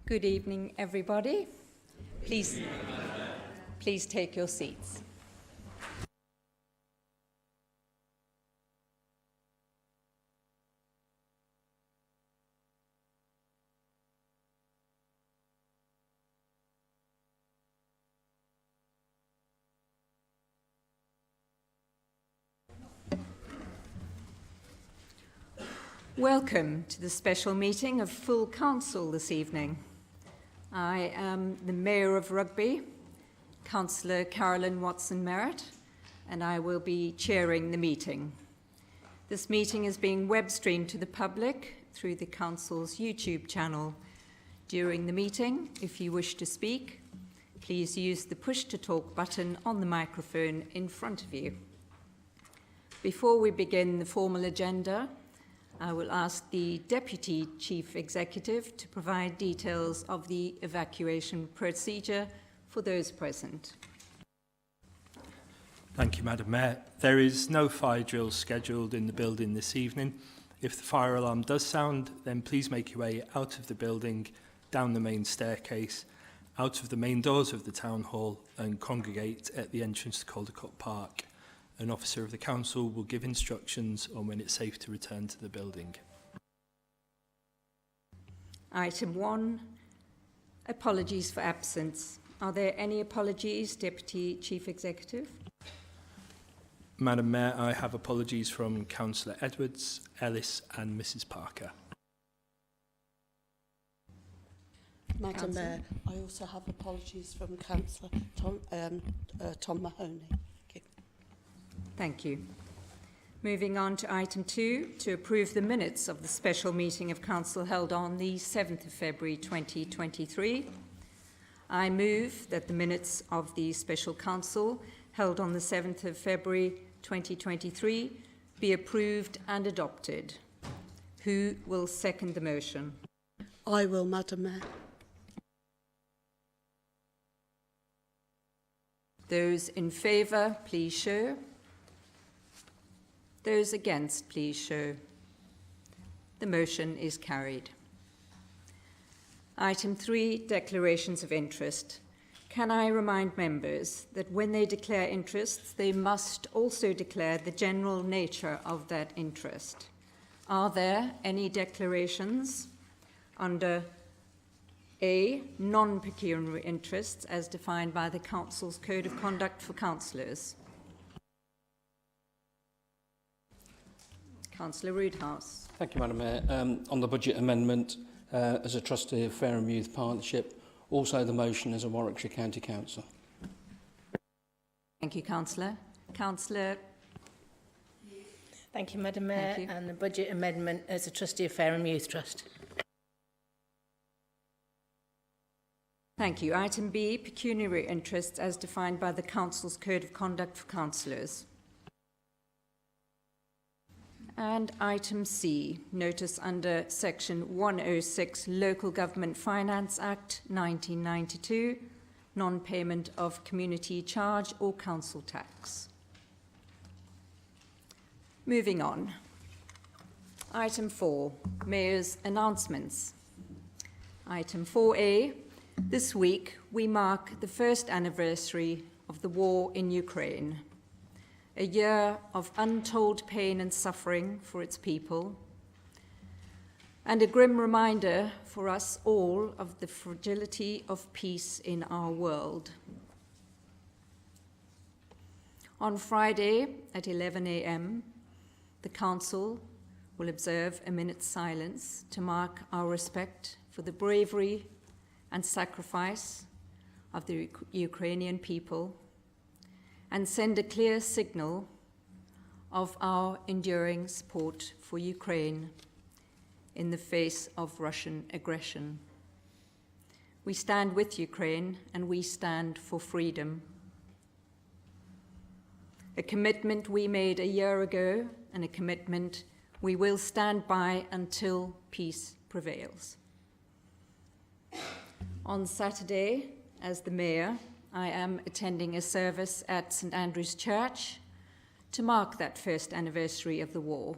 Good evening, everybody. Please take your seats. Welcome to the special meeting of full council this evening. I am the Mayor of Rugby, Councillor Carolyn Watson-Merritt, and I will be chairing the meeting. This meeting is being web streamed to the public through the council's YouTube channel. During the meeting, if you wish to speak, please use the push to talk button on the microphone in front of you. Before we begin the formal agenda, I will ask the Deputy Chief Executive to provide details of the evacuation procedure for those present. Thank you, Madam Mayor. There is no fire drill scheduled in the building this evening. If the fire alarm does sound, then please make your way out of the building, down the main staircase, out of the main doors of the Town Hall and congregate at the entrance to Caldecott Park. An officer of the council will give instructions on when it's safe to return to the building. Item 1, apologies for absence. Are there any apologies, Deputy Chief Executive? Madam Mayor, I have apologies from Councillor Edwards, Ellis and Mrs Parker. Madam Mayor, I also have apologies from Councillor Tom Mahoney. Thank you. Moving on to item 2, to approve the minutes of the special meeting of Council held on the 7th of February 2023. I move that the minutes of the special council held on the 7th of February 2023 be approved and adopted. Who will second the motion? I will, Madam Mayor. Those in favour, please show. Those against, please show. The motion is carried. Item 3, declarations of interest. Can I remind members that when they declare interests, they must also declare the general nature of that interest? Are there any declarations under A, non-pecuniary interests as defined by the Council's Code of Conduct for Councillors? Councillor Roodhouse. Thank you, Madam Mayor. On the budget amendment, as a trustee of Fareham Youth Partnership, also the motion as a Warwickshire County Council. Thank you, Councillor. Councillor. Thank you, Madam Mayor. And the budget amendment as a trustee of Fareham Youth Trust. Thank you. Item B, pecuniary interests as defined by the Council's Code of Conduct for Councillors. And item C, notice under section 106 Local Government Finance Act 1992, non-payment of community charge or council tax. Moving on. Item 4, Mayor's announcements. Item 4A, this week we mark the first anniversary of the war in Ukraine. A year of untold pain and suffering for its people, and a grim reminder for us all of the fragility of peace in our world. On Friday at 11 a.m, the Council will observe a minute's silence to mark our respect for the bravery and sacrifice of the Ukrainian people and send a clear signal of our enduring support for Ukraine in the face of Russian aggression. We stand with Ukraine and we stand for freedom. A commitment we made a year ago and a commitment we will stand by until peace prevails. On Saturday, as the Mayor, I am attending a service at St Andrew's Church to mark that first anniversary of the war.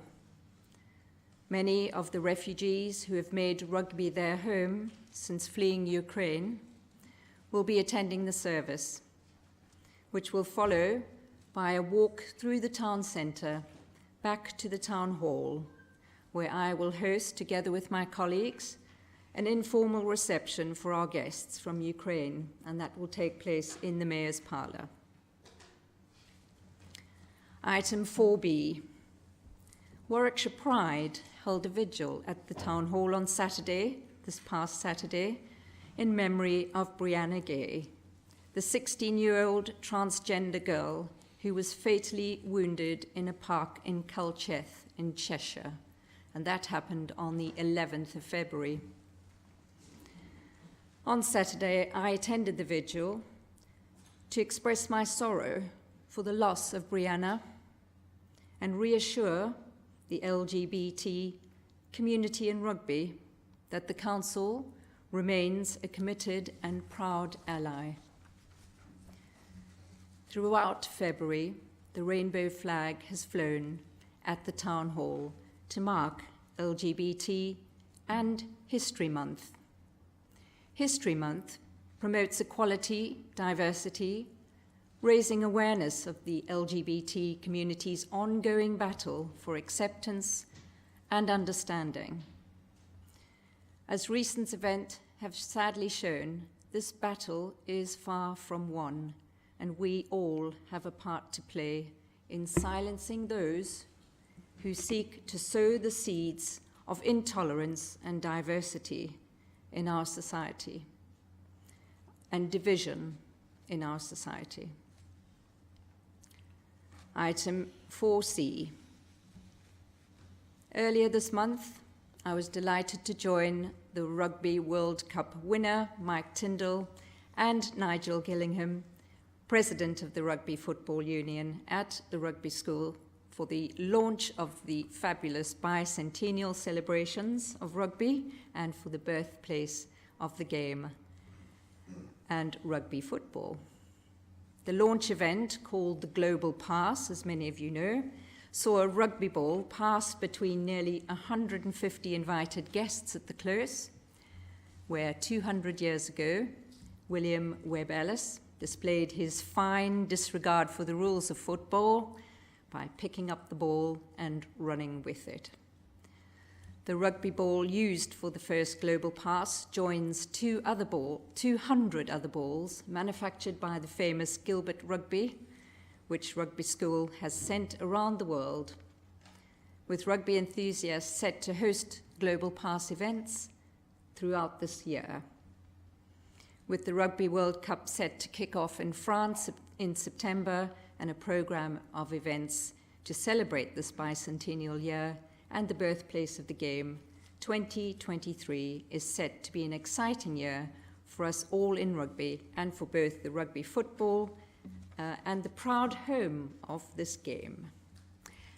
Many of the refugees who have made Rugby their home since fleeing Ukraine will be attending the service, which will follow by a walk through the town centre back to the town hall, where I will host, together with my colleagues, an informal reception for our guests from Ukraine, and that will take place in the Mayor's Parlour. Item 4B. Warwickshire Pride held a vigil at the Town Hall on Saturday, this past Saturday, in memory of Brianna Gay, the 16-year-old transgender girl who was fatally wounded in a park in Culcheth in Cheshire, and that happened on the 11th of February. On Saturday, I attended the vigil to express my sorrow for the loss of Brianna and reassure the LGBT community in Rugby that the Council remains a committed and proud ally. Throughout February, the rainbow flag has flown at the Town Hall to mark LGBT and History Month. History Month promotes equality, diversity, raising awareness of the LGBT community's ongoing battle for acceptance and understanding. As recent events have sadly shown, this battle is far from won, and we all have a part to play in silencing those who seek to sow the seeds of intolerance and diversity in our society and division in our society. Item 4C. Earlier this month, I was delighted to join the Rugby World Cup winner, Mike Tyndall, and Nigel Gillingham, President of the Rugby Football Union, at the Rugby School for the launch of the fabulous bicentennial celebrations of rugby and for the birthplace of the game and rugby football. The launch event, called the Global Pass, as many of you know, saw a rugby ball pass between nearly 150 invited guests at the Close, where 200 years ago, William Webb Ellis displayed his fine disregard for the rules of football by picking up the ball and running with it. The rugby ball used for the first Global Pass joins 200 other balls manufactured by the famous Gilbert Rugby, which Rugby School has sent around the world, with rugby enthusiasts set to host Global Pass events throughout this year. With the Rugby World Cup set to kick off in France in September and a programme of events to celebrate this bicentennial year and the birthplace of the game, 2023 is set to be an exciting year for us all in rugby and for both the rugby football and the proud home of this game.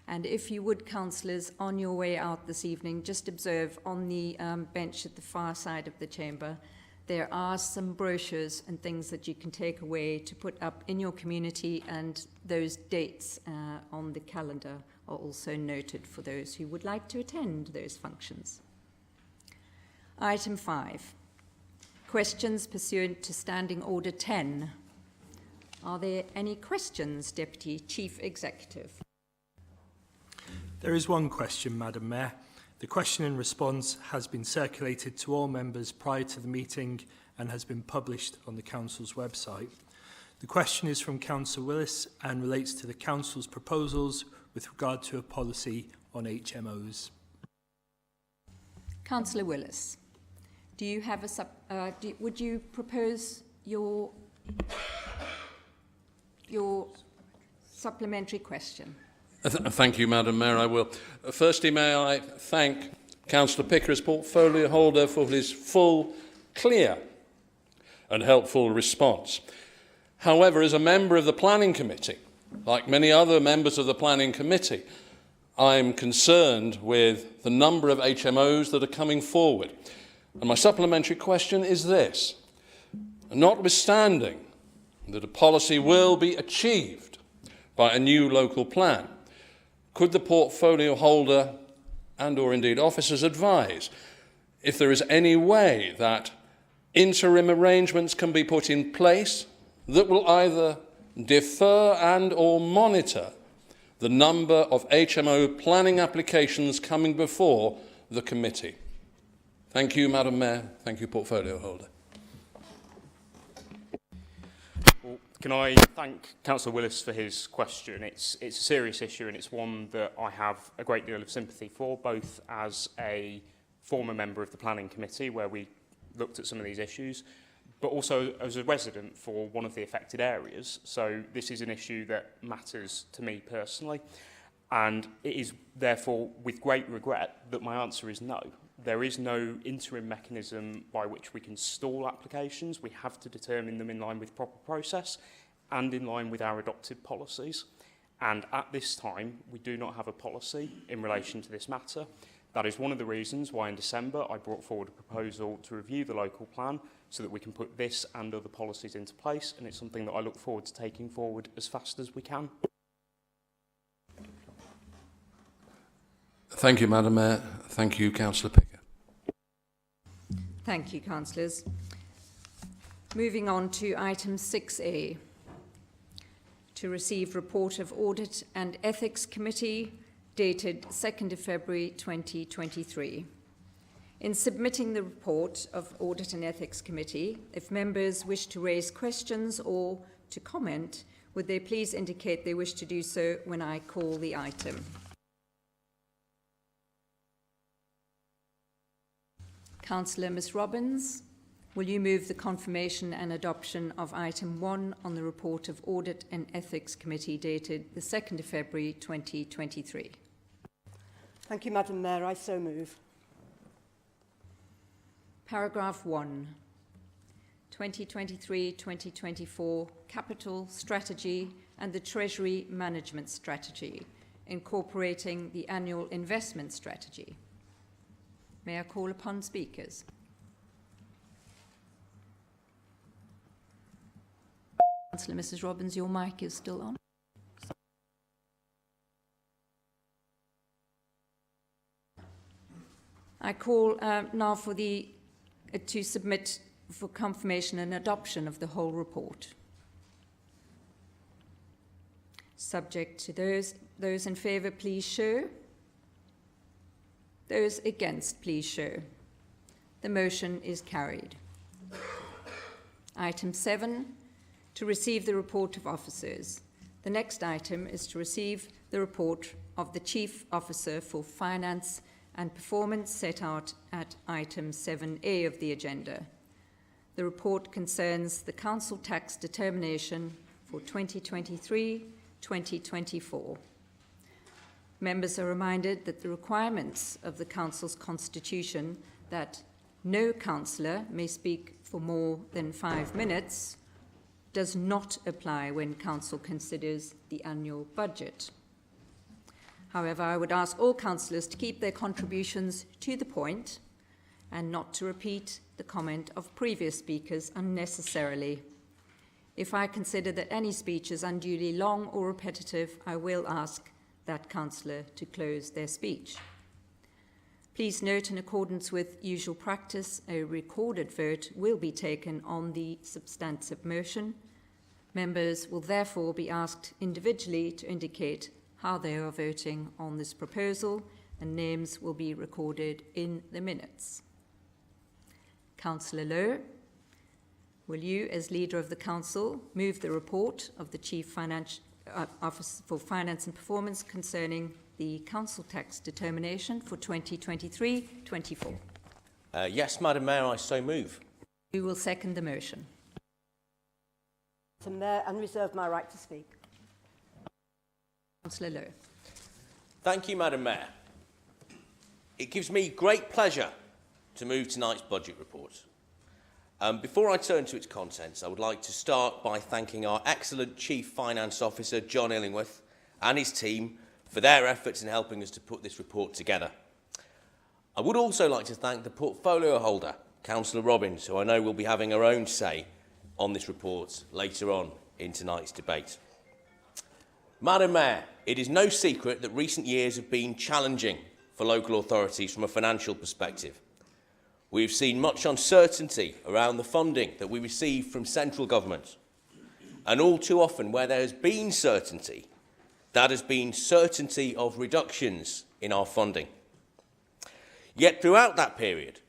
And if you would, councillors, on your way out this evening, just observe on the bench at the far side of the chamber, there are some brochures and things that you can take away to put up in your community, and those dates on the calendar are also noted for those who would like to attend those functions. Item 5, questions pursuant to Standing Order 10. Are there any questions, Deputy Chief Executive? There is one question, Madam Mayor. The question and response has been circulated to all members prior to the meeting and has been published on the Council's website. The question is from Councillor Willis and relates to the Council's proposals with regard to a policy on HMOs. Councillor Willis, do you have would you propose your supplementary question? Thank you, Madam Mayor. I will. Firstly, may I thank Councillor Picker as portfolio holder for his full, clear and helpful response. However, as a member of the Planning Committee, like many other members of the Planning Committee, I'm concerned with the number of HMOs that are coming forward. And my supplementary question is this. Notwithstanding that a policy will be achieved by a new local plan, could the portfolio holder and or indeed officers advise if there is any way that interim arrangements can be put in place that will either defer and or monitor the number of HMO planning applications coming before the committee. Thank you, Madam Mayor. Thank you, Portfolio Holder. Well, can I thank Councillor Willis for his question? It's a serious issue, and it's one that I have a great deal of sympathy for, both as a former member of the Planning Committee, where we looked at some of these issues, but also as a resident for one of the affected areas. So this is an issue that matters to me personally, and it is therefore with great regret that my answer is no. There is no interim mechanism by which we can stall applications. We have to determine them in line with proper process and in line with our adopted policies. And at this time, we do not have a policy in relation to this matter. That is one of the reasons why in December I brought forward a proposal to review the local plan so that we can put this and other policies into place, and it's something that I look forward to taking forward as fast as we can. Thank you, Madam Mayor. Thank you, Councillor Picker. Thank you, councillors. Moving on to item 6A, to receive report of Audit and Ethics Committee dated 2nd of February 2023. In submitting the report of Audit and Ethics Committee, if members wish to raise questions or to comment, would they please indicate they wish to do so when I call the item. Councillor Ms Robbins, will you move the confirmation and adoption of item 1 on the report of Audit and Ethics Committee dated the 2nd of February 2023? Thank you, Madam Mayor. I so move. Paragraph 1. 2023-2024 Capital Strategy and the Treasury Management Strategy, incorporating the Annual Investment Strategy. May I call upon speakers? Councillor Mrs Robbins, your mic is still on. I call now for to submit for confirmation and adoption of the whole report. Subject to those in favour, please show. Those against, please show. The motion is carried. Item 7, to receive the report of officers. The next item is to receive the report of the Chief Officer for Finance and Performance set out at item 7A of the agenda. The report concerns the Council tax determination for 2023-2024. Members are reminded that the requirements of the Council's constitution that no councillor may speak for more than 5 minutes does not apply when Council considers the annual budget. However, I would ask all councillors to keep their contributions to the point and not to repeat the comment of previous speakers unnecessarily. If I consider that any speech is unduly long or repetitive, I will ask that councillor to close their speech. Please note, in accordance with usual practice, a recorded vote will be taken on the substantive motion. Members will therefore be asked individually to indicate how they are voting on this proposal, and names will be recorded in the minutes. Councillor Lowe, will you, as Leader of the Council, move the report of the Chief Officer for Finance and Performance concerning the Council tax determination for 2023-24? Yes, Madam Mayor, I so move. Who will second the motion? Madam Mayor, and reserve my right to speak. Councillor Lowe. Thank you, Madam Mayor. It gives me great pleasure to move tonight's budget report. Before I turn to its contents, I would like to start by thanking our excellent Chief Finance Officer, John Illingworth, and his team for their efforts in helping us to put this report together. I would also like to thank the portfolio holder, Councillor Robbins, who I know will be having her own say on this report later on in tonight's debate. Madam Mayor, it is no secret that recent years have been challenging for local authorities from a financial perspective. We've seen much uncertainty around the funding that we receive from central government. And all too often, where there has been certainty, that has been certainty of reductions in our funding. Yet throughout that period,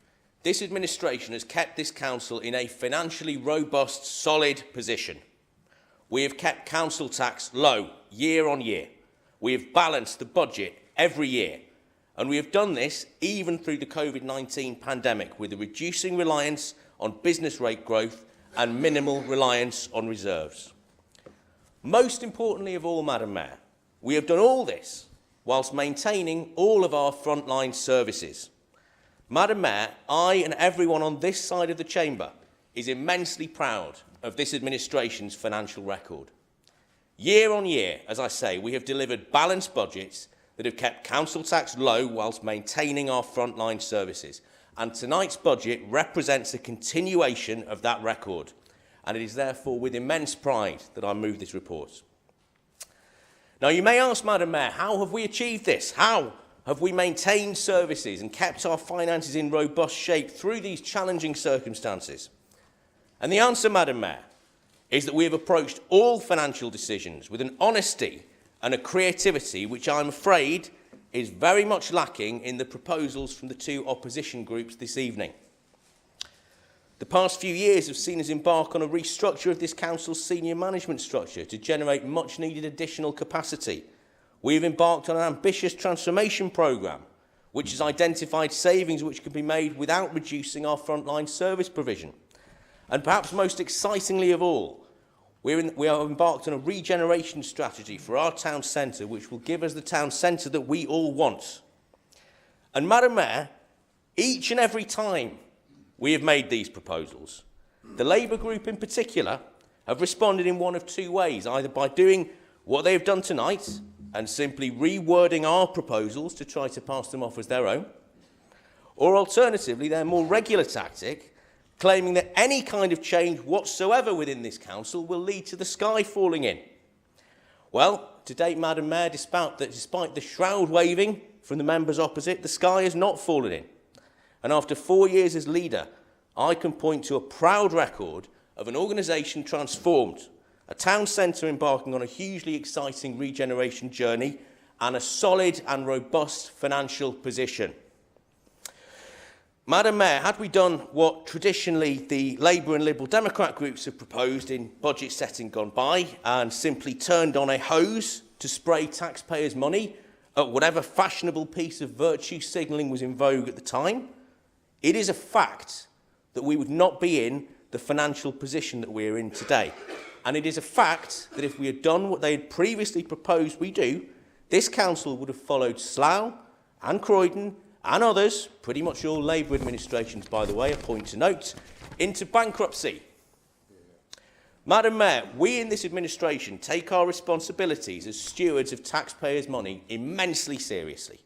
this administration has kept this council in a financially robust, solid position. We have kept council tax low year on year. We have balanced the budget every year. And we have done this even through the COVID-19 pandemic, with a reducing reliance on business rate growth and minimal reliance on reserves. Most importantly of all, Madam Mayor, we have done all this whilst maintaining all of our frontline services. Madam Mayor, I and everyone on this side of the chamber is immensely proud of this administration's financial record. Year on year, as I say, we have delivered balanced budgets that have kept council tax low whilst maintaining our frontline services. And tonight's budget represents a continuation of that record. And it is therefore with immense pride that I move this report. Now, you may ask, Madam Mayor, how have we achieved this? How have we maintained services and kept our finances in robust shape through these challenging circumstances? And the answer, Madam Mayor, is that we have approached all financial decisions with an honesty and a creativity which I'm afraid is very much lacking in the proposals from the two opposition groups this evening. The past few years have seen us embark on a restructure of this council's senior management structure to generate much needed additional capacity. We have embarked on an ambitious transformation programme which has identified savings which can be made without reducing our frontline service provision. And perhaps most excitingly of all, we have embarked on a regeneration strategy for our town centre, which will give us the town centre that we all want. And Madam Mayor, each and every time we have made these proposals, the Labour group in particular have responded in one of two ways, either by doing what they have done tonight and simply rewording our proposals to try to pass them off as their own, or alternatively, their more regular tactic, claiming that any kind of change whatsoever within this council will lead to the sky falling in. Well, to date, Madam Mayor, despite the shroud waving from the members opposite, the sky has not fallen in. And after 4 years as leader, I can point to a proud record of an organisation transformed, a town centre embarking on a hugely exciting regeneration journey, and a solid and robust financial position. Madam Mayor, had we done what traditionally the Labour and Liberal Democrat groups have proposed in budget setting gone by and simply turned on a hose to spray taxpayers' money at whatever fashionable piece of virtue signalling was in vogue at the time, it is a fact that we would not be in the financial position that we are in today. And it is a fact that if we had done what they had previously proposed we do, this council would have followed Slough and Croydon and others, pretty much all Labour administrations, by the way, a point to note, into bankruptcy. Madam Mayor, we in this administration take our responsibilities as stewards of taxpayers' money immensely seriously.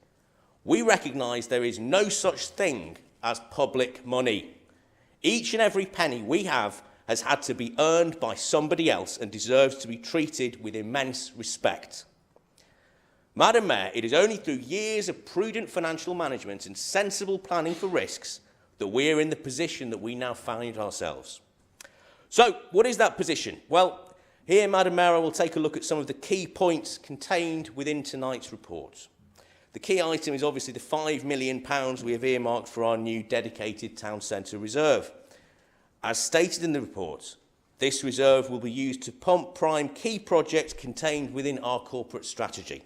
We recognise there is no such thing as public money. Each and every penny we have has had to be earned by somebody else and deserves to be treated with immense respect. Madam Mayor, it is only through years of prudent financial management and sensible planning for risks that we are in the position that we now find ourselves. So, what is that position? Well, here, Madam Mayor, I will take a look at some of the key points contained within tonight's report. The key item is obviously the £5 million we have earmarked for our new dedicated town centre reserve. As stated in the report, this reserve will be used to pump prime key projects contained within our corporate strategy.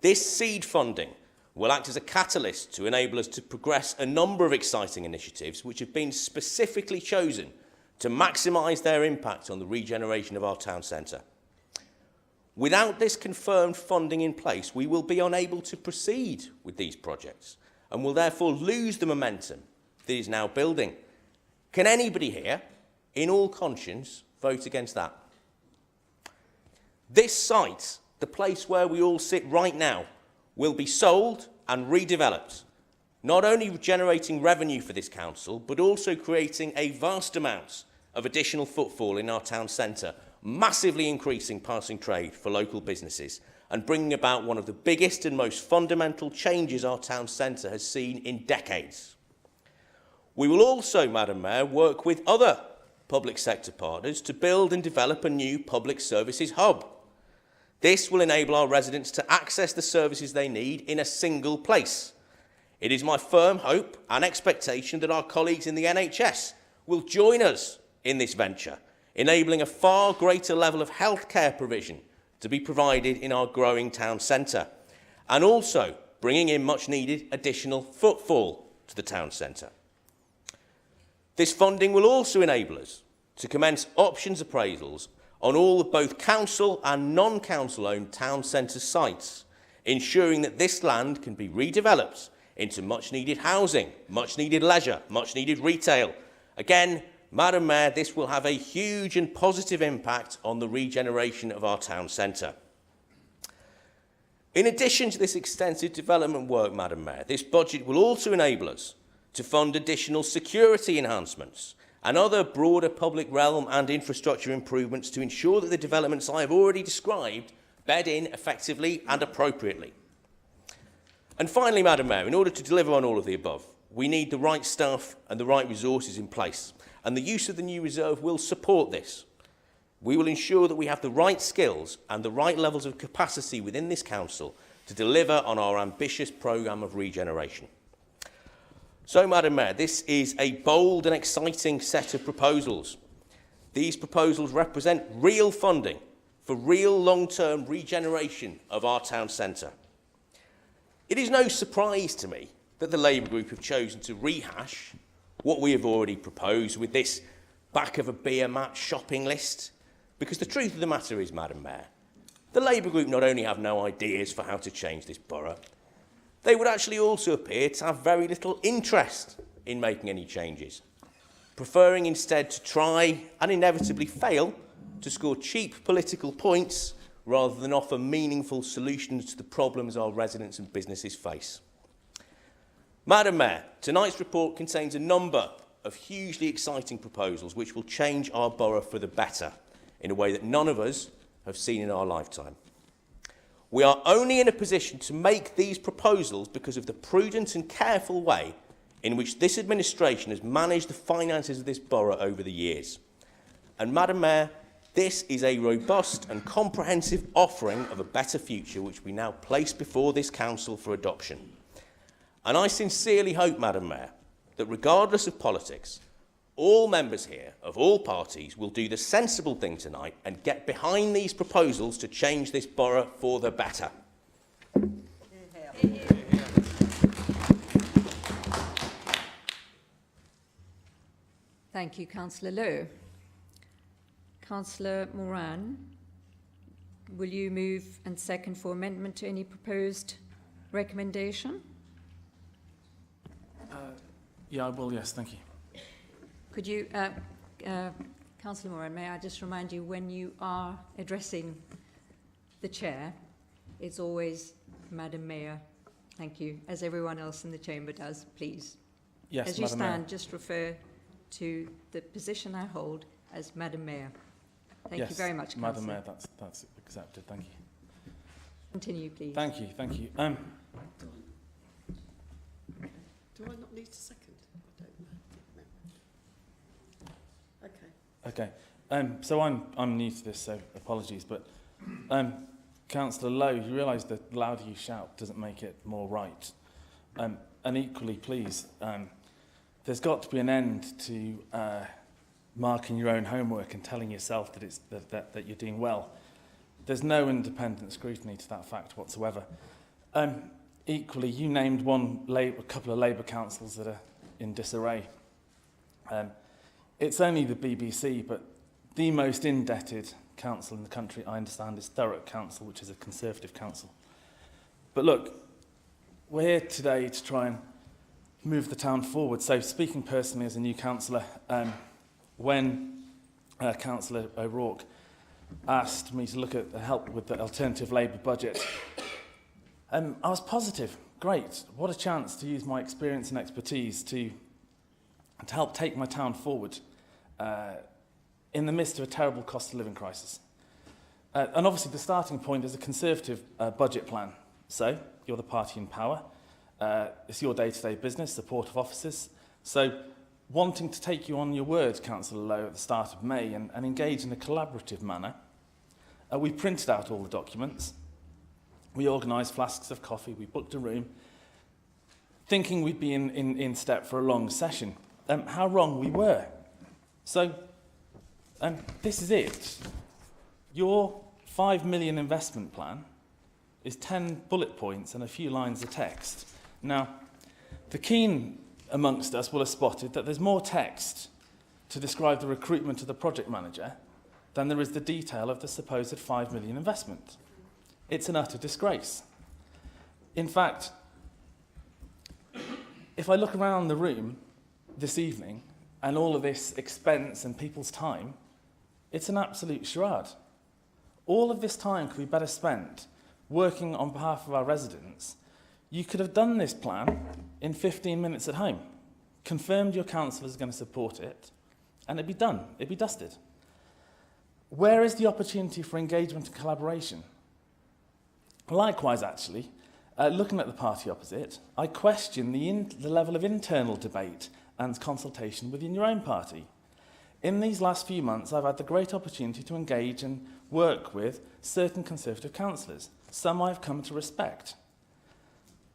This seed funding will act as a catalyst to enable us to progress a number of exciting initiatives which have been specifically chosen to maximise their impact on the regeneration of our town centre. Without this confirmed funding in place, we will be unable to proceed with these projects and will therefore lose the momentum that is now building. Can anybody here, in all conscience, vote against that? This site, the place where we all sit right now, will be sold and redeveloped, not only generating revenue for this council, but also creating a vast amount of additional footfall in our town centre, massively increasing passing trade for local businesses and bringing about one of the biggest and most fundamental changes our town centre has seen in decades. We will also, Madam Mayor, work with other public sector partners to build and develop a new public services hub. This will enable our residents to access the services they need in a single place. It is my firm hope and expectation that our colleagues in the NHS will join us in this venture, enabling a far greater level of healthcare provision to be provided in our growing town centre, and also bringing in much needed additional footfall to the town centre. This funding will also enable us to commence options appraisals on all of both council and non-council owned town centre sites, ensuring that this land can be redeveloped into much needed housing, much needed leisure, much needed retail. Again, Madam Mayor, this will have a huge and positive impact on the regeneration of our town centre. In addition to this extensive development work, Madam Mayor, this budget will also enable us to fund additional security enhancements and other broader public realm and infrastructure improvements to ensure that the developments I have already described bed in effectively and appropriately. And finally, Madam Mayor, in order to deliver on all of the above, we need the right staff and the right resources in place, and the use of the new reserve will support this. We will ensure that we have the right skills and the right levels of capacity within this council to deliver on our ambitious programme of regeneration. So, Madam Mayor, this is a bold and exciting set of proposals. These proposals represent real funding for real long-term regeneration of our town centre. It is no surprise to me that the Labour group have chosen to rehash what we have already proposed with this back of a beer mat shopping list, because the truth of the matter is, Madam Mayor, the Labour group not only have no ideas for how to change this borough, they would actually also appear to have very little interest in making any changes, preferring instead to try and inevitably fail to score cheap political points rather than offer meaningful solutions to the problems our residents and businesses face. Madam Mayor, tonight's report contains a number of hugely exciting proposals which will change our borough for the better in a way that none of us have seen in our lifetime. We are only in a position to make these proposals because of the prudent and careful way in which this administration has managed the finances of this borough over the years. And Madam Mayor, this is a robust and comprehensive offering of a better future which we now place before this council for adoption. And I sincerely hope, Madam Mayor, that regardless of politics, all members here of all parties will do the sensible thing tonight and get behind these proposals to change this borough for the better. Thank you, Councillor Lowe. Councillor Moran, will you move and second for amendment to any proposed recommendation? Yeah, I will, yes, thank you. Could you, Councillor Moran, may I just remind you, when you are addressing the chair, it's always Madam Mayor. Thank you, as everyone else in the chamber does, please. Yes, as you Madam stand, Mayor. just refer to the position I hold as Madam Mayor. Thank you very much, Councillor. Madam Mayor, that's accepted, thank you. Continue, please. Thank you, thank you. Do I not need a second? I don't know. Okay. Okay. So I'm new to this, so apologies, but Councillor Lowe, you realise that the louder you shout doesn't make it more right. And equally, please, there's got to be an end to marking your own homework and telling yourself that, that you're doing well. There's no independent scrutiny to that fact whatsoever. Equally, you named a couple of Labour councils that are in disarray. It's only the BBC, but the most indebted council in the country, I understand, is Thurrock Council, which is a Conservative council. But look, we're here today to try and move the town forward. So speaking personally as a new councillor, when Councillor O'Rourke asked me to look at the help with the alternative Labour budget, I was positive. Great, what a chance to use my experience and expertise to help take my town forward in the midst of a terrible cost of living crisis. And obviously the starting point is a Conservative budget plan. So you're the party in power. It's your day-to-day business, support of officers. So wanting to take you on your word, Councillor Lowe, at the start of May and engage in a collaborative manner, we printed out all the documents. We organised flasks of coffee. We booked a room, thinking we'd be in step for a long session. How wrong we were. So this is it. Your 5 million investment plan is 10 bullet points and a few lines of text. Now, the keen amongst us will have spotted that there's more text to describe the recruitment of the project manager than there is the detail of the supposed 5 million investment. It's an utter disgrace. In fact, if I look around the room this evening and all of this expense and people's time, it's an absolute charade. All of this time could be better spent working on behalf of our residents. You could have done this plan in 15 minutes at home, confirmed your council is going to support it, and it'd be done, it'd be dusted. Where is the opportunity for engagement and collaboration? Likewise, actually, looking at the party opposite, I question the level of internal debate and consultation within your own party. In these last few months, I've had the great opportunity to engage and work with certain Conservative councillors. Some I've come to respect.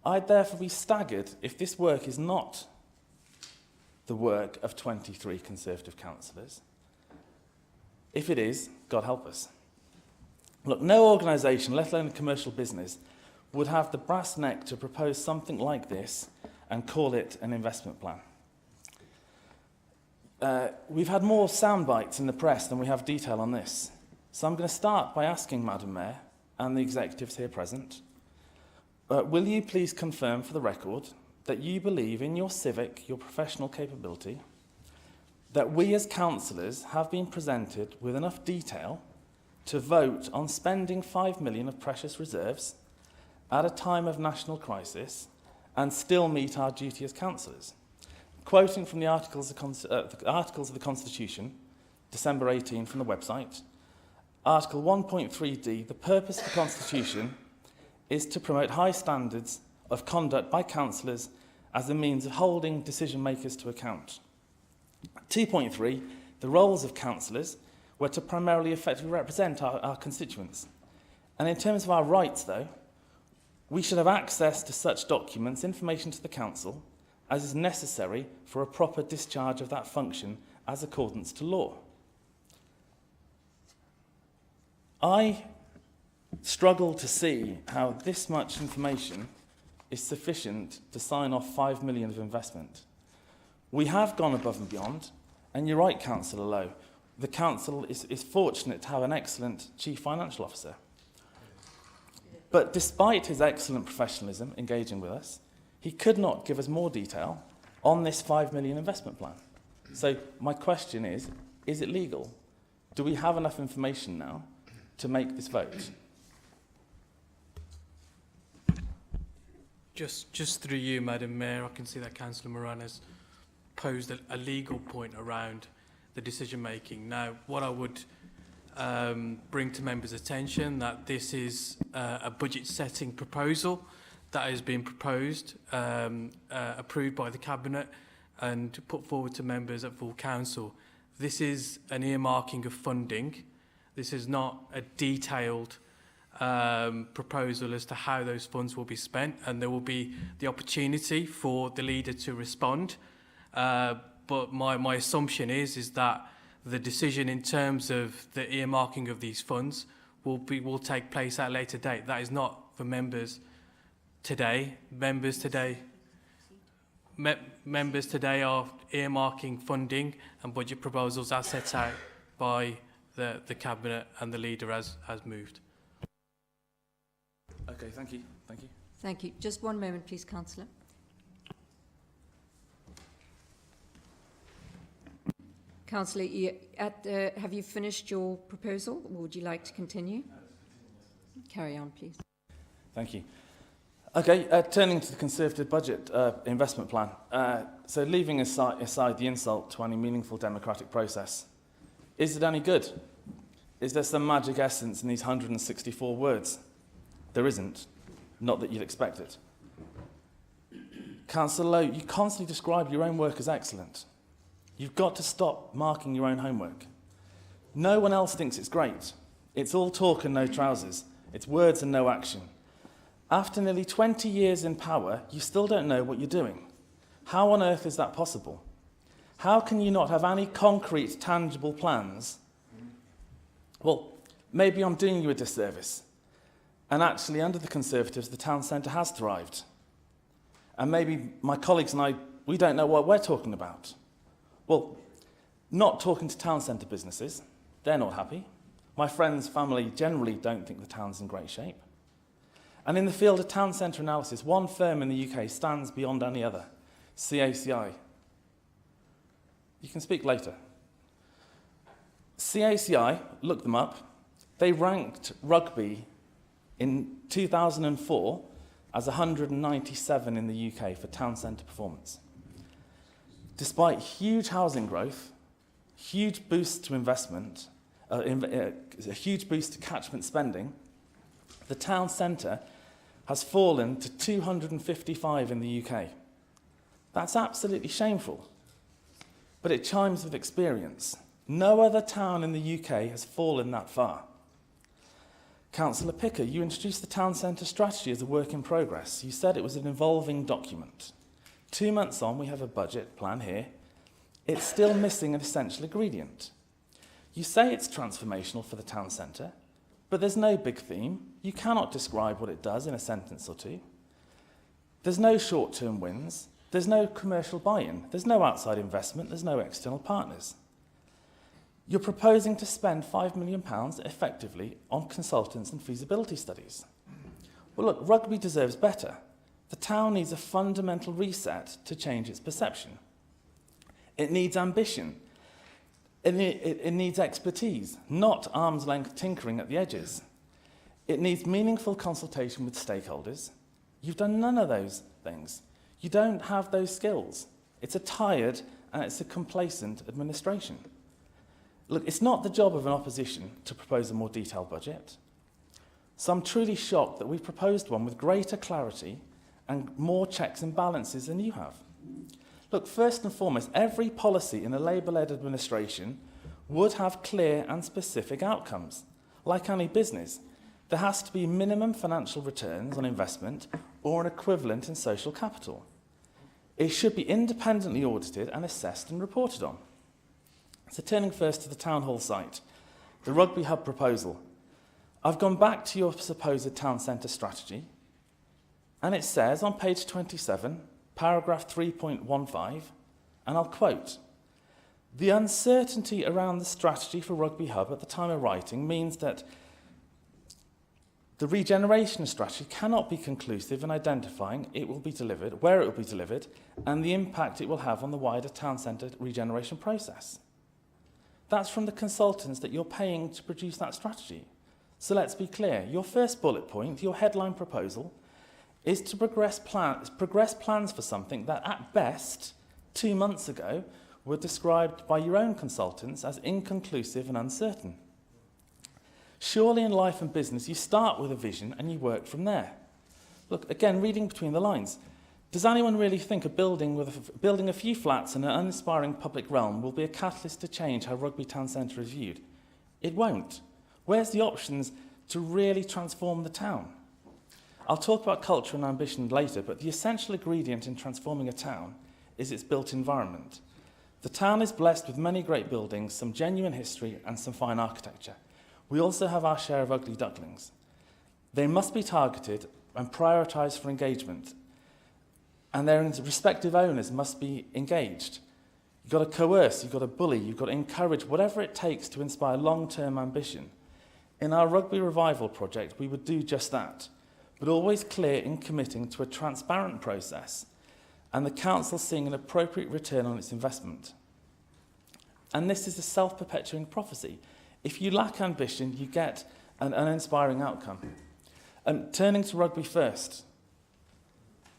I'd therefore be staggered if this work is not the work of 23 Conservative councillors. If it is, God help us. Look, no organisation, let alone a commercial business, would have the brass neck to propose something like this and call it an investment plan. We've had more sound bites in the press than we have detail on this. So I'm going to start by asking Madam Mayor and the executives here present, will you please confirm for the record that you believe in your civic, your professional capability, that we as councillors have been presented with enough detail to vote on spending 5 million of precious reserves at a time of national crisis and still meet our duty as councillors? Quoting from the Articles of the Constitution, December 18 from the website, Article 1.3d, the purpose of the Constitution is to promote high standards of conduct by councillors as a means of holding decision makers to account. 2.3, the roles of councillors were to primarily effectively represent our constituents. And in terms of our rights, though, we should have access to such documents, information to the council, as is necessary for a proper discharge of that function as accordance to law. I struggle to see how this much information is sufficient to sign off 5 million of investment. We have gone above and beyond, and you're right, Councillor Lowe, the council is fortunate to have an excellent Chief Financial Officer. But despite his excellent professionalism engaging with us, he could not give us more detail on this 5 million investment plan. So my question is it legal? Do we have enough information now to make this vote? Just through you, Madam Mayor, I can see that Councillor Moran has posed a legal point around the decision making. Now, what I would bring to members' attention that this is a budget setting proposal that has been proposed, approved by the Cabinet and put forward to members at full council. This is an earmarking of funding. This is not a detailed proposal as to how those funds will be spent, and there will be the opportunity for the leader to respond. But my assumption is that the decision in terms of the earmarking of these funds will take place at a later date. That is not for members today. Members today are earmarking funding and budget proposals as set out by the Cabinet and the leader as moved. Okay, thank you. Thank you. Thank you. Just one moment, please, Councillor. Councillor, have you finished your proposal, or would you like to continue? Carry on, please. Thank you. Okay, turning to the Conservative budget investment plan. So leaving aside the insult to any meaningful democratic process, is it any good? is there some magic essence in these 164 words? There isn't. Not that you'd expect it. Councillor Lowe, you constantly describe your own work as excellent. You've got to stop marking your own homework. No one else thinks it's great. It's all talk and no trousers. It's words and no action. After nearly 20 years in power, you still don't know what you're doing. How on earth is that possible? How can you not have any concrete, tangible plans? Well, maybe I'm doing you a disservice. And actually, under the Conservatives, the town centre has thrived. And maybe my colleagues and I, we don't know what we're talking about. Well, not talking to town centre businesses. They're not happy. My friends, family generally don't think the town's in great shape. And in the field of town centre analysis, one firm in the UK stands beyond any other, CACI. You can speak later. CACI, look them up, they ranked Rugby in 2004 as 197 in the UK for town centre performance. Despite huge housing growth, huge boost to investment, a huge boost to catchment spending, the town centre has fallen to 255 in the UK. That's absolutely shameful, but it chimes with experience. No other town in the UK has fallen that far. Councillor Picker, you introduced the town centre strategy as a work in progress. You said it was an evolving document. 2 months on, we have a budget plan here. It's still missing an essential ingredient. You say it's transformational for the town centre, but there's no big theme. You cannot describe what it does in a sentence or two. There's no short-term wins. There's no commercial buy-in. There's no outside investment. There's no external partners. You're proposing to spend £5 million effectively on consultants and feasibility studies. Well, look, Rugby deserves better. The town needs a fundamental reset to change its perception. It needs ambition. It needs expertise, not arm's-length tinkering at the edges. It needs meaningful consultation with stakeholders. You've done none of those things. You don't have those skills. It's a tired and it's a complacent administration. Look, it's not the job of an opposition to propose a more detailed budget. So I'm truly shocked that we've proposed one with greater clarity and more checks and balances than you have. Look, first and foremost, every policy in a Labour-led administration would have clear and specific outcomes. Like any business, there has to be minimum financial returns on investment or an equivalent in social capital. It should be independently audited and assessed and reported on. So turning first to the Town Hall site, the Rugby Hub proposal. I've gone back to your supposed town centre strategy, and it says on page 27, paragraph 3.15, and I'll quote, "The uncertainty around the strategy for Rugby Hub at the time of writing means that the regeneration strategy cannot be conclusive in identifying it will be delivered, where it will be delivered, and the impact it will have on the wider town centre regeneration process." That's from the consultants that you're paying to produce that strategy. So let's be clear. Your first bullet point, your headline proposal, is to progress plans for something that, at best, 2 months ago, were described by your own consultants as inconclusive and uncertain. Surely in life and business, you start with a vision and you work from there. Look, again, reading between the lines, does anyone really think building a few flats in an uninspiring public realm will be a catalyst to change how Rugby Town Centre is viewed? It won't. Where's the options to really transform the town? I'll talk about culture and ambition later, but the essential ingredient in transforming a town is its built environment. The town is blessed with many great buildings, some genuine history and some fine architecture. We also have our share of ugly ducklings. They must be targeted and prioritised for engagement, and their respective owners must be engaged. You've got to coerce, you've got to bully, you've got to encourage whatever it takes to inspire long-term ambition. In our Rugby Revival project, we would do just that, but always clear in committing to a transparent process and the council seeing an appropriate return on its investment. And this is a self-perpetuating prophecy. If you lack ambition, you get an uninspiring outcome. Turning to Rugby First,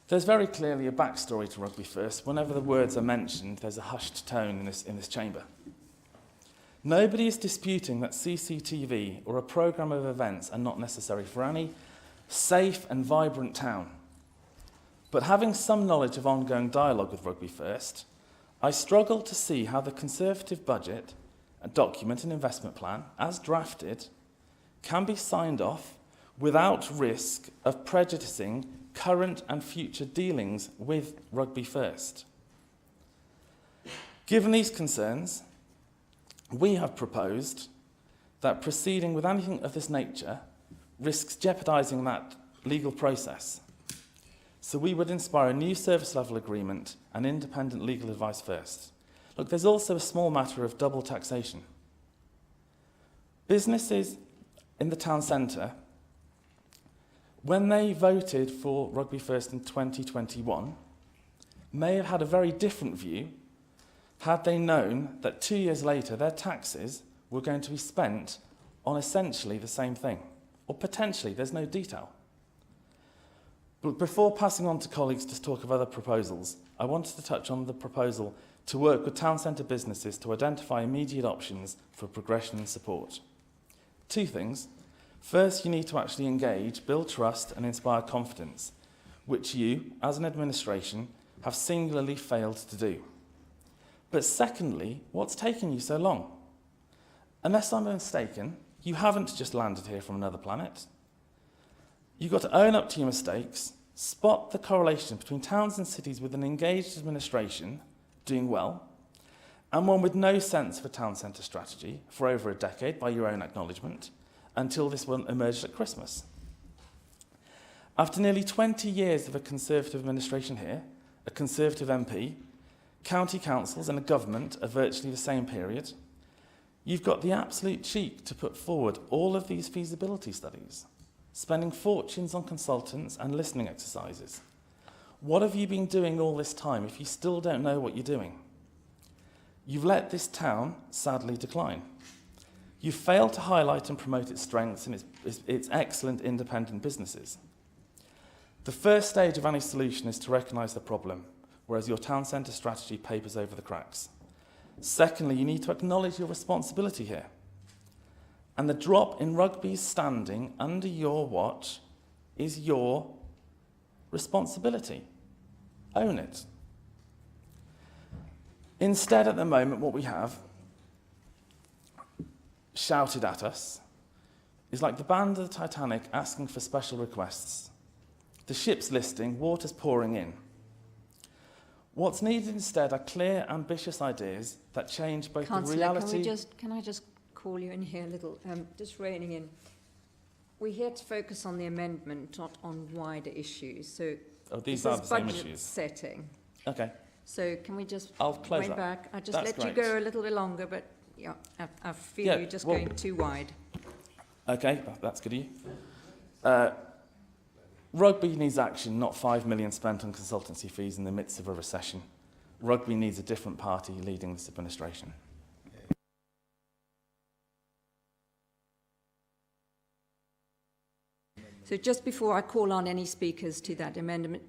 there's very clearly a backstory to Rugby First. Whenever the words are mentioned, there's a hushed tone in this chamber. Nobody is disputing that CCTV or a programme of events are not necessary for any safe and vibrant town. But having some knowledge of ongoing dialogue with Rugby First, I struggle to see how the Conservative budget, a document and investment plan, as drafted, can be signed off without risk of prejudicing current and future dealings with Rugby First. Given these concerns, we have proposed that proceeding with anything of this nature risks jeopardising that legal process. So we would inspire a new service level agreement and independent legal advice first. Look, there's also a small matter of double taxation. Businesses in the town centre, when they voted for Rugby First in 2021, may have had a very different view had they known that 2 years later their taxes were going to be spent on essentially the same thing. Or potentially, there's no detail. But before passing on to colleagues to talk of other proposals, I wanted to touch on the proposal to work with town centre businesses to identify immediate options for progression and support. Two things. First, you need to actually engage, build trust and inspire confidence, which you, as an administration, have singularly failed to do. But secondly, what's taken you so long? Unless I'm mistaken, you haven't just landed here from another planet. You've got to own up to your mistakes, spot the correlation between towns and cities with an engaged administration doing well, and one with no sense of a town centre strategy for over a decade, by your own acknowledgement, until this one emerged at Christmas. After nearly 20 years of a Conservative administration here, a Conservative MP, county councils and a government of virtually the same period, you've got the absolute cheek to put forward all of these feasibility studies, spending fortunes on consultants and listening exercises. What have you been doing all this time if you still don't know what you're doing? You've let this town sadly decline. You've failed to highlight and promote its strengths and its excellent independent businesses. The first stage of any solution is to recognise the problem, whereas your town centre strategy papers over the cracks. Secondly, you need to acknowledge your responsibility here. And the drop in Rugby's standing under your watch is your responsibility. Own it. Instead, at the moment, what we have shouted at us is like the band of the Titanic asking for special requests. The ship's listing, water's pouring in. What's needed instead are clear, ambitious ideas that change both Councillor, the reality... can I just call you in here a little, just reining in. We're here to focus on the amendment, not on wider issues. So these are the same budget issues. Setting. Okay. So can we just I'll close wind that. back? I just That's let you great. go a little bit longer, but yeah, I feel you're just going too wide. Okay, that's good of you. Rugby needs action, not 5 million spent on consultancy fees in the midst of a recession. Rugby needs a different party leading this administration. So just before I call on any speakers to that amendment,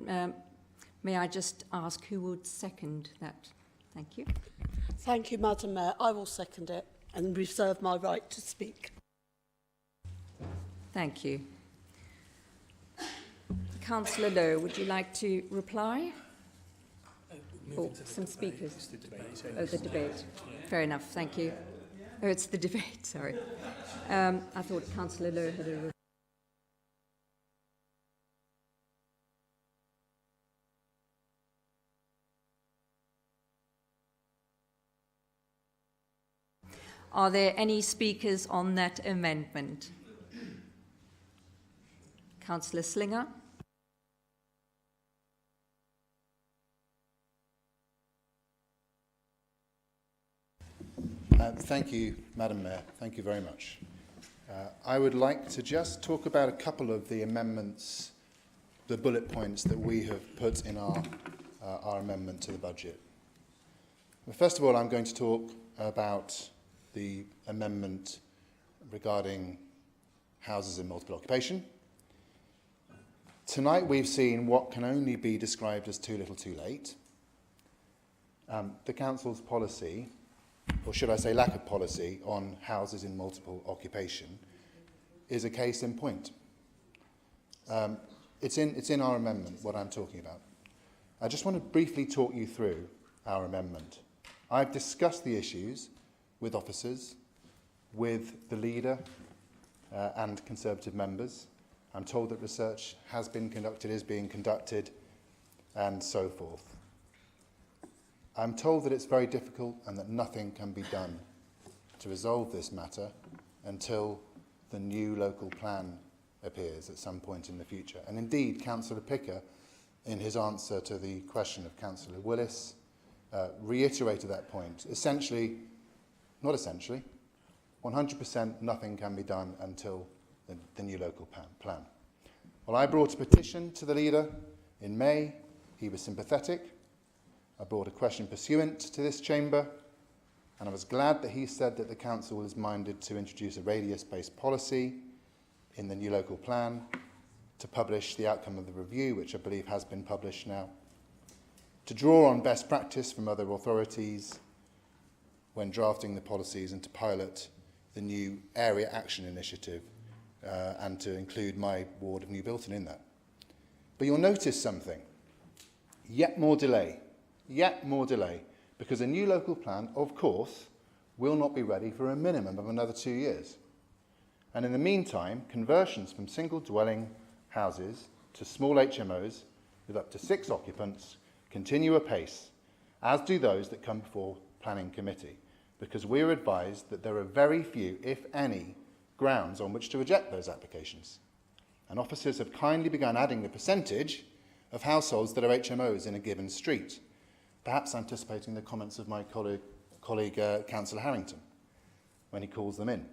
may I just ask who would second that? Thank you. Thank you, Madam Mayor. I will second it and reserve my right to speak. Thank you. Councillor Lowe, would you like to reply? Or some speakers? Oh, the debate. Fair enough, thank you. Oh, it's the debate, sorry. I thought Councillor Lowe had a... Are there any speakers on that amendment? Councillor Slinger? Thank you, Madam Mayor. Thank you very much. I would like to just talk about a couple of the amendments, the bullet points that we have put in our amendment to the budget. First of all, I'm going to talk about the amendment regarding houses in multiple occupation. Tonight we've seen what can only be described as too little too late. The Council's policy or should I say lack of policy, on houses in multiple occupation is a case in point. It's in our amendment, what I'm talking about. I just want to briefly talk you through our amendment. I've discussed the issues with officers, with the leader and Conservative members. I'm told that research has been conducted, is being conducted, and so forth. I'm told that it's very difficult and that nothing can be done to resolve this matter until the new local plan appears at some point in the future. And indeed, Councillor Picker, in his answer to the question of Councillor Willis, reiterated that point. Essentially, not essentially, 100% nothing can be done until the new local plan. Well, I brought a petition to the leader in May. He was sympathetic. I brought a question pursuant to this chamber, and I was glad that he said that the council is minded to introduce a radius-based policy in the new local plan to publish the outcome of the review, which I believe has been published now, to draw on best practice from other authorities when drafting the policies, and to pilot the new Area Action Initiative and to include my ward of New Bilton in that. But you'll notice something. Yet more delay, because a new local plan, of course, will not be ready for a minimum of another 2 years. And in the meantime, conversions from single-dwelling houses to small HMOs with up to 6 occupants continue apace, as do those that come before Planning Committee, because we're advised that there are very few, if any, grounds on which to reject those applications. And officers have kindly begun adding the percentage of households that are HMOs in a given street, perhaps anticipating the comments of my colleague Councillor Harrington when he calls them in.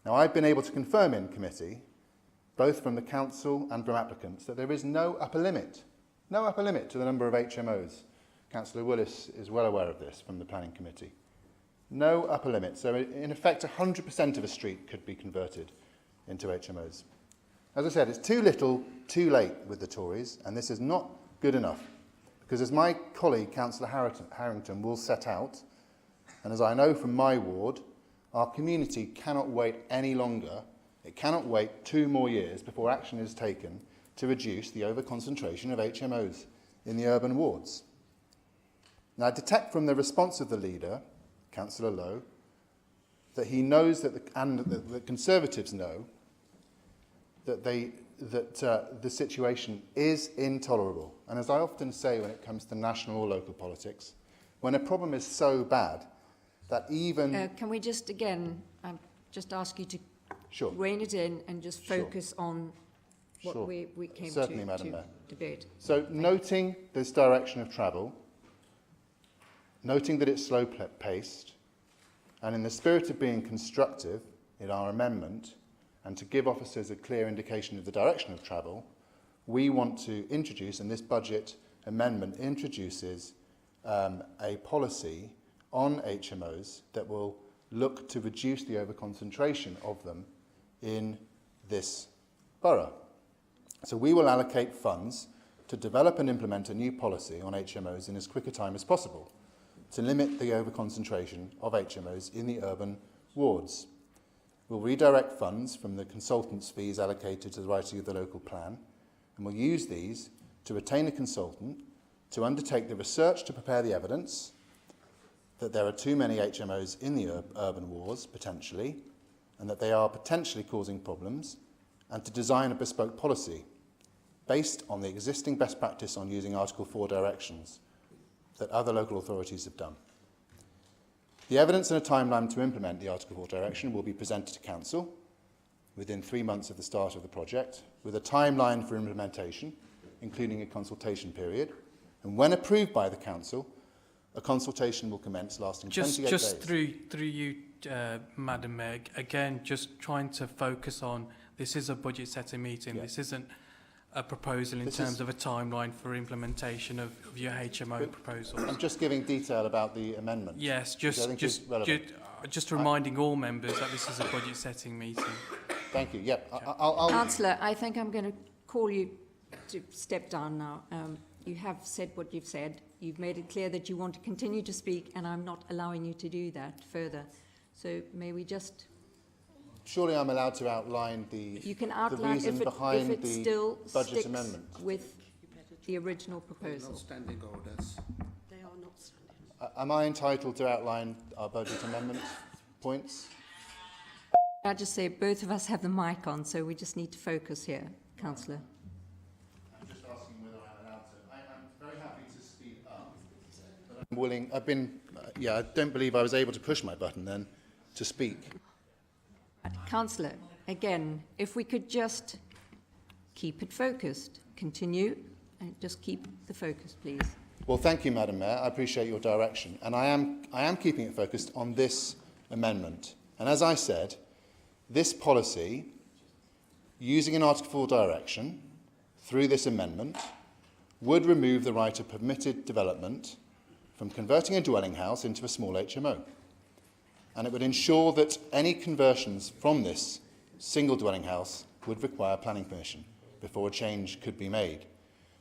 Now, I've been able to confirm in committee, both from the council and from applicants, that there is no upper limit to the number of HMOs. Councillor Willis is well aware of this from the Planning Committee. No upper limit. So in effect, 100% of a street could be converted into HMOs. As I said, it's too little, too late with the Tories, and this is not good enough. Because as my colleague, Councillor Harrington, will set out, and as I know from my ward, our community cannot wait any longer. It cannot wait 2 more years before action is taken to reduce the overconcentration of HMOs in the urban wards. Now, I detect from the response of the leader, Councillor Lowe, that he knows that the Conservatives know that the situation is intolerable. And as I often say when it comes to national or local politics, when a problem is so bad that even... can we just, again, just ask you to Sure. rein it in and just focus on what Sure. we came Certainly, to Madam Mayor. debate. So, noting this direction of travel, noting that it's slow-paced, and in the spirit of being constructive in our amendment, and to give officers a clear indication of the direction of travel, we want to introduce, and this budget amendment introduces a policy on HMOs that will look to reduce the overconcentration of them in this borough. So we will allocate funds to develop and implement a new policy on HMOs in as quick a time as possible to limit the overconcentration of HMOs in the urban wards. We'll redirect funds from the consultants' fees allocated to the writing of the local plan, and we'll use these to retain a consultant to undertake the research to prepare the evidence that there are too many HMOs in the urban wards, potentially, and that they are potentially causing problems, and to design a bespoke policy based on the existing best practice on using Article 4 directions that other local authorities have done. The evidence and a timeline to implement the Article 4 direction will be presented to Council within 3 months of the start of the project, with a timeline for implementation, including a consultation period, and when approved by the Council, a consultation will commence lasting 28 days. Just through you, Madam Mayor, again, just trying to focus on, this is a budget setting meeting. Yeah. This isn't a proposal in terms of a timeline for implementation of your HMO proposals. I'm just giving detail about the amendment. Yes, just reminding all members that this is a budget setting meeting. Thank you. Yep. Councillor, I think I'm going to call you to step down now. you have said what you've said. You've made it clear that you want to continue to speak, and I'm not allowing you to do that further. So may we just... Surely I'm allowed to outline You can the outline reason if it behind the still budget sticks amendment. with the original proposal. They are not standing. Am I entitled to outline our budget amendment points? I just say both of us have the mic on, so we just need to focus here, Councillor. I'm just asking whether I'm allowed to. I'm very happy to speed up, but I'm willing. I don't believe I was able to push my button then to speak. Councillor, again, if we could just keep it focused, continue, and just keep the focus, please. Well, thank you, Madam Mayor. I appreciate your direction, and I am keeping it focused on this amendment. And as I said, this policy, using an Article 4 direction through this amendment, would remove the right of permitted development from converting a dwelling house into a small HMO. And it would ensure that any conversions from this single dwelling house would require planning permission before a change could be made.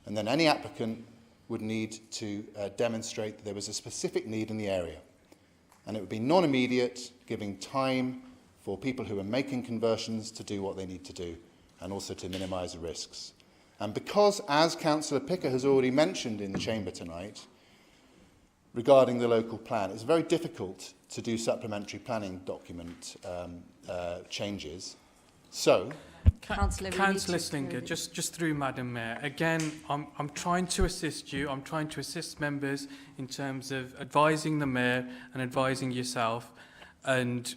And then any applicant would need to demonstrate that there was a specific need in the area. And it would be non-immediate, giving time for people who are making conversions to do what they need to do, and also to minimise the risks. And because, as Councillor Picker has already mentioned in the Chamber tonight, regarding the local plan, it's very difficult to do supplementary planning document changes. So, Councillor Slinger, just through Madam Mayor, again, I'm trying to assist you. I'm trying to assist members in terms of advising the Mayor and advising yourself. And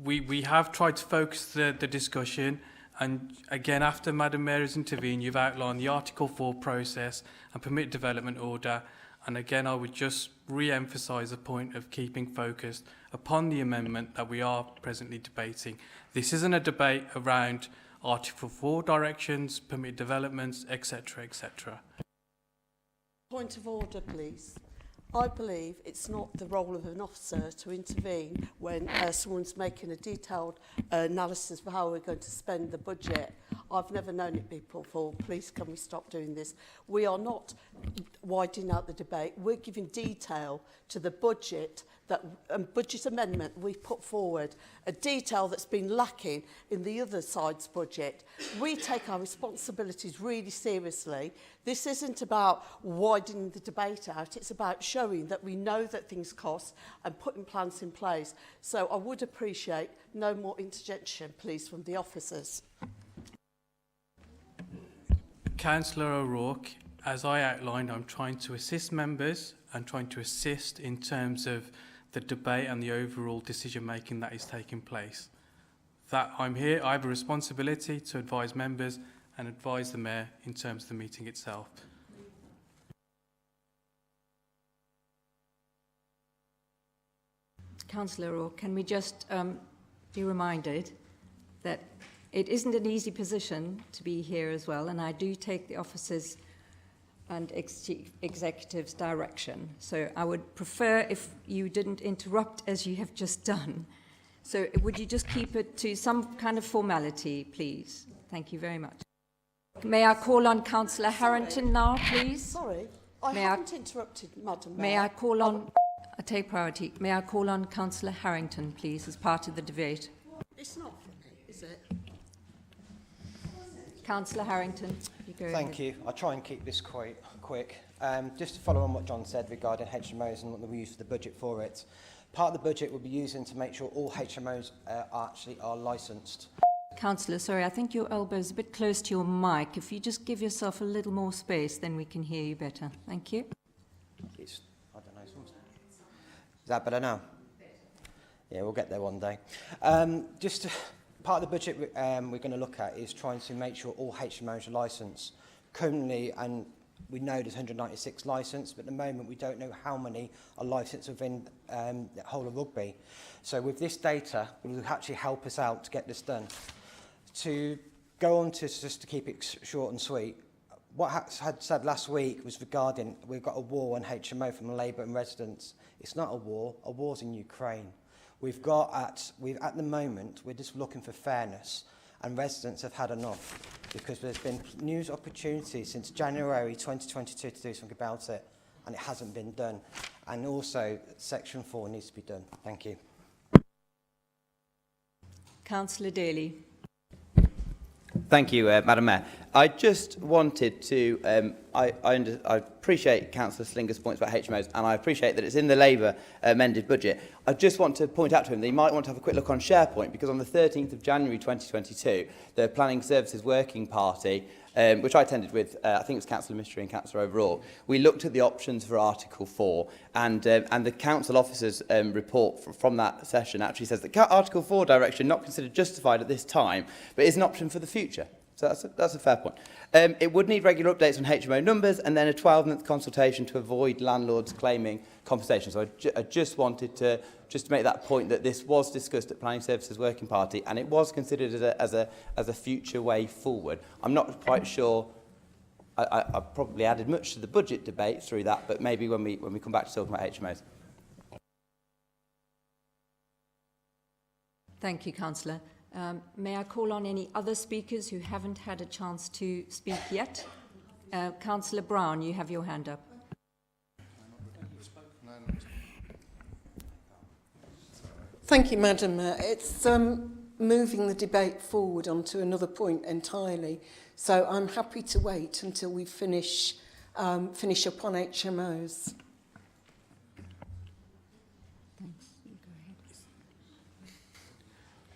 we have tried to focus the discussion. And again, after Madam Mayor has intervened, you've outlined the Article 4 process and permit development order. And again, I would just re-emphasise the point of keeping focused upon the amendment that we are presently debating. This isn't a debate around Article 4 directions, permit developments, etc., etc. Point of order, please. I believe it's not the role of an officer to intervene when someone's making a detailed analysis of how we're going to spend the budget. I've never known it before. Please, can we stop doing this? We are not widening out the debate. We're giving detail to the budget budget amendment we put forward, a detail that's been lacking in the other side's budget. We take our responsibilities really seriously. This isn't about widening the debate out, it's about showing that we know that things cost and putting plans in place. So I would appreciate no more interjection, please, from the officers. Councillor O'Rourke, as I outlined, I'm trying to assist members and trying to assist in terms of the debate and the overall decision-making that is taking place. That I'm here, I have a responsibility to advise members and advise the Mayor in terms of the meeting itself. Councillor O'Rourke, can we just be reminded that it isn't an easy position to be here as well, and I do take the officers and executives' direction. So I would prefer if you didn't interrupt as you have just done. So would you just keep it to some kind of formality, please? Thank you very much. May I call on Councillor Harrington now, please? Sorry, I haven't interrupted, Madam Mayor. May I call on... I take priority. May I call on Councillor Harrington, please, as part of the debate? It's not for me, is it? Councillor Harrington, you go Thank you. I'll try and keep this quite quick. Just to follow on what John said regarding HMOs and what we use for the budget for it. Part of the budget will be using to make sure all HMOs are licensed. Councillor, sorry, I think your elbow's a bit close to your mic. If you just give yourself a little more space, then we can hear you better. Thank you. I don't know. Is that better now? Yeah, we'll get there one day. Part of the budget we're going to look at is trying to make sure all HMOs are licensed. Currently, and we know there's 196 licensed, but at the moment we don't know how many are licensed within the whole of Rugby. So with this data, it will actually help us out to get this done. To go on to, just to keep it short and sweet, what I had said last week was regarding, we've got a war on HMO from Labour and residents. It's not a war's in Ukraine. At the moment, we're just looking for fairness. and residents have had enough, because there's been news opportunities since January 2022 to do something about it, and it hasn't been done. And also, Section 4 needs to be done. Thank you. Councillor Daly. Thank you, Madam Mayor. I just wanted to, I appreciate Councillor Slinger's points about HMOs, and I appreciate that it's in the Labour amended budget. I just want to point out to him that he might want to have a quick look on SharePoint, because on the 13th of January 2022, the Planning Services Working Party, which I attended with, I think it was Councillor Mystery and Councillor Overall, we looked at the options for Article 4, and the Council Officers' report from that session actually says that Article 4 direction not considered justified at this time, but is an option for the future. So that's a fair point. It would need regular updates on HMO numbers and then a 12-month consultation to avoid landlords claiming compensation. So I just wanted to make that point, that this was discussed at Planning Services Working Party and it was considered as a future way forward. I'm not quite sure. I probably added much to the budget debate through that, but maybe when we come back to talking about HMOs. Thank you, Councillor. May I call on any other speakers who haven't had a chance to speak yet? Councillor Brown, you have your hand up. Thank you, Madam Mayor. It's moving the debate forward onto another point entirely, so I'm happy to wait until we finish up on HMOs.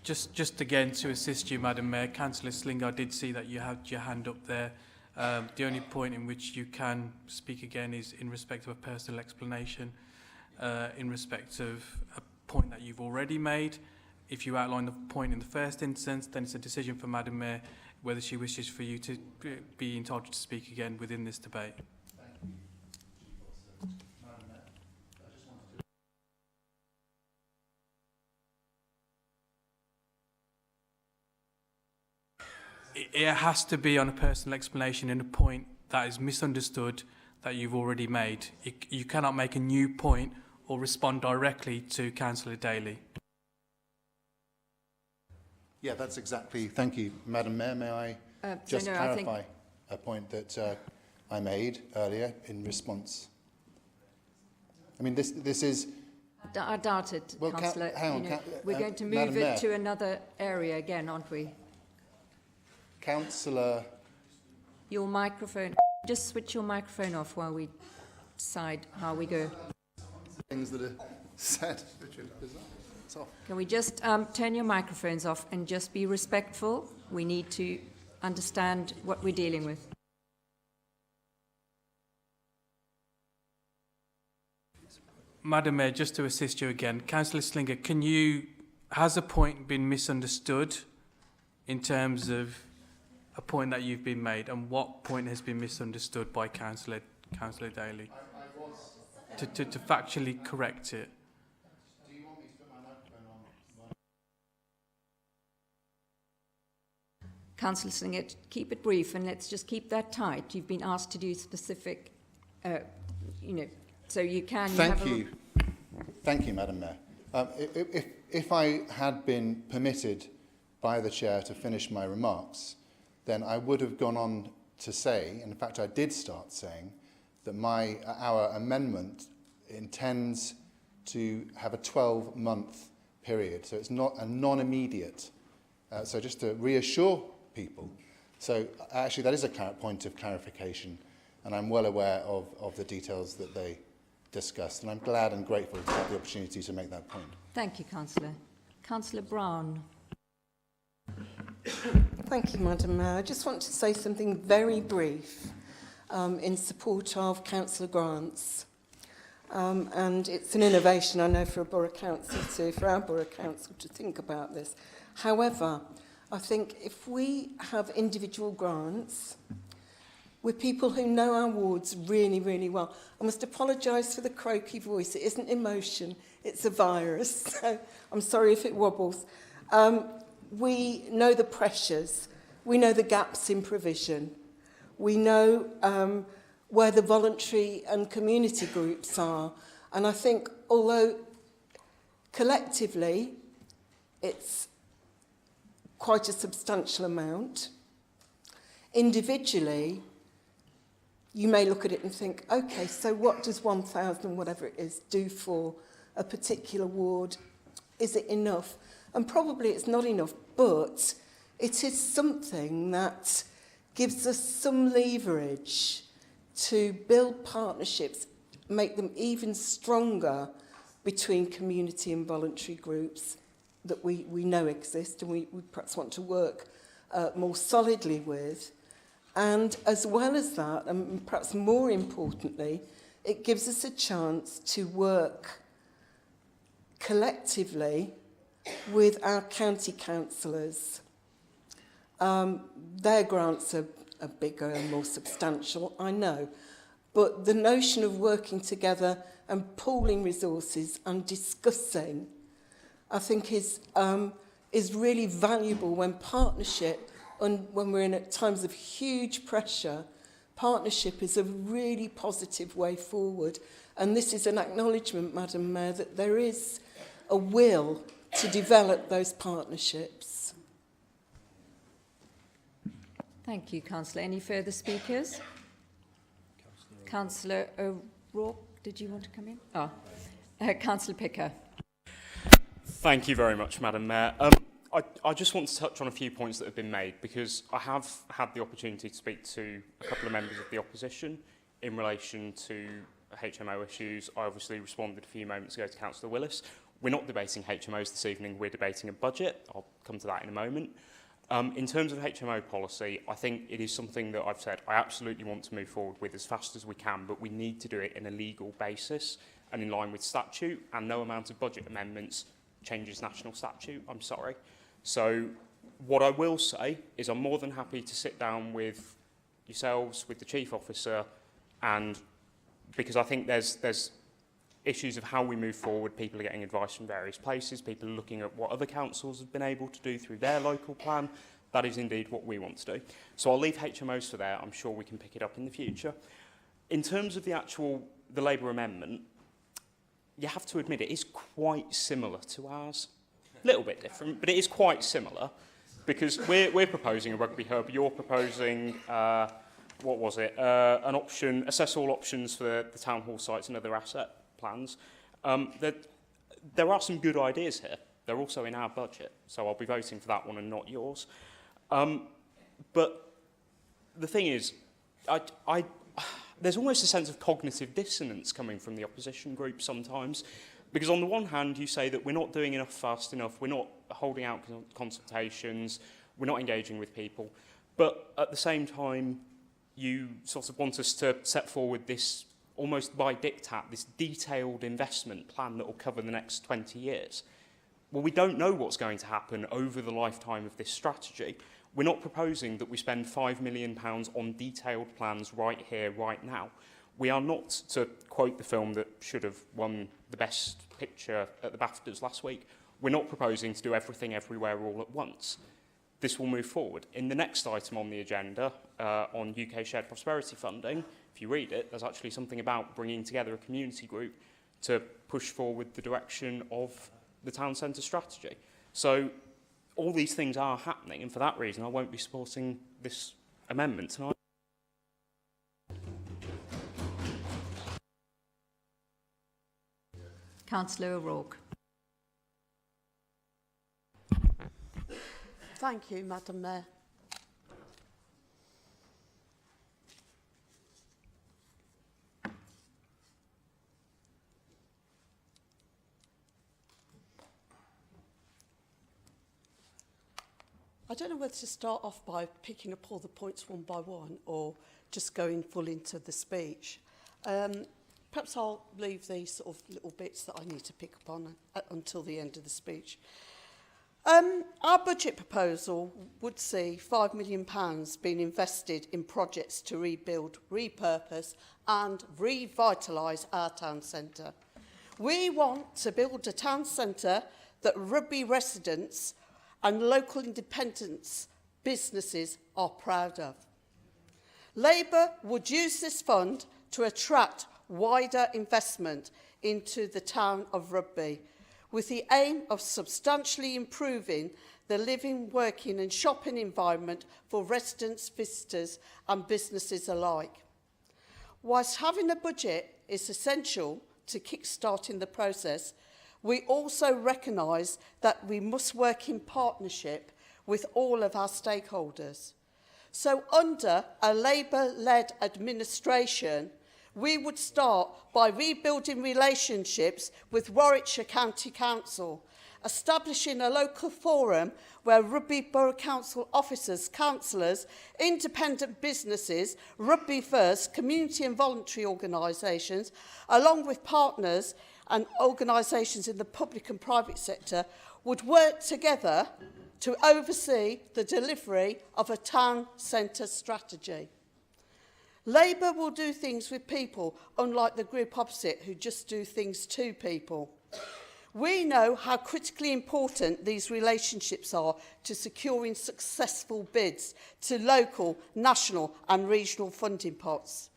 Just again to assist you, Madam Mayor, Councillor Slinger, I did see that you had your hand up there. The only point in which you can speak again is in respect of a personal explanation, in respect of a point that you've already made. If you outline the point in the first instance, then it's a decision for Madam Mayor whether she wishes for you to be entitled to speak again within this debate. It has to be on a personal explanation in a point that is misunderstood that you've already made. You cannot make a new point or respond directly to Councillor Daly. Yeah, that's exactly. Thank you, Madam Mayor. May I just clarify a point that I made earlier in response? I mean, this is. I doubt it, well, Councillor. We're going to move it to another area again, aren't we? Councillor. Your microphone. Just switch your microphone off while we decide how we go. Things that are said, Richard. It's off. Can we just turn your microphones off and just be respectful? We need to understand what we're dealing with. Madam Mayor, just to assist you again, Councillor Slinger, has a point been misunderstood in terms of a point that you've been made, and what point has been misunderstood by Councillor Daly? To factually correct it. Do you want me to put my microphone on? Councillor Slinger, keep it brief and let's just keep that tight. You've been asked to do specific, so you can. Thank you. Thank you, Madam Mayor. If I had been permitted by the Chair to finish my remarks, then I would have gone on to say, and in fact I did start saying, that our amendment intends to have a 12-month period. So it's not a non-immediate. So just to reassure people. So actually that is a point of clarification, and I'm well aware of the details that they discussed, and I'm glad and grateful to have the opportunity to make that point. Thank you, Councillor. Councillor Brown. Thank you, Madam Mayor. I just want to say something very brief in support of Councillor Grant's. And it's an innovation, I know, for our borough council to think about this. However, I think if we have individual grants with people who know our wards really, really well, I must apologise for the croaky voice. It isn't emotion, it's a virus. So I'm sorry if it wobbles. We know the pressures, we know the gaps in provision, we know where the voluntary and community groups are, and I think although collectively it's quite a substantial amount. Individually, you may look at it and think, okay, so what does 1,000, whatever it is, do for a particular ward? Is it enough? And probably it's not enough, but it is something that gives us some leverage to build partnerships, make them even stronger between community and voluntary groups that we know exist and we perhaps want to work more solidly with. And as well as that, and perhaps more importantly, it gives us a chance to work collectively with our county councillors. Their grants are bigger and more substantial, I know, but the notion of working together and pooling resources and discussing, I think is really valuable when partnership, and when we're in at times of huge pressure. Partnership is a really positive way forward, and this is an acknowledgement, Madam Mayor, that there is a will to develop those partnerships. Thank you, Councillor. Any further speakers? Councillor O'Rourke, did you want to come in? Councillor Picker. Thank you very much, Madam Mayor. I just want to touch on a few points that have been made, because I have had the opportunity to speak to a couple of members of the opposition in relation to HMO issues. I obviously responded a few moments ago to Councillor Willis. We're not debating HMOs this evening, we're debating a budget. I'll come to that in a moment. In terms of HMO policy, I think it is something that I've said I absolutely want to move forward with as fast as we can, but we need to do it in a legal basis and in line with statute, and no amount of budget amendments changes national statute, I'm sorry. So what I will say is I'm more than happy to sit down with yourselves, with the Chief Officer, and because I think there's issues of how we move forward. People are getting advice from various places, people are looking at what other councils have been able to do through their local plan. That is indeed what we want to do. So I'll leave HMOs for there, I'm sure we can pick it up in the future. In terms of the Labour amendment, you have to admit it is quite similar to ours. A little bit different, but it is quite similar, because we're proposing a rugby hub, you're proposing, what was it, an option, assess all options for the town hall sites and other asset plans. There are some good ideas here. They're also in our budget, so I'll be voting for that one and not yours. But the thing is, there's almost a sense of cognitive dissonance coming from the opposition group sometimes. Because on the one hand, you say that we're not doing enough fast enough, we're not holding out consultations, we're not engaging with people. But at the same time, you sort of want us to set forward this, almost by diktat, this detailed investment plan that will cover the next 20 years. Well, we don't know what's going to happen over the lifetime of this strategy. We're not proposing that we spend £5 million on detailed plans right here, right now. We are not, to quote the film that should have won the Best Picture at the BAFTAs last week, we're not proposing to do everything everywhere all at once. This will move forward. In the next item on the agenda, on UK Shared Prosperity Funding, if you read it, there's actually something about bringing together a community group to push forward the direction of the town centre strategy. So all these things are happening, and for that reason I won't be supporting this amendment tonight. Councillor O'Rourke. Thank you, Madam Mayor. I don't know whether to start off by picking up all the points one by one or just going full into the speech. Perhaps I'll leave these sort of little bits that I need to pick up on until the end of the speech. Our budget proposal would see £5 million being invested in projects to rebuild, repurpose and revitalise our town centre. We want to build a town centre that Rugby residents and local independent businesses are proud of. Labour would use this fund to attract wider investment into the town of Rugby, with the aim of substantially improving the living, working and shopping environment for residents, visitors and businesses alike. Whilst having a budget is essential to kick-starting the process, we also recognise that we must work in partnership with all of our stakeholders. So under a Labour-led administration, we would start by rebuilding relationships with Warwickshire County Council, establishing a local forum where Rugby Brough Council officers, councillors, independent businesses, Rugby First, community and voluntary organisations, along with partners and organisations in the public and private sector, would work together to oversee the delivery of a town centre strategy. Labour will do things with people, unlike the group opposite who just do things to people. We know how critically important these relationships are to securing successful bids to local, national and regional funding pots.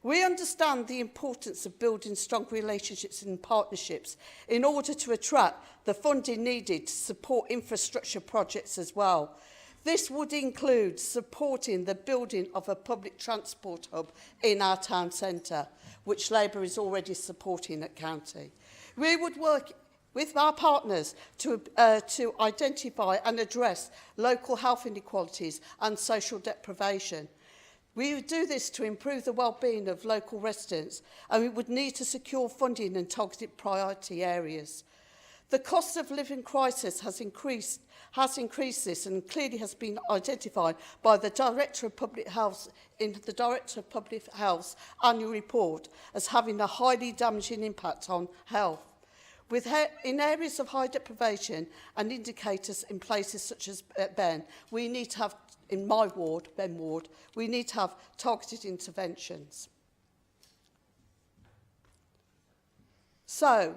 We understand the importance of building strong relationships and partnerships in order to attract the funding needed to support infrastructure projects as well. This would include supporting the building of a public transport hub in our town centre, which Labour is already supporting at County. We would work with our partners to identify and address local health inequalities and social deprivation. We would do this to improve the well-being of local residents, and we would need to secure funding in targeted priority areas. The cost of living crisis has increased this and clearly has been identified by the Director of Public Health in the Director of Public Health's annual report as having a highly damaging impact on health. In areas of high deprivation and indicators in places such as Ben, we need to have, in my ward, Ben Ward, we need to have targeted interventions. So,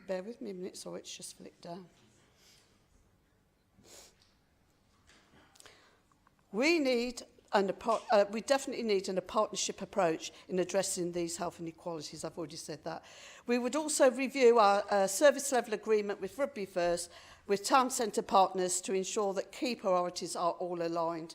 bear with me a minute, sorry, it's just flicked down. We definitely need a partnership approach in addressing these health inequalities. I've already said that. We would also review our service level agreement with Rugby First, with town centre partners to ensure that key priorities are all aligned.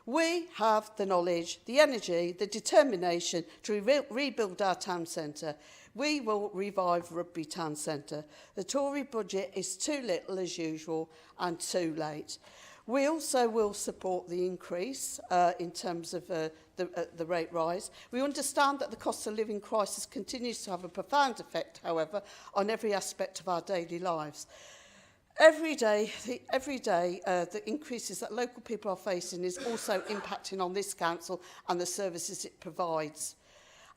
We have the knowledge, the energy, the determination to rebuild our town centre. We will revive Rugby Town Centre. The Tory budget is too little as usual and too late. We also will support the increase in terms of the rate rise. We understand that the cost of living crisis continues to have a profound effect, however, on every aspect of our daily lives. Every day, the increases that local people are facing is also impacting on this council and the services it provides.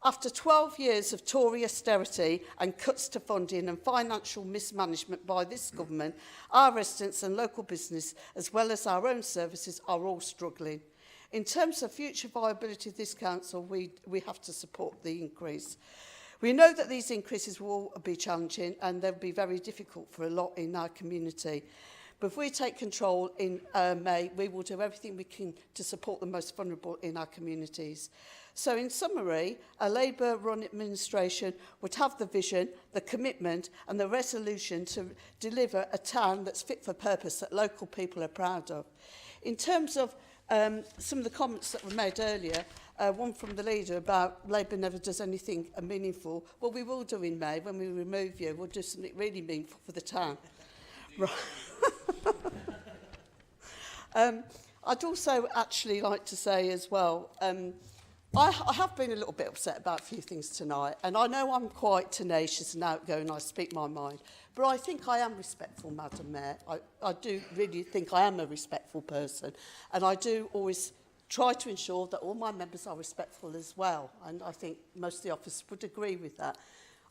After 12 years of Tory austerity and cuts to funding and financial mismanagement by this government, our residents and local business, as well as our own services, are all struggling. In terms of future viability of this council, we have to support the increase. We know that these increases will be challenging and they'll be very difficult for a lot in our community. But if we take control in May, we will do everything we can to support the most vulnerable in our communities. So in summary, a Labour-run administration would have the vision, the commitment and the resolution to deliver a town that's fit for purpose that local people are proud of. In terms of some of the comments that were made earlier, one from the leader about Labour never does anything meaningful. Well, we will do in May when we remove you. We'll do something really meaningful for the town. Right. I'd also actually like to say as well, I have been a little bit upset about a few things tonight, and I know I'm quite tenacious and outgoing, I speak my mind, but I think I am respectful, Madam Mayor. I do really think I am a respectful person, and I do always try to ensure that all my members are respectful as well, and I think most of the office would agree with that.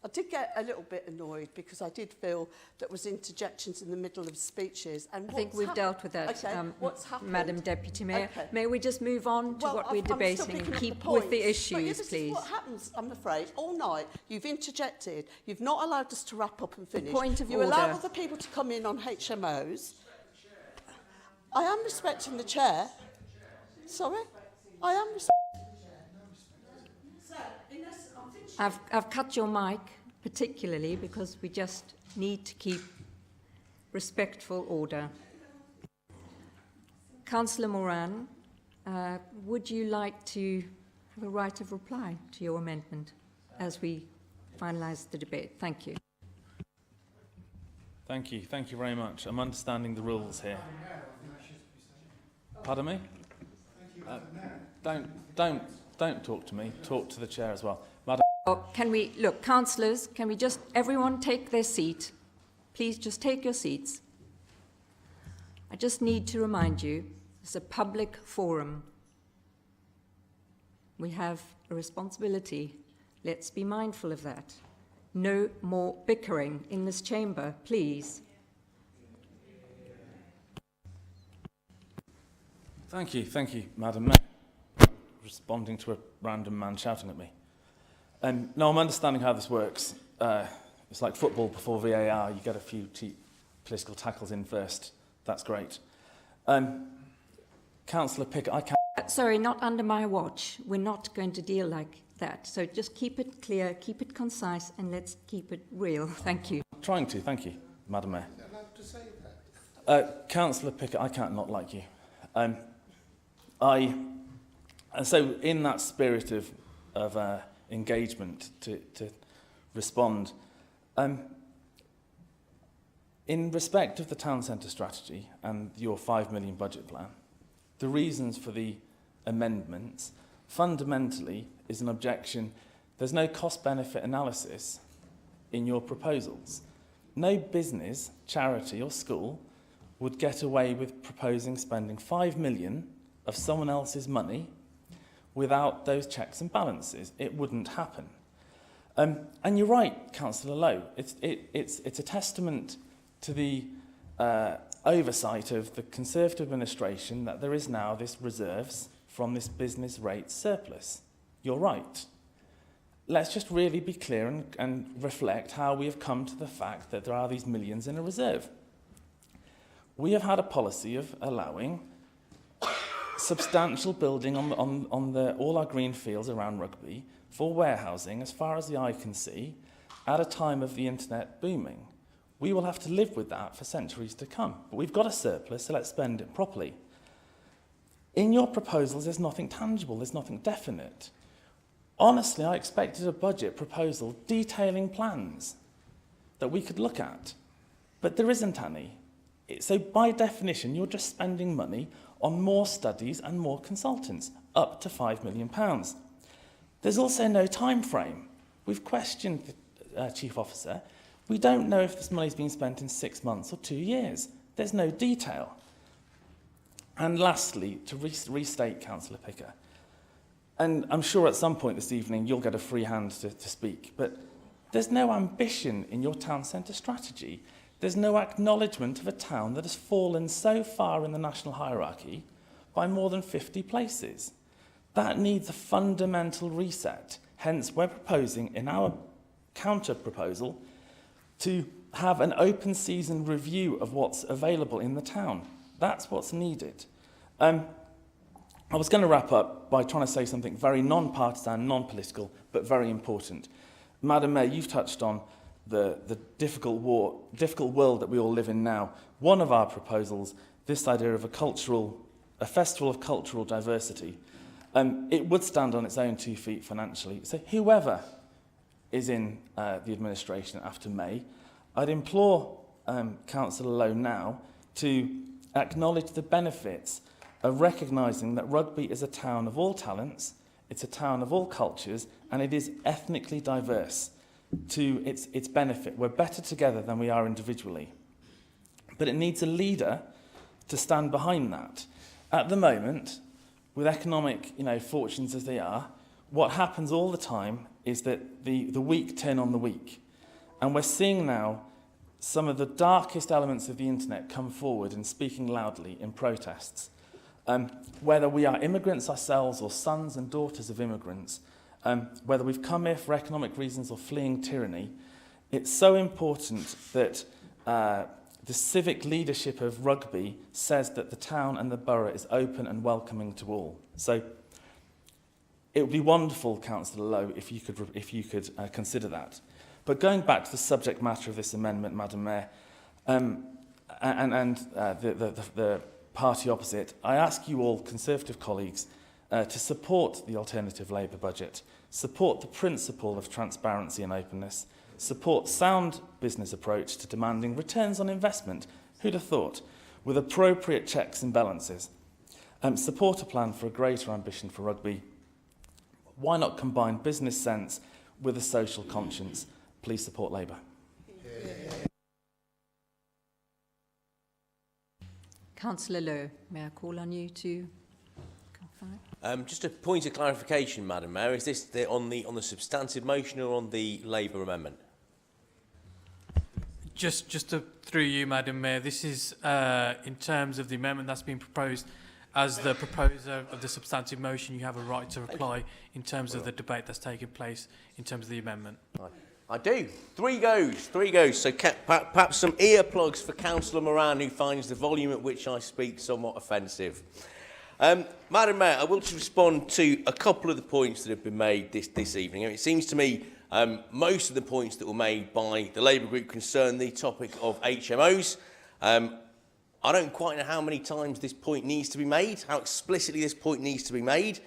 I did get a little bit annoyed because I did feel that was interjections in the middle of speeches. And I think we've dealt with that, okay, what's happened? Madam Deputy Mayor. Okay. May we just move on to what we're debating and keep with the issues, this please? Is what happens, I'm afraid. All night, you've interjected. You've not allowed us to wrap up and finish. Point of you order. allow other people to come in on HMOs. I am respecting the chair. Sorry? I am respecting the chair. I've cut your mic. particularly because we just need to keep respectful order. Councillor Moran, would you like to have a right of reply to your amendment as we finalise the debate? Thank you. Thank you very much. I'm understanding the rules here. Pardon me? Don't talk to me. Talk to the chair as well. Madam. Can we, look, councillors, can we just, everyone take their seat? Please just take your seats. I just need to remind you, it's a public forum. We have a responsibility. Let's be mindful of that. No more bickering in this chamber, please. Thank you, Madam Mayor. Responding to a random man shouting at me. No, I'm understanding how this works. It's like football before VAR. You get a few cheap political tackles in first. That's great. Councillor Pickett, I can't... Sorry, not under my watch. We're not going to deal like that. So just keep it clear, keep it concise, and let's keep it real. Thank you. Trying to, thank you, Madam Mayor. Councillor Pickett, I can't not like you. So in that spirit of engagement to respond, in respect of the town centre strategy and your 5 million budget plan, the reasons for the amendments fundamentally is an objection. There's no cost-benefit analysis in your proposals. No business, charity or school would get away with proposing spending 5 million of someone else's money without those checks and balances. It wouldn't happen. And you're right, Councillor Lowe. It's a testament to the oversight of the Conservative administration that there is now this reserves from this business rate surplus. You're right. Let's just really be clear and reflect how we have come to the fact that there are these millions in a reserve. We have had a policy of allowing substantial building on all our green fields around Rugby for warehousing as far as the eye can see at a time of the internet booming. We will have to live with that for centuries to come. But we've got a surplus, so let's spend it properly. In your proposals, there's nothing tangible, there's nothing definite. Honestly, I expected a budget proposal detailing plans that we could look at, but there isn't any. So by definition, you're just spending money on more studies and more consultants, up to £5 million. There's also no time frame. We've questioned the Chief Officer. We don't know if this money's been spent in 6 months or 2 years. There's no detail. And lastly, to restate Councillor Picker, and I'm sure at some point this evening you'll get a free hand to speak, but there's no ambition in your town centre strategy. There's no acknowledgement of a town that has fallen so far in the national hierarchy by more than 50 places. That needs a fundamental reset. Hence, we're proposing in our counter-proposal to have an open season review of what's available in the town. That's what's needed. I was going to wrap up by trying to say something very non-partisan, non-political, but very important. Madam Mayor, you've touched on the difficult world that we all live in now. One of our proposals, this idea of a festival of cultural diversity, it would stand on its own 2 feet financially. So whoever is in the administration after May, I'd implore Councillor Lowe now to acknowledge the benefits of recognising that Rugby is a town of all talents, it's a town of all cultures, and it is ethnically diverse to its benefit. We're better together than we are individually. But it needs a leader to stand behind that. At the moment, with economic fortunes as they are, what happens all the time is that the weak turn on the weak. And we're seeing now some of the darkest elements of the internet come forward and speaking loudly in protests. Whether we are immigrants ourselves or sons and daughters of immigrants, whether we've come here for economic reasons or fleeing tyranny, it's so important that the civic leadership of Rugby says that the town and the borough is open and welcoming to all. So it would be wonderful, Councillor Lowe, if you could consider that. But going back to the subject matter of this amendment, Madam Mayor, and the party opposite, I ask you all, Conservative colleagues, to support the alternative Labour budget, support the principle of transparency and openness, support sound business approach to demanding returns on investment, who'd have thought, with appropriate checks and balances, support a plan for a greater ambition for rugby. Why not combine business sense with a social conscience? Please support Labour. Councillor Lowe, may I call on you to confirm? Just a point of clarification, Madam Mayor. Is this on the substantive motion or on the Labour amendment? Through you, Madam Mayor, this is in terms of the amendment that's been proposed. As the proposer of the substantive motion, you have a right to reply in terms of the debate that's taking place in terms of the amendment. I do. Three goes. So perhaps some earplugs for Councillor Moran, who finds the volume at which I speak somewhat offensive. Madam Mayor, I will just respond to a couple of the points that have been made this evening. It seems to me most of the points that were made by the Labour group concern the topic of HMOs. I don't quite know how many times this point needs to be made, how explicitly this point needs to be made.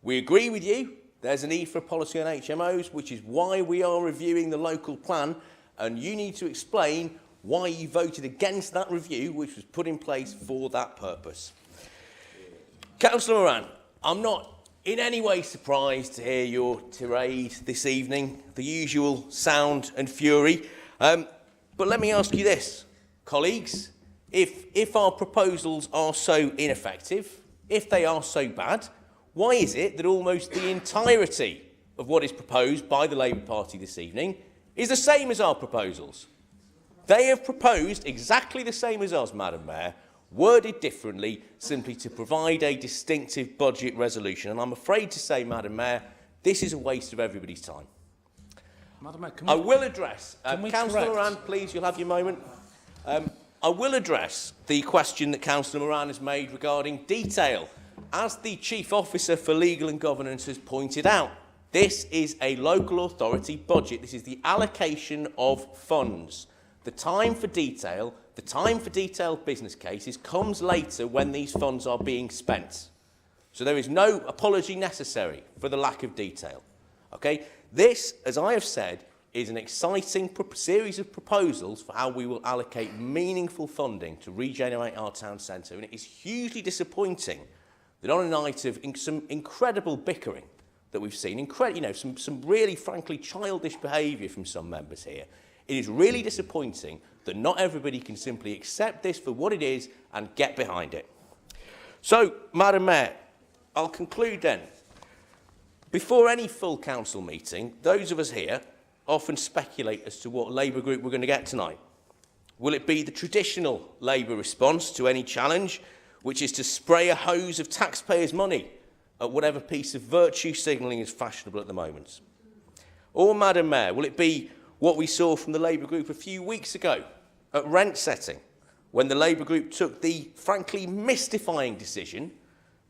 We agree with you. There's a need for a policy on HMOs, which is why we are reviewing the local plan, and you need to explain why you voted against that review, which was put in place for that purpose. Councillor Moran, I'm not in any way surprised to hear your tirade this evening, the usual sound and fury. But let me ask you this, colleagues. If our proposals are so ineffective, if they are so bad, why is it that almost the entirety of what is proposed by the Labour Party this evening is the same as our proposals? They have proposed exactly the same as us, Madam Mayor, worded differently, simply to provide a distinctive budget resolution. And I'm afraid to say, Madam Mayor, this is a waste of everybody's time. Madam Mayor, I will address... Councillor Moran, please, you'll have your moment. I will address the question that Councillor Moran has made regarding detail. As the Chief Officer for Legal and Governance has pointed out, this is a local authority budget. This is the allocation of funds. The time for detail, the time for detailed business cases comes later when these funds are being spent. So there is no apology necessary for the lack of detail. Okay? This, as I have said, is an exciting series of proposals for how we will allocate meaningful funding to regenerate our town centre. And it is hugely disappointing that on a night of some incredible bickering that we've seen, some really, frankly, childish behaviour from some members here, it is really disappointing that not everybody can simply accept this for what it is and get behind it. So, Madam Mayor, I'll conclude then. Before any full council meeting, those of us here often speculate as to what Labour group we're going to get tonight. Will it be the traditional Labour response to any challenge, which is to spray a hose of taxpayers' money at whatever piece of virtue signalling is fashionable at the moment? Or, Madam Mayor, will it be what we saw from the Labour group a few weeks ago at rent setting, when the Labour group took the, frankly, mystifying decision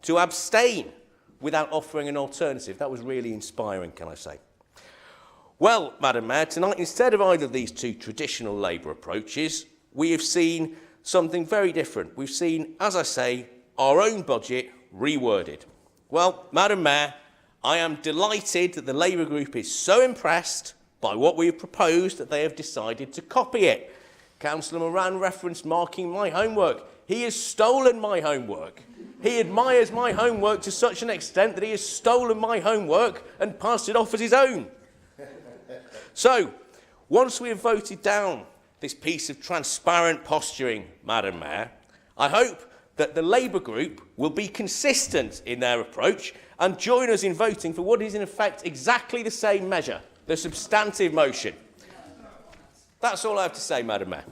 to abstain without offering an alternative? That was really inspiring, can I say. Well, Madam Mayor, tonight, instead of either of these two traditional Labour approaches, we have seen something very different. We've seen, as I say, our own budget reworded. Well, Madam Mayor, I am delighted that the Labour group is so impressed by what we have proposed that they have decided to copy it. Councillor Moran referenced marking my homework. He has stolen my homework. He admires my homework to such an extent that he has stolen my homework and passed it off as his own. So, once we have voted down this piece of transparent posturing, Madam Mayor, I hope that the Labour group will be consistent in their approach and join us in voting for what is in effect exactly the same measure, the substantive motion. That's all I have to say, Madam Mayor.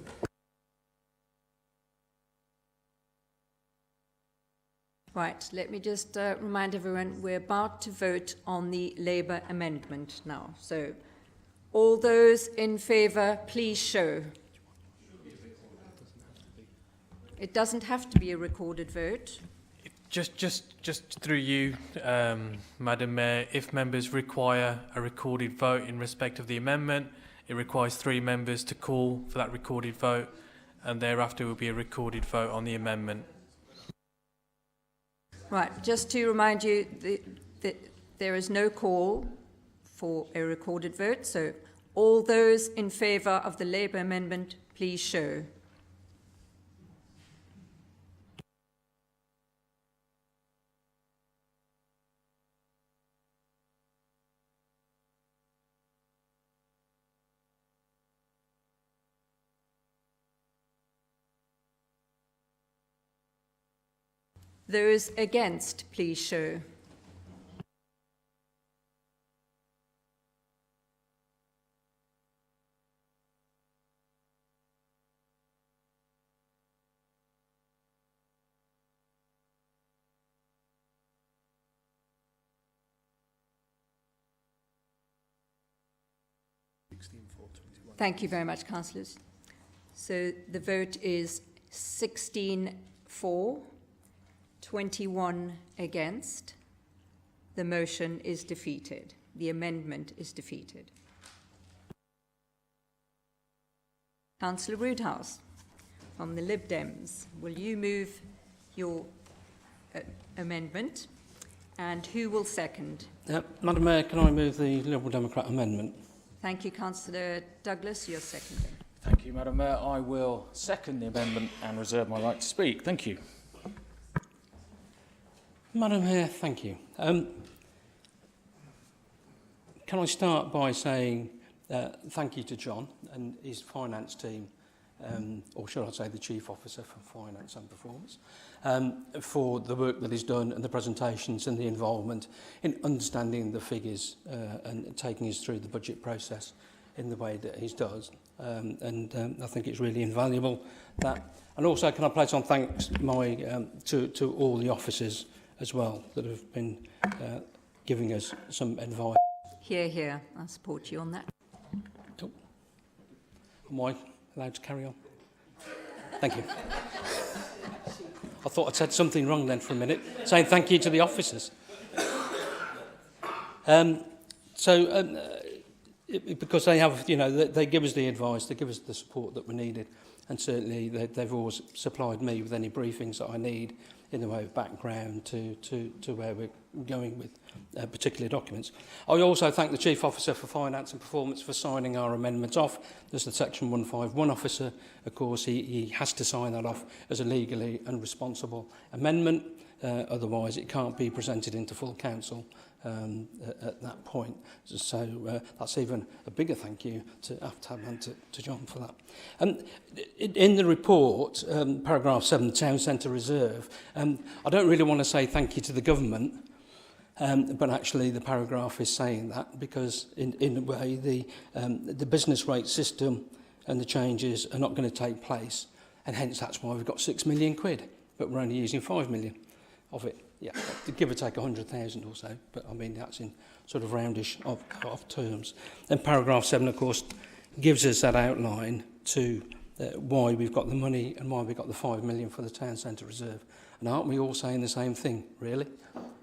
Right, let me just remind everyone we're about to vote on the Labour amendment now. So, all those in favour, please show. It doesn't have to be a recorded vote. Just through you, Madam Mayor, if members require a recorded vote in respect of the amendment, it requires 3 members to call for that recorded vote, and thereafter will be a recorded vote on the amendment. Right, just to remind you that there is no call for a recorded vote, so all those in favour of the Labour amendment, please show. Those against, please show. Thank you very much, councillors. So the vote is 16 for, 21 against. The motion is defeated. The amendment is defeated. Councillor Roodhouse from the Lib Dems, will you move your amendment? And who will second? Madam Mayor, can I move the Liberal Democrat amendment? Thank you, Councillor Douglas. You're seconding. Thank you, Madam Mayor. I will second the amendment and reserve my right to speak. Thank you. Madam Mayor, thank you. Can I start by saying thank you to John and his finance team, or should I say the Chief Officer for Finance and Performance, for the work that he's done and the presentations and the involvement in understanding the figures and taking us through the budget process in the way that he does. I think it's really invaluable. And also, can I place on thanks to all the officers as well that have been giving us some advice. Hear, hear. I support you on that. Oh. Am I allowed to carry on? Thank you. I thought I'd said something wrong then for a minute, saying thank you to the officers. Because they have, they give us the advice, they give us the support that we needed, and certainly they've always supplied me with any briefings that I need in the way of background to where we're going with particular documents. I also thank the Chief Officer for Finance and Performance for signing our amendment off. There's the Section 151 officer, of course, he has to sign that off as a legally and responsible amendment, otherwise it can't be presented into full council at that point. So that's even a bigger thank you to John for that. In the report, paragraph 7, Town Centre Reserve, I don't really want to say thank you to the government, but actually the paragraph is saying that because in a way the business rate system and the changes are not going to take place, and hence that's why we've got 6 million quid, but we're only using 5 million of it. Yeah, give or take 100,000 or so, but I mean that's in sort of roundish of terms. And paragraph 7, of course, gives us that outline to why we've got the money and why we've got the 5 million for the Town Centre Reserve. And aren't we all saying the same thing, really?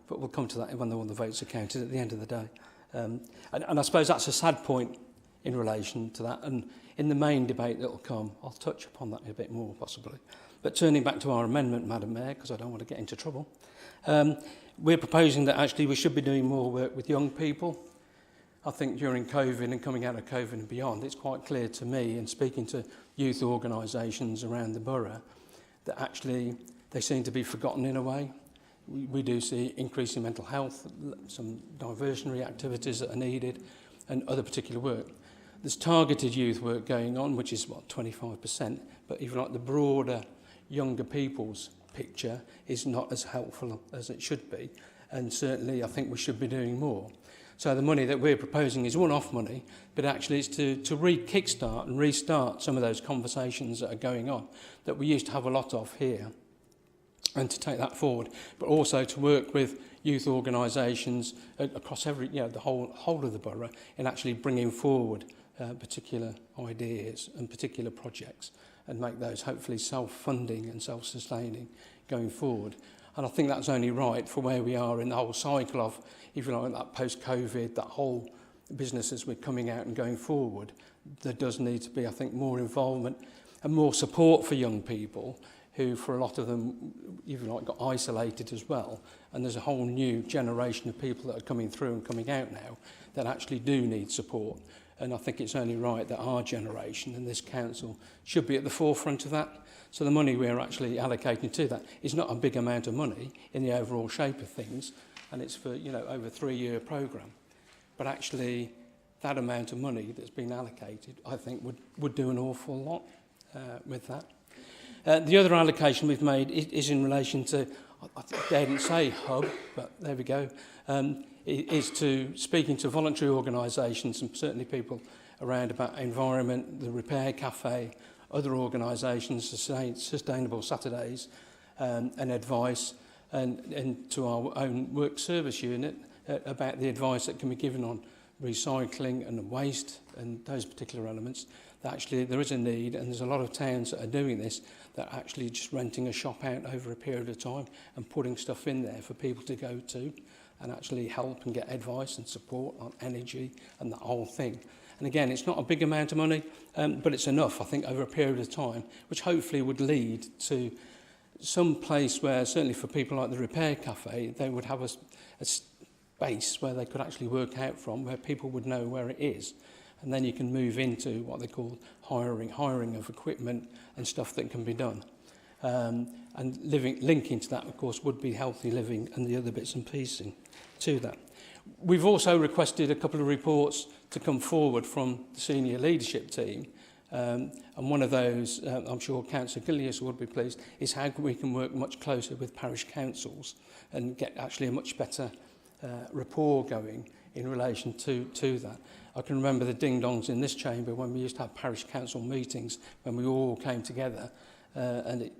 But we'll come to that when all the votes are counted at the end of the day. And I suppose that's a sad point in relation to that. And in the main debate that will come, I'll touch upon that a bit more, possibly. But turning back to our amendment, Madam Mayor, because I don't want to get into trouble, we're proposing that actually we should be doing more work with young people. I think during COVID and coming out of COVID and beyond, it's quite clear to me, in speaking to youth organisations around the borough, that actually they seem to be forgotten in a way. We do see increasing mental health, some diversionary activities that are needed, and other particular work. There's targeted youth work going on, which is, 25%, but even like the broader younger people's picture is not as helpful as it should be, and certainly I think we should be doing more. So the money that we're proposing is one-off money, but actually it's to re-kickstart and restart some of those conversations that are going on that we used to have a lot of here, and to take that forward, but also to work with youth organisations across the whole of the borough in actually bringing forward particular ideas and particular projects and make those hopefully self-funding and self-sustaining going forward. And I think that's only right for where we are in the whole cycle of, if you like, that post-COVID, that whole businesses we're coming out and going forward, there does need to be, I think, more involvement and more support for young people who, for a lot of them, even like got isolated as well. And there's a whole new generation of people that are coming through and coming out now that actually do need support. And I think it's only right that our generation and this council should be at the forefront of that. So the money we're actually allocating to that is not a big amount of money in the overall shape of things, and it's for, you know, over a 3-year programme. But actually, that amount of money that's been allocated, I think, would do an awful lot with that. The other allocation we've made is in relation to, I didn't say hub, but there we go, is to speaking to voluntary organisations and certainly people around about environment, the Repair Cafe, other organisations, Sustainable Saturdays, and advice, and to our own work service unit about the advice that can be given on recycling and waste and those particular elements. That actually there is a need, and there's a lot of towns that are doing this, that are actually just renting a shop out over a period of time and putting stuff in there for people to go to and actually help and get advice and support on energy and the whole thing. And again, it's not a big amount of money, but it's enough, I think, over a period of time, which hopefully would lead to some place where, certainly for people like the Repair Cafe, they would have a space where they could actually work out from, where people would know where it is. And then you can move into what they call hiring of equipment and stuff that can be done. And linking to that, of course, would be healthy living and the other bits and pieces to that. We've also requested a couple of reports to come forward from the senior leadership team. And one of those, I'm sure Councillor Gillies would be pleased, is how we can work much closer with parish councils and get actually a much better rapport going in relation to that. I can remember the ding-dongs in this chamber when we used to have parish council meetings when we all came together, and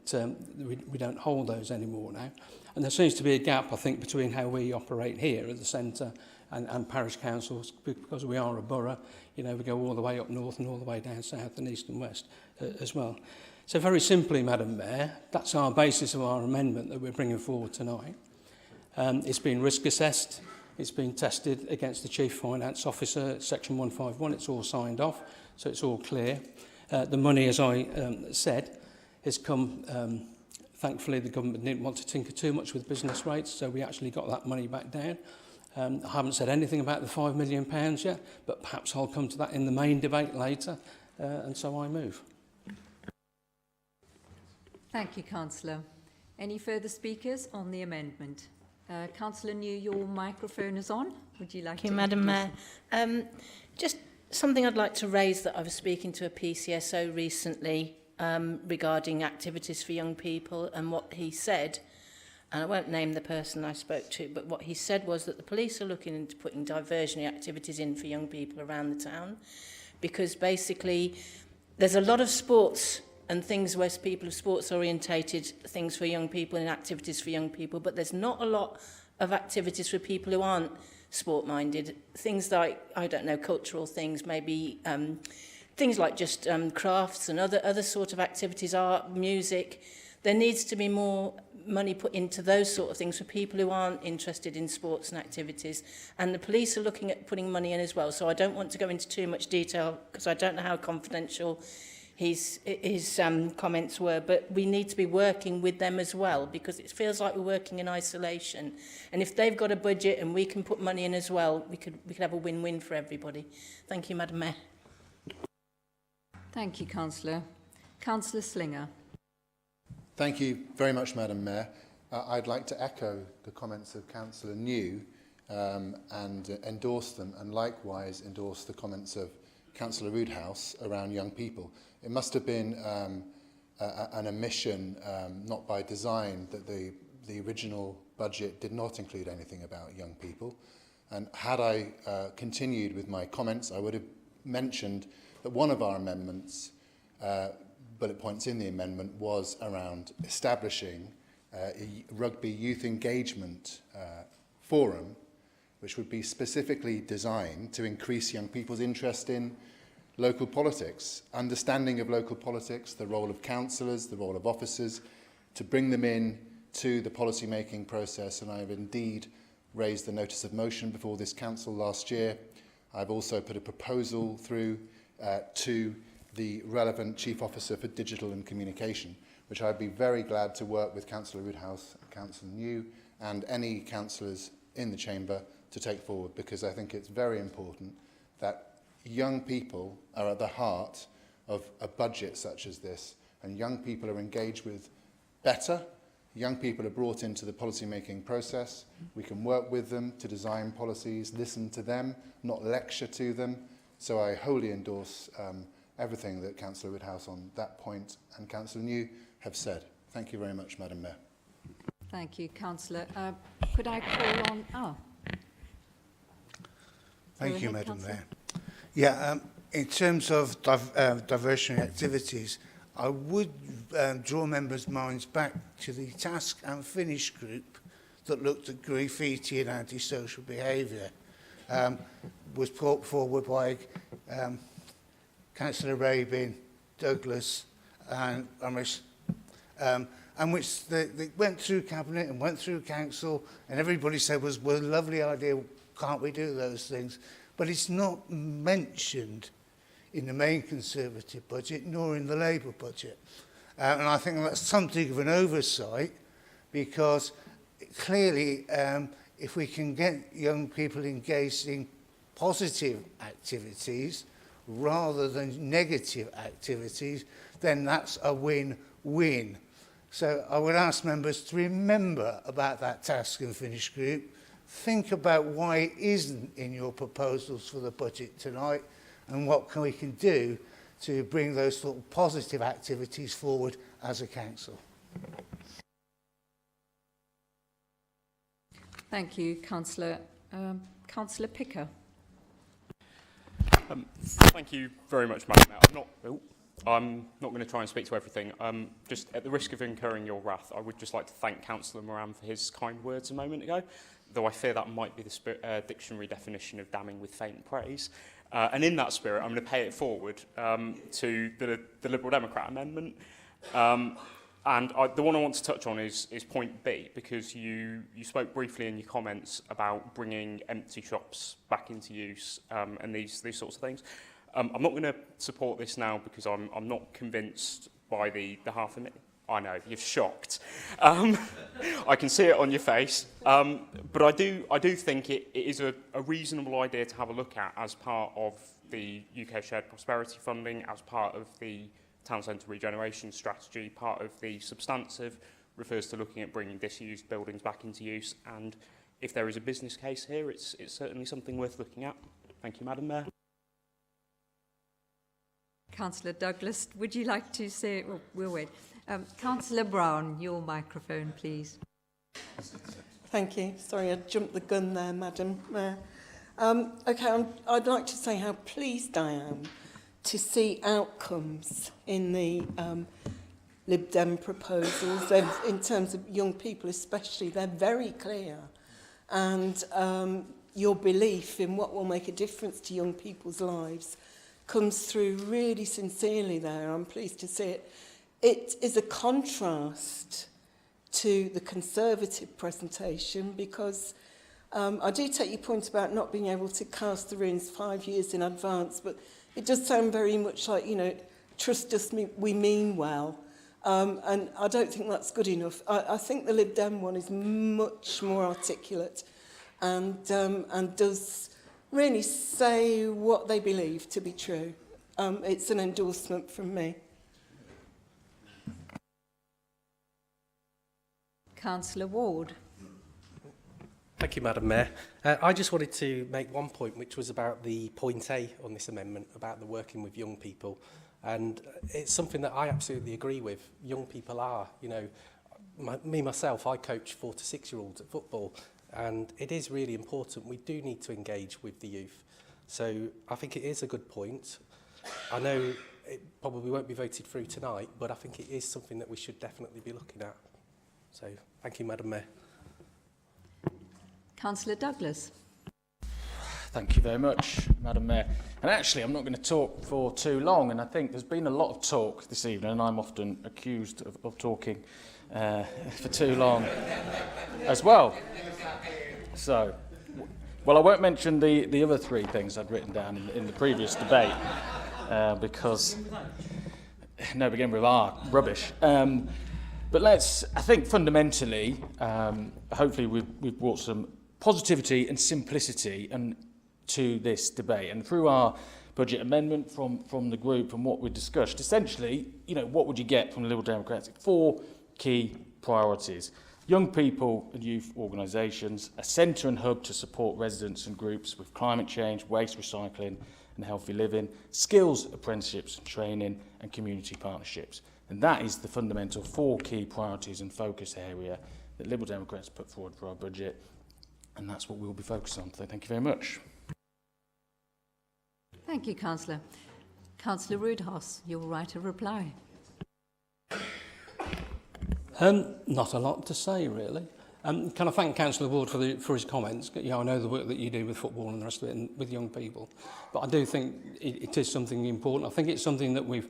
we don't hold those anymore now. And there seems to be a gap, I think, between how we operate here at the centre and parish councils, because we are a borough. You know, we go all the way up north and all the way down south and east and west as well. So very simply, Madam Mayor, that's our basis of our amendment that we're bringing forward tonight. It's been risk assessed. It's been tested against the Chief Finance Officer, Section 151. It's all signed off, so it's all clear. The money, as I said, has come, thankfully the government didn't want to tinker too much with business rates, so we actually got that money back down. I haven't said anything about the £5 million yet, but perhaps I'll come to that in the main debate later, and so I move. Thank you, Councillor. Any further speakers on the amendment? Councillor New, your microphone is on. Would you like to? Thank you, Madam Mayor. Just something I'd like to raise, that I was speaking to a PCSO recently regarding activities for young people, and what he said, and I won't name the person I spoke to, but what he said was that the police are looking into putting diversionary activities in for young people around the town, because basically there's a lot of sports and things where people are sports orientated, things for young people and activities for young people, but there's not a lot of activities for people who aren't sport minded. Things like, I don't know, cultural things, maybe things like just crafts and other sort of activities, art, music. There needs to be more money put into those sort of things for people who aren't interested in sports and activities. And the police are looking at putting money in as well. So I don't want to go into too much detail because I don't know how confidential his comments were, but we need to be working with them as well, because it feels like we're working in isolation. And if they've got a budget and we can put money in as well, we could have a win-win for everybody. Thank you, Madam Mayor. Thank you, Councillor. Councillor Slinger. Thank you very much, Madam Mayor. I'd like to echo the comments of Councillor New and endorse them, and likewise endorse the comments of Councillor Roodhouse around young people. It must have been an omission, not by design, that the original budget did not include anything about young people. And had I continued with my comments, I would have mentioned that one of our amendments, bullet points in the amendment, was around establishing a rugby youth engagement forum, which would be specifically designed to increase young people's interest in local politics, understanding of local politics, the role of councillors, the role of officers, to bring them in to the policy-making process. And I have indeed raised the notice of motion before this council last year. I've also put a proposal through to the relevant Chief Officer for Digital and Communication, which I'd be very glad to work with Councillor Woodhouse, Councillor New, and any councillors in the chamber to take forward, because I think it's very important that young people are at the heart of a budget such as this, and young people are engaged with better. Young people are brought into the policy-making process. We can work with them to design policies, listen to them, not lecture to them. So I wholly endorse everything that Councillor Woodhouse on that point and Councillor New have said. Thank you very much, Madam Mayor. Thank you, Councillor. Could I call on... Oh. Thank you, Madam Mayor. Yeah, in terms of diversionary activities, I would draw members' minds back to the task and finish group that looked at graffiti and antisocial behaviour. Was brought forward by Councillor Rabin, Douglas and Amish, and which they went through Cabinet and went through Council, and everybody said was, well, a lovely idea, can't we do those things? But it's not mentioned in the main Conservative budget, nor in the Labour budget. And I think that's something of an oversight, because clearly if we can get young people engaged in positive activities rather than negative activities, then that's a win-win. So I would ask members to remember about that task and finish group. Think about why it isn't in your proposals for the budget tonight, and what we can do to bring those sort of positive activities forward as a council. Thank you, Councillor. Councillor Picker. Thank you very much, Madam Mayor. I'm not going to try and speak to everything. Just at the risk of incurring your wrath, I would just like to thank Councillor Moran for his kind words a moment ago, though I fear that might be the dictionary definition of damning with faint praise. And in that spirit, I'm going to pay it forward to the Liberal Democrat amendment. And the one I want to touch on is point B, because you spoke briefly in your comments about bringing empty shops back into use and these sorts of things. I'm not going to support this now because I'm not convinced by the $500,000. I know, you're shocked. I can see it on your face. But I do think it is a reasonable idea to have a look at as part of the UK Shared Prosperity Funding, as part of the Town Centre Regeneration Strategy. Part of the substantive refers to looking at bringing disused buildings back into use. And if there is a business case here, it's certainly something worth looking at. Thank you, Madam Mayor. Councillor Douglas, would you like to say... Well, we'll wait. Councillor Brown, your microphone, please. Thank you. Sorry, I jumped the gun there, Madam Mayor. Okay, I'd like to say how pleased I am to see outcomes in the Lib Dem proposals. In terms of young people especially, they're very clear. And your belief in what will make a difference to young people's lives comes through really sincerely there. I'm pleased to see it. It is a contrast to the Conservative presentation, because I do take your point about not being able to cast the runes 5 years in advance, but it does sound very much like, trust us, we mean well. And I don't think that's good enough. I think the Lib Dem one is much more articulate and does really say what they believe to be true. It's an endorsement from me. Councillor Ward. Thank you, Madam Mayor. I just wanted to make one point, which was about the point A on this amendment, about the working with young people. And it's something that I absolutely agree with. Young people are, myself, I coach 4 to 6-year-olds at football, and it is really important. We do need to engage with the youth. So I think it is a good point. I know it probably won't be voted through tonight, but I think it is something that we should definitely be looking at. So thank you, Madam Mayor. Councillor Douglas. Thank you very much, Madam Mayor. And actually, I'm not going to talk for too long, and I think there's been a lot of talk this evening, and I'm often accused of talking for too long as well. So, Well, I won't mention the other three things I'd written down in the previous debate because no, begin with R, rubbish. But I think fundamentally, hopefully we've brought some positivity and simplicity to this debate. And through our budget amendment from the group and what we discussed, essentially, what would you get from the Liberal Democrats? 4 key priorities. Young people and youth organisations, a centre and hub to support residents and groups with climate change, waste recycling and healthy living, skills apprenticeships and training and community partnerships. And that is the fundamental 4 key priorities and focus area that Liberal Democrats put forward for our budget. And that's what we'll be focused on. So thank you very much. Thank you, Councillor. Councillor Roodhouse, your right of reply. Not a lot to say, really. Can I thank Councillor Ward for his comments? I know the work that you do with football and the rest of it and with young people. But I do think it is something important. I think it's something that we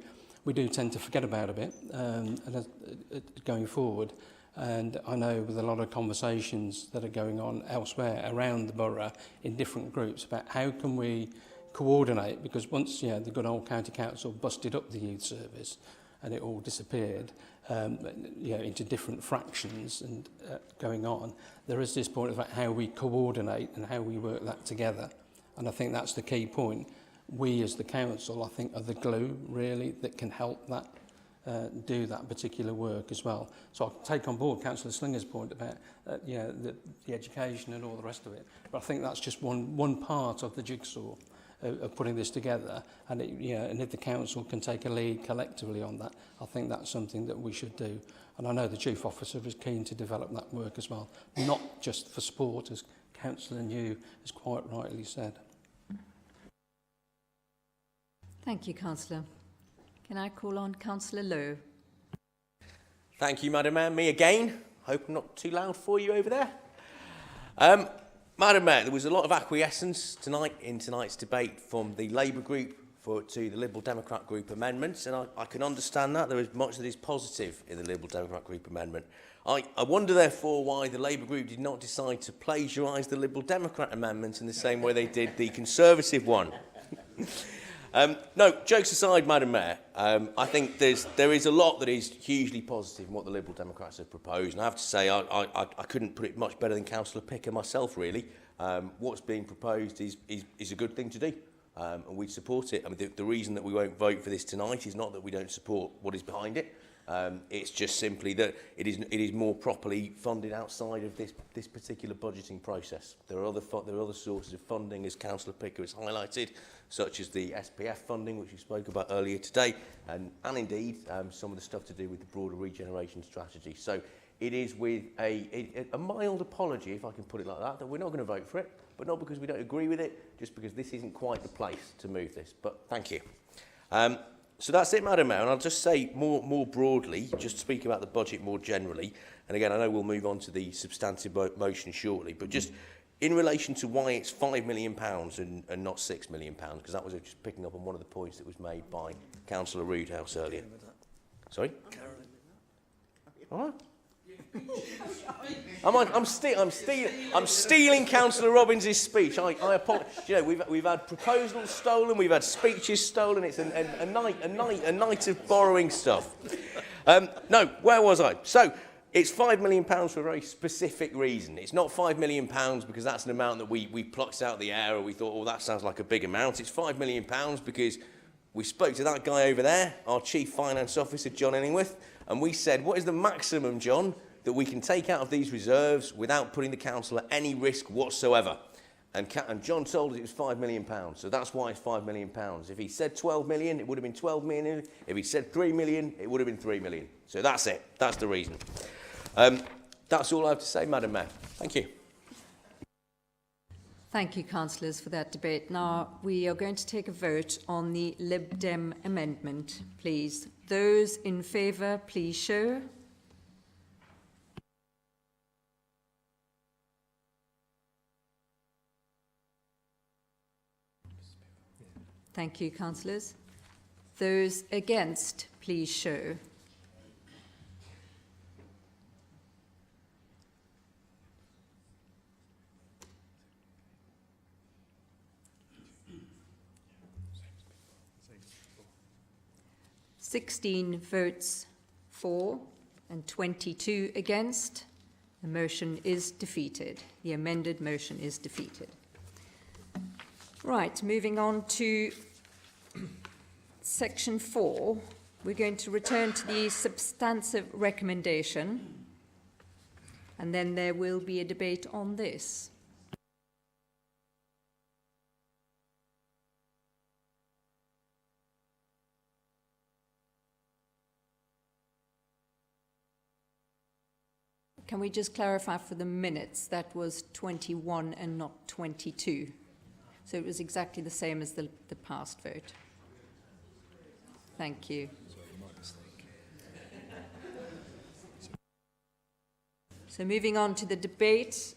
do tend to forget about a bit going forward. And I know with a lot of conversations that are going on elsewhere around the borough in different groups about how can we coordinate, because once the good old county council busted up the youth service and it all disappeared into different fractions and going on, there is this point about how we coordinate and how we work that together. And I think that's the key point. We as the council, I think, are the glue really that can help that do that particular work as well. So I'll take on board Councillor Slinger's point about the education and all the rest of it. But I think that's just one part of the jigsaw of putting this together. And and if the council can take a lead collectively on that, I think that's something that we should do. And I know the chief officer is keen to develop that work as well, not just for sport, as Councillor New has quite rightly said. Thank you, Councillor. Can I call on Councillor Lowe? Thank you, Madam Mayor. Me again. Hope I'm not too loud for you over there. Madam Mayor, there was a lot of acquiescence tonight in tonight's debate from the Labour group to the Liberal Democrat group amendments, and I can understand that. There is much that is positive in the Liberal Democrat group amendment. I wonder, therefore, why the Labour group did not decide to plagiarise the Liberal Democrat amendment in the same way they did the Conservative one. No, jokes aside, Madam Mayor, I think there is a lot that is hugely positive in what the Liberal Democrats have proposed. And I have to say, I couldn't put it much better than Councillor Picker myself, really. What's being proposed is a good thing to do, and we support it. I mean, the reason that we won't vote for this tonight is not that we don't support what is behind it. It's just simply that it is more properly funded outside of this particular budgeting process. There are other sources of funding, as Councillor Picker has highlighted, such as the SPF funding, which we spoke about earlier today, and indeed some of the stuff to do with the broader regeneration strategy. So it is with a mild apology, if I can put it like that we're not going to vote for it, but not because we don't agree with it, just because this isn't quite the place to move this. But thank you. So that's it, Madam Mayor, and I'll just say more broadly, just speak about the budget more generally, and again, I know we'll move on to the substantive motion shortly, but just in relation to why it's £5 million and not £6 million, because that was just picking up on one of the points that was made by Councillor Roodhouse earlier. Sorry? What? I'm stealing Councillor Robbins' speech. I apologise. We've had proposals stolen, we've had speeches stolen. It's a night of borrowing stuff. No, where was I? So it's £5 million for a very specific reason. It's not £5 million because that's an amount that we plucked out of the air, or we thought, oh, that sounds like a big amount. It's £5 million because we spoke to that guy over there, our Chief Finance Officer, John Illingworth, and we said, what is the maximum, John, that we can take out of these reserves without putting the council at any risk whatsoever? And John told us it was £5 million, so that's why it's £5 million. If he said 12 million, it would have been 12 million. If he said 3 million, it would have been 3 million. So that's it. That's the reason. That's all I have to say, Madam Mayor. Thank you. Thank you, councillors, for that debate. Now, we are going to take a vote on the Lib Dem amendment, please. Those in favour, please show. Thank you, councillors. Those against, please show. 16 votes for and 22 against. The motion is defeated. The amended motion is defeated. Right, moving on to section 4, we're going to return to the substantive recommendation, and then there will be a debate on this. Can we just clarify for the minutes that was 21 and not 22? So it was exactly the same as the past vote. Thank you. So moving on to the debate.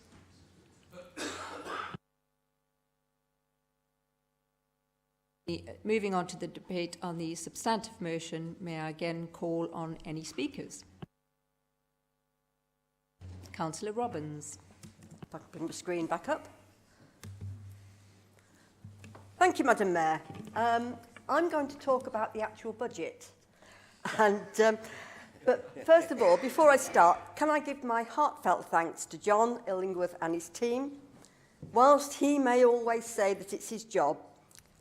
Moving on to the debate on the substantive motion, may I again call on any speakers? Councillor Robbins. If I can bring the screen back up. Thank you, Madam Mayor. I'm going to talk about the actual budget. But first of all, before I start, can I give my heartfelt thanks to John Illingworth and his team? Whilst he may always say that it's his job,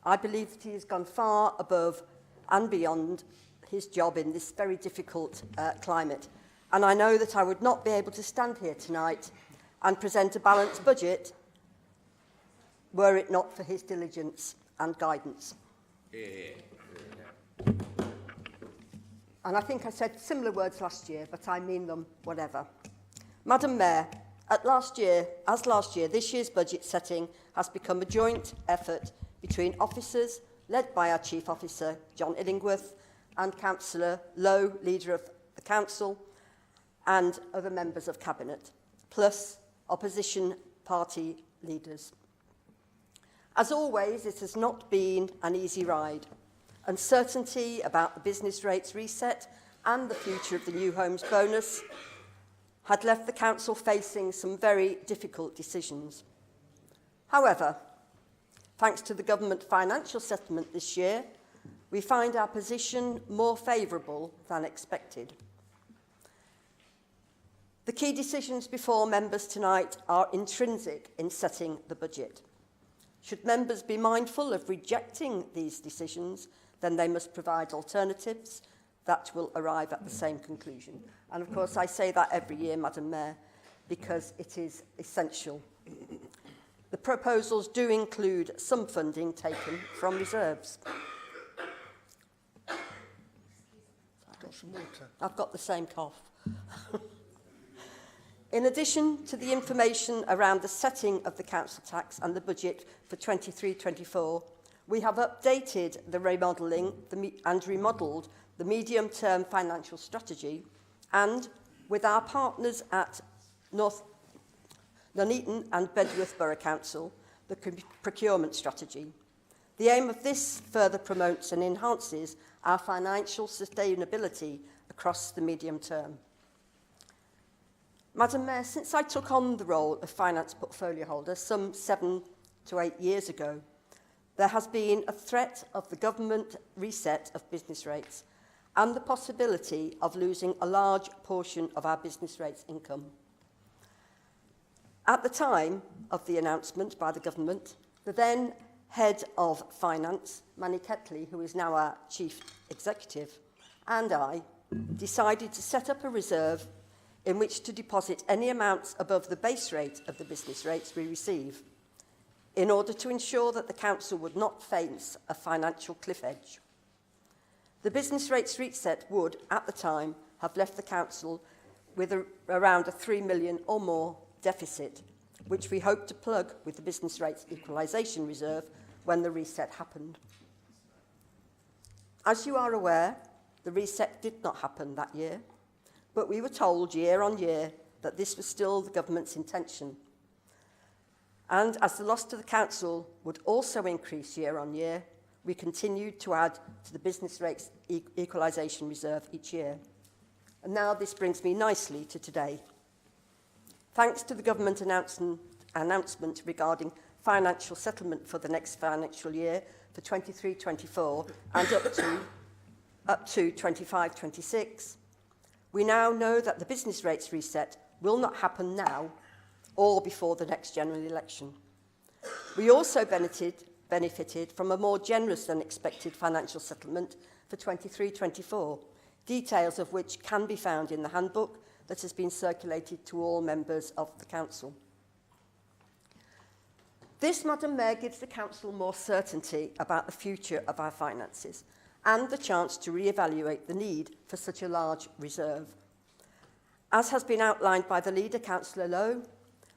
I believe that he has gone far above and beyond his job in this very difficult climate. And I know that I would not be able to stand here tonight and present a balanced budget were it not for his diligence and guidance. And I think I said similar words last year, but I mean them whatever. Madam Mayor, as last year, this year's budget setting has become a joint effort between officers led by our Chief Officer, John Illingworth, and Councillor Lowe, Leader of the Council, and other members of Cabinet, plus opposition party leaders. As always, it has not been an easy ride. Uncertainty about the business rates reset and the future of the new homes bonus had left the Council facing some very difficult decisions. However, thanks to the government financial settlement this year, we find our position more favourable than expected. The key decisions before members tonight are intrinsic in setting the budget. Should members be mindful of rejecting these decisions, then they must provide alternatives that will arrive at the same conclusion. And of course, I say that every year, Madam Mayor, because it is essential. The proposals do include some funding taken from reserves. I've got some water. I've got the same cough. In addition to the information around the setting of the council tax and the budget for 23-24, we have updated the remodelling and remodelled the medium-term financial strategy and, with our partners at Nuneaton and Bedworth Borough Council, the procurement strategy. The aim of this further promotes and enhances our financial sustainability across the medium term. Madam Mayor, since I took on the role of finance portfolio holder some 7 to 8 years ago, there has been a threat of the government reset of business rates and the possibility of losing a large portion of our business rates income. At the time of the announcement by the government, the then head of finance, Manny Ketley, who is now our chief executive, and I decided to set up a reserve in which to deposit any amounts above the base rate of the business rates we receive, in order to ensure that the council would not face a financial cliff edge. The business rates reset would, at the time, have left the council with around a 3 million or more deficit, which we hope to plug with the business rates equalisation reserve when the reset happened. As you are aware, the reset did not happen that year, but we were told year on year that this was still the government's intention. And as the loss to the council would also increase year on year, we continued to add to the business rates equalisation reserve each year. And now this brings me nicely to today. Thanks to the government announcement regarding financial settlement for the next financial year for 23-24 and up to up to 25-26, we now know that the business rates reset will not happen now or before the next general election. We also benefited from a more generous than expected financial settlement for 23-24, details of which can be found in the handbook that has been circulated to all members of the Council. This, Madam Mayor, gives the Council more certainty about the future of our finances and the chance to re-evaluate the need for such a large reserve. As has been outlined by the leader, Councillor Lowe,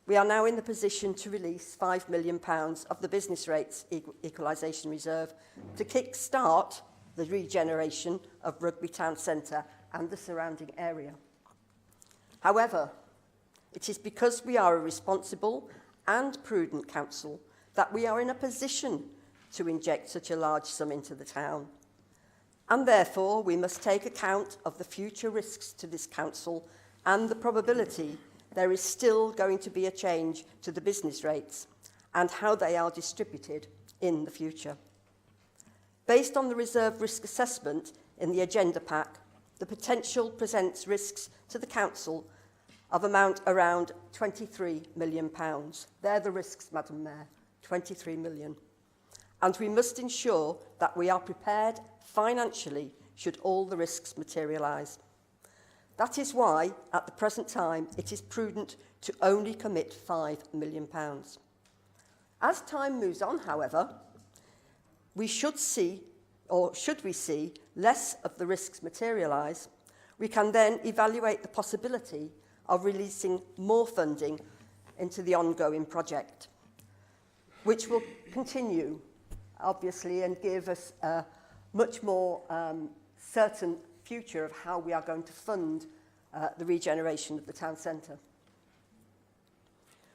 we are now in the position to release £5 million of the business rates equalisation reserve to kick-start the regeneration of Rugby Town Centre and the surrounding area. However, it is because we are a responsible and prudent council that we are in a position to inject such a large sum into the town. And therefore, we must take account of the future risks to this council and the probability there is still going to be a change to the business rates and how they are distributed in the future. Based on the reserve risk assessment in the agenda pack, the potential presents risks to the council of amount around £23 million. They're the risks, Madam Mayor, 23 million. And we must ensure that we are prepared financially should all the risks materialise. That is why, at the present time, it is prudent to only commit £5 million. As time moves on, however, we should see, or should we see, less of the risks materialise, we can then evaluate the possibility of releasing more funding into the ongoing project, which will continue, obviously, and give us a much more certain future of how we are going to fund the regeneration of the town centre.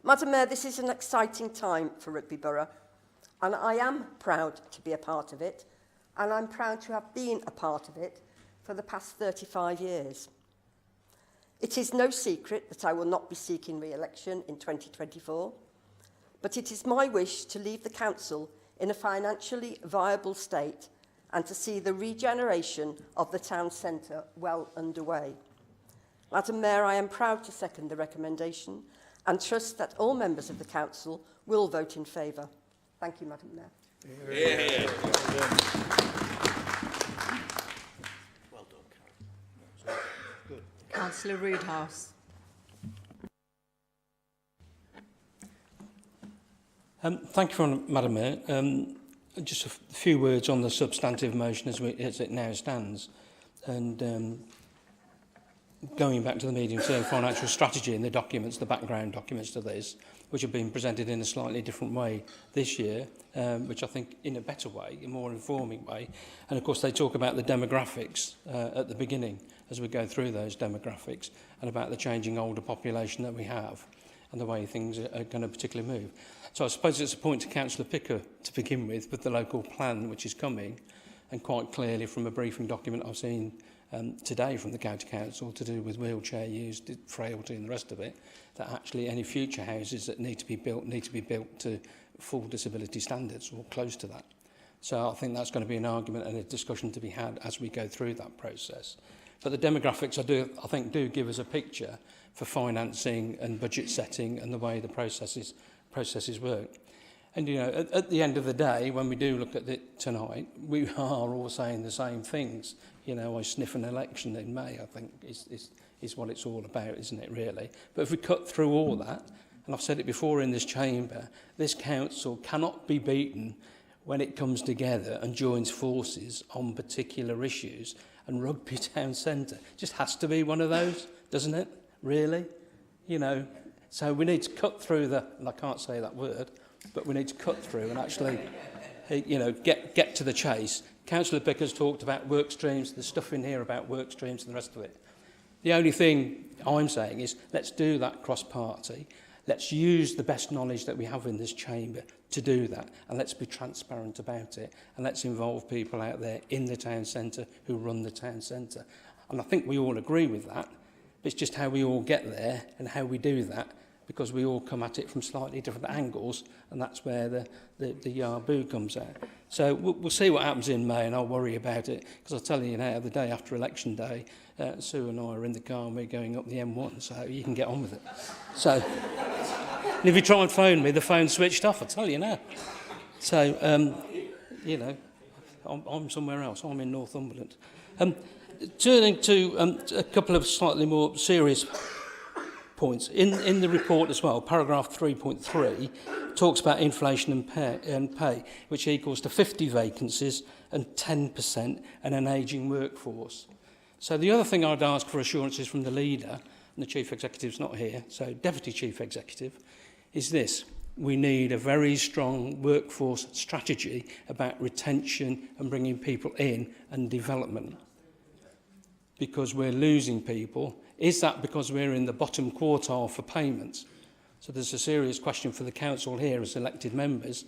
Madam Mayor, this is an exciting time for Rugby Borough, and I am proud to be a part of it, and I'm proud to have been a part of it for the past 35 years. It is no secret that I will not be seeking re-election in 2024, but it is my wish to leave the council in a financially viable state and to see the regeneration of the town centre well underway. Madam Mayor, I am proud to second the recommendation and trust that all members of the council will vote in favour. Thank you, Madam Mayor. Yeah. Well done, Karen. Good. Councillor Roodhouse. Thank you, Madam Mayor. Just a few words on the substantive motion as it now stands. And going back to the medium-term financial strategy and the documents, the background documents to this, which have been presented in a slightly different way this year, which I think in a better way, a more informing way. And of course, they talk about the demographics at the beginning as we go through those demographics and about the changing older population that we have and the way things are going to particularly move. So I suppose it's a point to Councillor Picker to begin with the local plan which is coming, and quite clearly from a briefing document I've seen today from the County Council to do with wheelchair use, frailty and the rest of it, that actually any future houses that need to be built to full disability standards or close to that. So I think that's going to be an argument and a discussion to be had as we go through that process. But the demographics I think do give us a picture for financing and budget setting and the way the processes work. And, you know, at the end of the day, when we do look at it tonight, we are all saying the same things. You know, I sniff an election in May, I think, is what it's all about, isn't it, really? But if we cut through all that, and I've said it before in this chamber, this council cannot be beaten when it comes together and joins forces on particular issues. And Rugby Town Centre just has to be one of those, doesn't it, really? You know, so we need to cut through and I can't say that word, but we need to cut through and actually, you know, get to the chase. Councillor Picker's talked about work streams, there's stuff in here about work streams and the rest of it. The only thing I'm saying is let's do that cross-party. Let's use the best knowledge that we have in this chamber to do that, and let's be transparent about it, and let's involve people out there in the town centre who run the town centre. And I think we all agree with that. It's just how we all get there and how we do that because we all come at it from slightly different angles, and that's where the yarboo comes out. So we'll see what happens in May, and I'll worry about it, because I'll tell you now, the day after election day, Sue and I are in the car and we're going up the M1, so you can get on with it. So, and if you try and phone me, the phone's switched off, I tell you now. So, you know, I'm somewhere else. I'm in Northumberland. Turning to a couple of slightly more serious points. In the report as well, paragraph 3.3 talks about inflation and pay, which equals to 50 vacancies and 10% and an ageing workforce. So the other thing I'd ask for assurances from the leader, and the Chief Executive's not here, so Deputy Chief Executive, is this. We need a very strong workforce strategy about retention and bringing people in and development. Because we're losing people. Is that because we're in the bottom quartile for payments? So there's a serious question for the council here as elected members.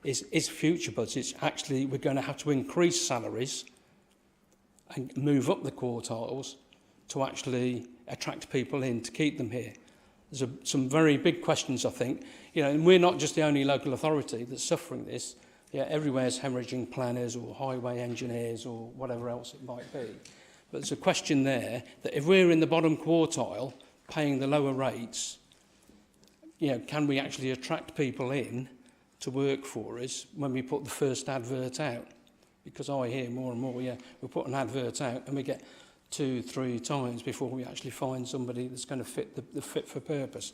Is future budgets actually, we're going to have to increase salaries and move up the quartiles to actually attract people in, to keep them here? There's some very big questions, I think. You know, and we're not just the only local authority that's suffering this. Yeah, everywhere's hemorrhaging planners or highway engineers or whatever else it might be. But there's a question there that if we're in the bottom quartile, paying the lower rates, you know, can we actually attract people in to work for us when we put the first advert out? Because I hear more and more, yeah, we put an advert out and we get 2-3 times before we actually find somebody that's going to fit the fit for purpose.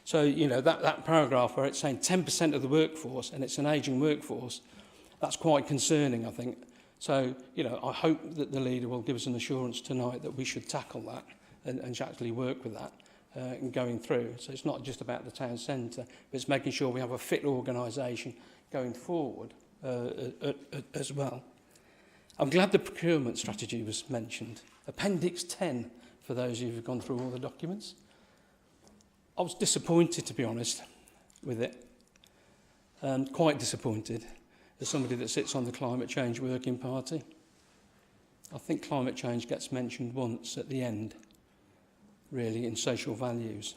So, you know, that paragraph where it's saying 10% of the workforce and it's an ageing workforce, that's quite concerning, I think. So, you know, I hope that the leader will give us an assurance tonight that we should tackle that and actually work with that and going through. So it's not just about the town centre, but it's making sure we have a fit organisation going forward as well. I'm glad the procurement strategy was mentioned. Appendix 10, for those of you who've gone through all the documents. I was disappointed, to be honest, with it. Quite disappointed. As somebody that sits on the Climate Change Working Party, I think climate change gets mentioned once at the end, really, in social values,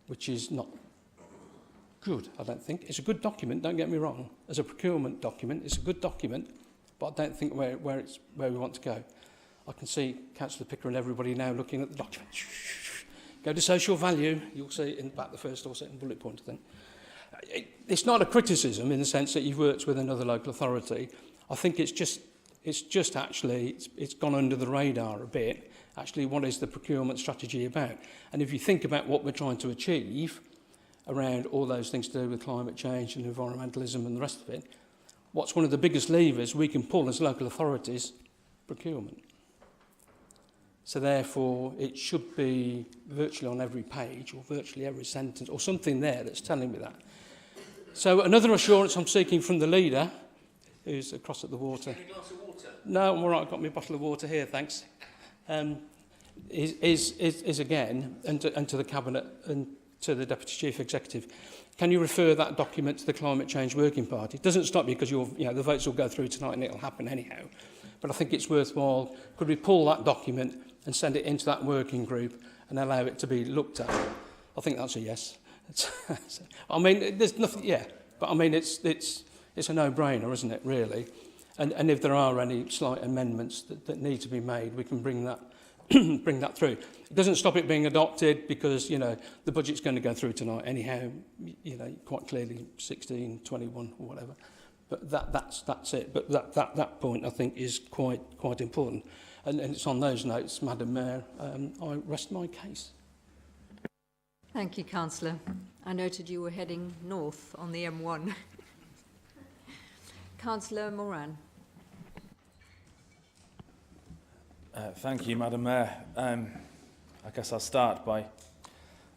which is not good, I don't think. It's a good document, don't get me wrong. As a procurement document, it's a good document, but I don't think where we want to go. I can see Councillor Picker and everybody now looking at the document. Go to social value, you'll see it in the back, the first or second bullet point, I think. It's not a criticism in the sense that you've worked with another local authority. I think it's just actually, it's gone under the radar a bit. Actually, what is the procurement strategy about? And if you think about what we're trying to achieve around all those things to do with climate change and environmentalism and the rest of it, what's one of the biggest levers we can pull as local authorities? Procurement. So therefore, it should be virtually on every page or virtually every sentence or something there that's telling me that. So another assurance I'm seeking from the leader, who's across at the water. Any glass of water? No, I'm all right, I've got my bottle of water here, thanks. Is again, and to the Cabinet and to the Deputy Chief Executive, can you refer that document to the Climate Change Working Party? It doesn't stop you because the votes will go through tonight and it'll happen anyhow. But I think it's worthwhile. Could we pull that document and send it into that working group and allow it to be looked at? I think that's a yes. I mean, there's nothing, yeah, but I mean, it's a no-brainer, isn't it, really? And if there are any slight amendments that need to be made, we can bring that bring that through. It doesn't stop it being adopted because, you know, the budget's going to go through tonight anyhow, you know, quite clearly 16, 21 or whatever. But that's it. But that point, I think, is quite important. And it's on those notes, Madam Mayor, I rest my case. Thank you, Councillor. I noted you were heading north on the M1. Councillor Moran. Thank you, Madam Mayor. I guess I'll start by...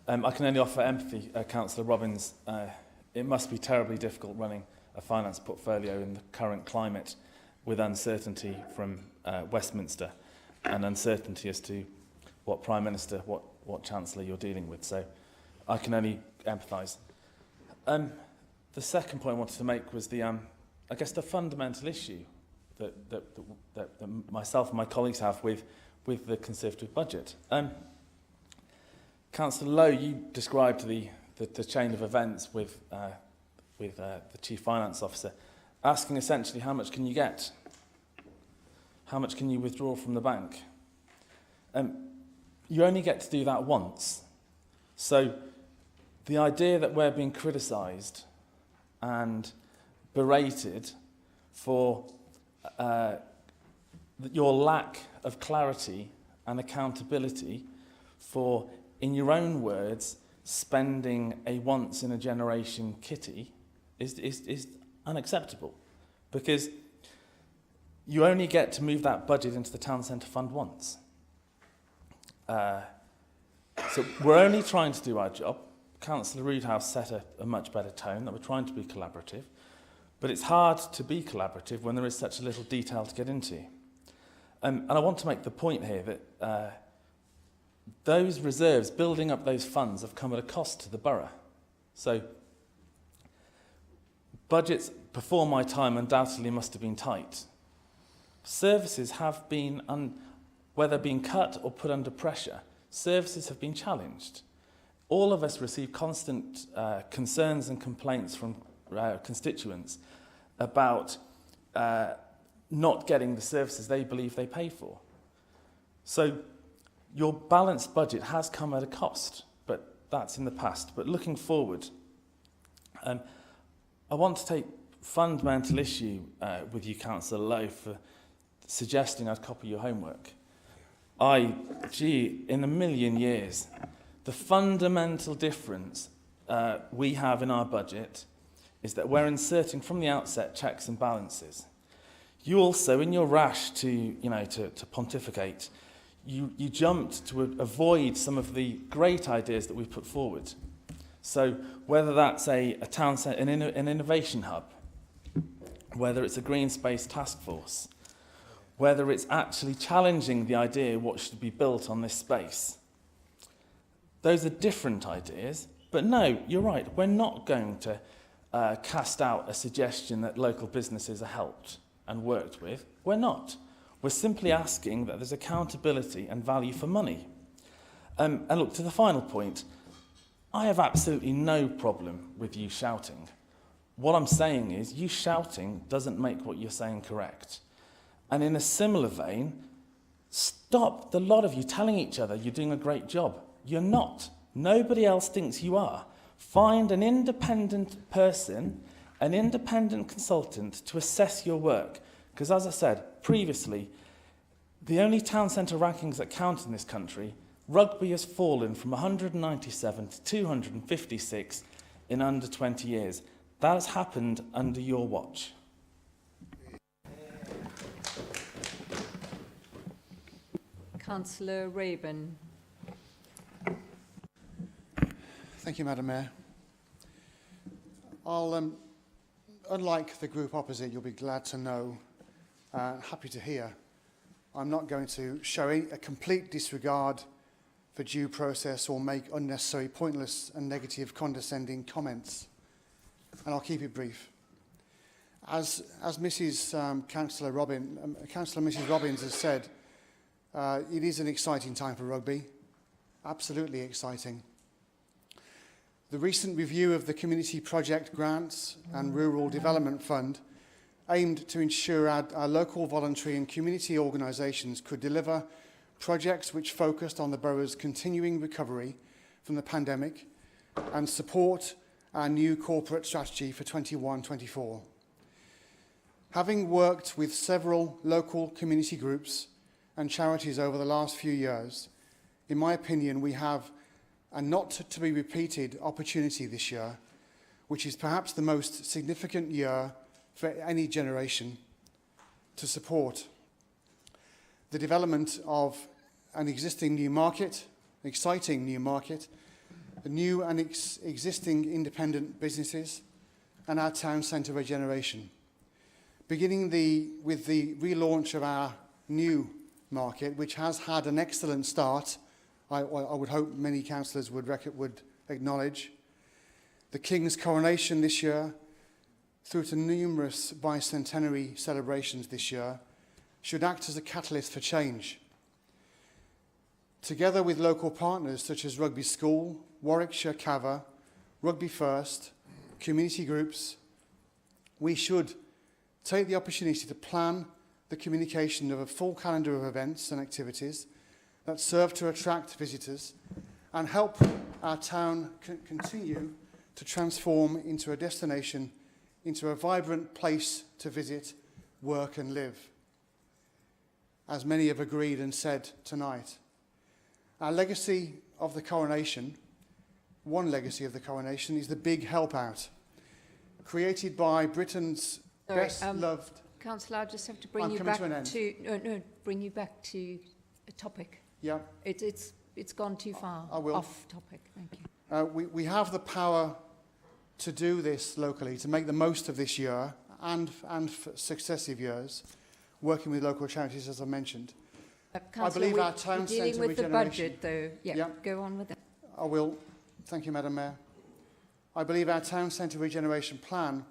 I can only offer empathy, Councillor Robbins. It must be terribly difficult running a finance portfolio in the current climate with uncertainty from Westminster and uncertainty as to what Prime Minister, what Chancellor you're dealing with. So I can only empathise. The second point I wanted to make was I guess the fundamental issue that myself and my colleagues have with the Conservative budget. Councillor Lowe, you described the chain of events with the Chief Finance Officer, asking essentially how much can you get? How much can you withdraw from the bank? You only get to do that once. So the idea that we're being criticised and berated for your lack of clarity and accountability for, in your own words, spending a once-in-a-generation kitty is unacceptable, because you only get to move that budget into the town centre fund once. So we're only trying to do our job. Councillor Roodhouse set a much better tone, that we're trying to be collaborative, but it's hard to be collaborative when there is such a little detail to get into. And I want to make the point here that those reserves, building up those funds, have come at a cost to the borough. So budgets before my time undoubtedly must have been tight. Services have been, whether being cut or put under pressure, services have been challenged. All of us receive constant concerns and complaints from constituents about not getting the services they believe they pay for. So your balanced budget has come at a cost, but that's in the past. But looking forward, I want to take fundamental issue with you, Councillor Lowe, for suggesting I'd copy your homework. In a million years, the fundamental difference we have in our budget is that we're inserting from the outset checks and balances. You also, in your rash to pontificate, you jumped to avoid some of the great ideas that we've put forward. So whether that's a town centre, an innovation hub, whether it's a green space task force, whether it's actually challenging the idea what should be built on this space. Those are different ideas, but no, you're right, we're not going to cast out a suggestion that local businesses are helped and worked with. We're not. We're simply asking that there's accountability and value for money. And look, to the final point, I have absolutely no problem with you shouting. What I'm saying is, you shouting doesn't make what you're saying correct. And in a similar vein, stop the lot of you telling each other you're doing a great job. You're not. Nobody else thinks you are. Find an independent person, an independent consultant to assess your work. Because as I said previously, the only town centre rankings that count in this country, Rugby has fallen from 197 to 256 in under 20 years. That has happened under your watch. Councillor Rayburn. Thank you, Madam Mayor. I'll, unlike the group opposite, you'll be glad to know, happy to hear, I'm not going to show a complete disregard for due process or make unnecessary, pointless and negative condescending comments. And I'll keep it brief. As Mrs. Councillor Mrs. Robbins has said, it is an exciting time for rugby, absolutely exciting. The recent review of the Community Project Grants and Rural Development Fund aimed to ensure our local voluntary and community organisations could deliver projects which focused on the borough's continuing recovery from the pandemic and support our new corporate strategy for 21-24. Having worked with several local community groups and charities over the last few years, in my opinion, we have a not-to-be-repeated opportunity this year, which is perhaps the most significant year for any generation, to support the development of an existing new market, an exciting new market, the new and existing independent businesses, and our town centre regeneration. Beginning with the relaunch of our new market, which has had an excellent start, I would hope many councillors would acknowledge. The King's coronation this year, through to numerous bicentenary celebrations this year, should act as a catalyst for change. together with local partners such as Rugby School, Warwickshire Cava, Rugby First, community groups, we should take the opportunity to plan the communication of a full calendar of events and activities that serve to attract visitors and help our town continue to transform into a destination, into a vibrant place to visit, work and live, as many have agreed and said tonight. Our legacy of the coronation, one legacy of the coronation, is the Big Help Out, created by Britain's best loved... Councillor, I just have to bring you back to bring you back to a topic. Yeah. It's gone too far. I will. Off topic. Thank you. We have the power to do this locally, to make the most of this year and for successive years, working with local charities, as I mentioned. I believe our town centre regeneration... Dealing with the budget, though. Yeah, go on with it. I will. Thank you, Madam Mayor. I believe our town centre regeneration plan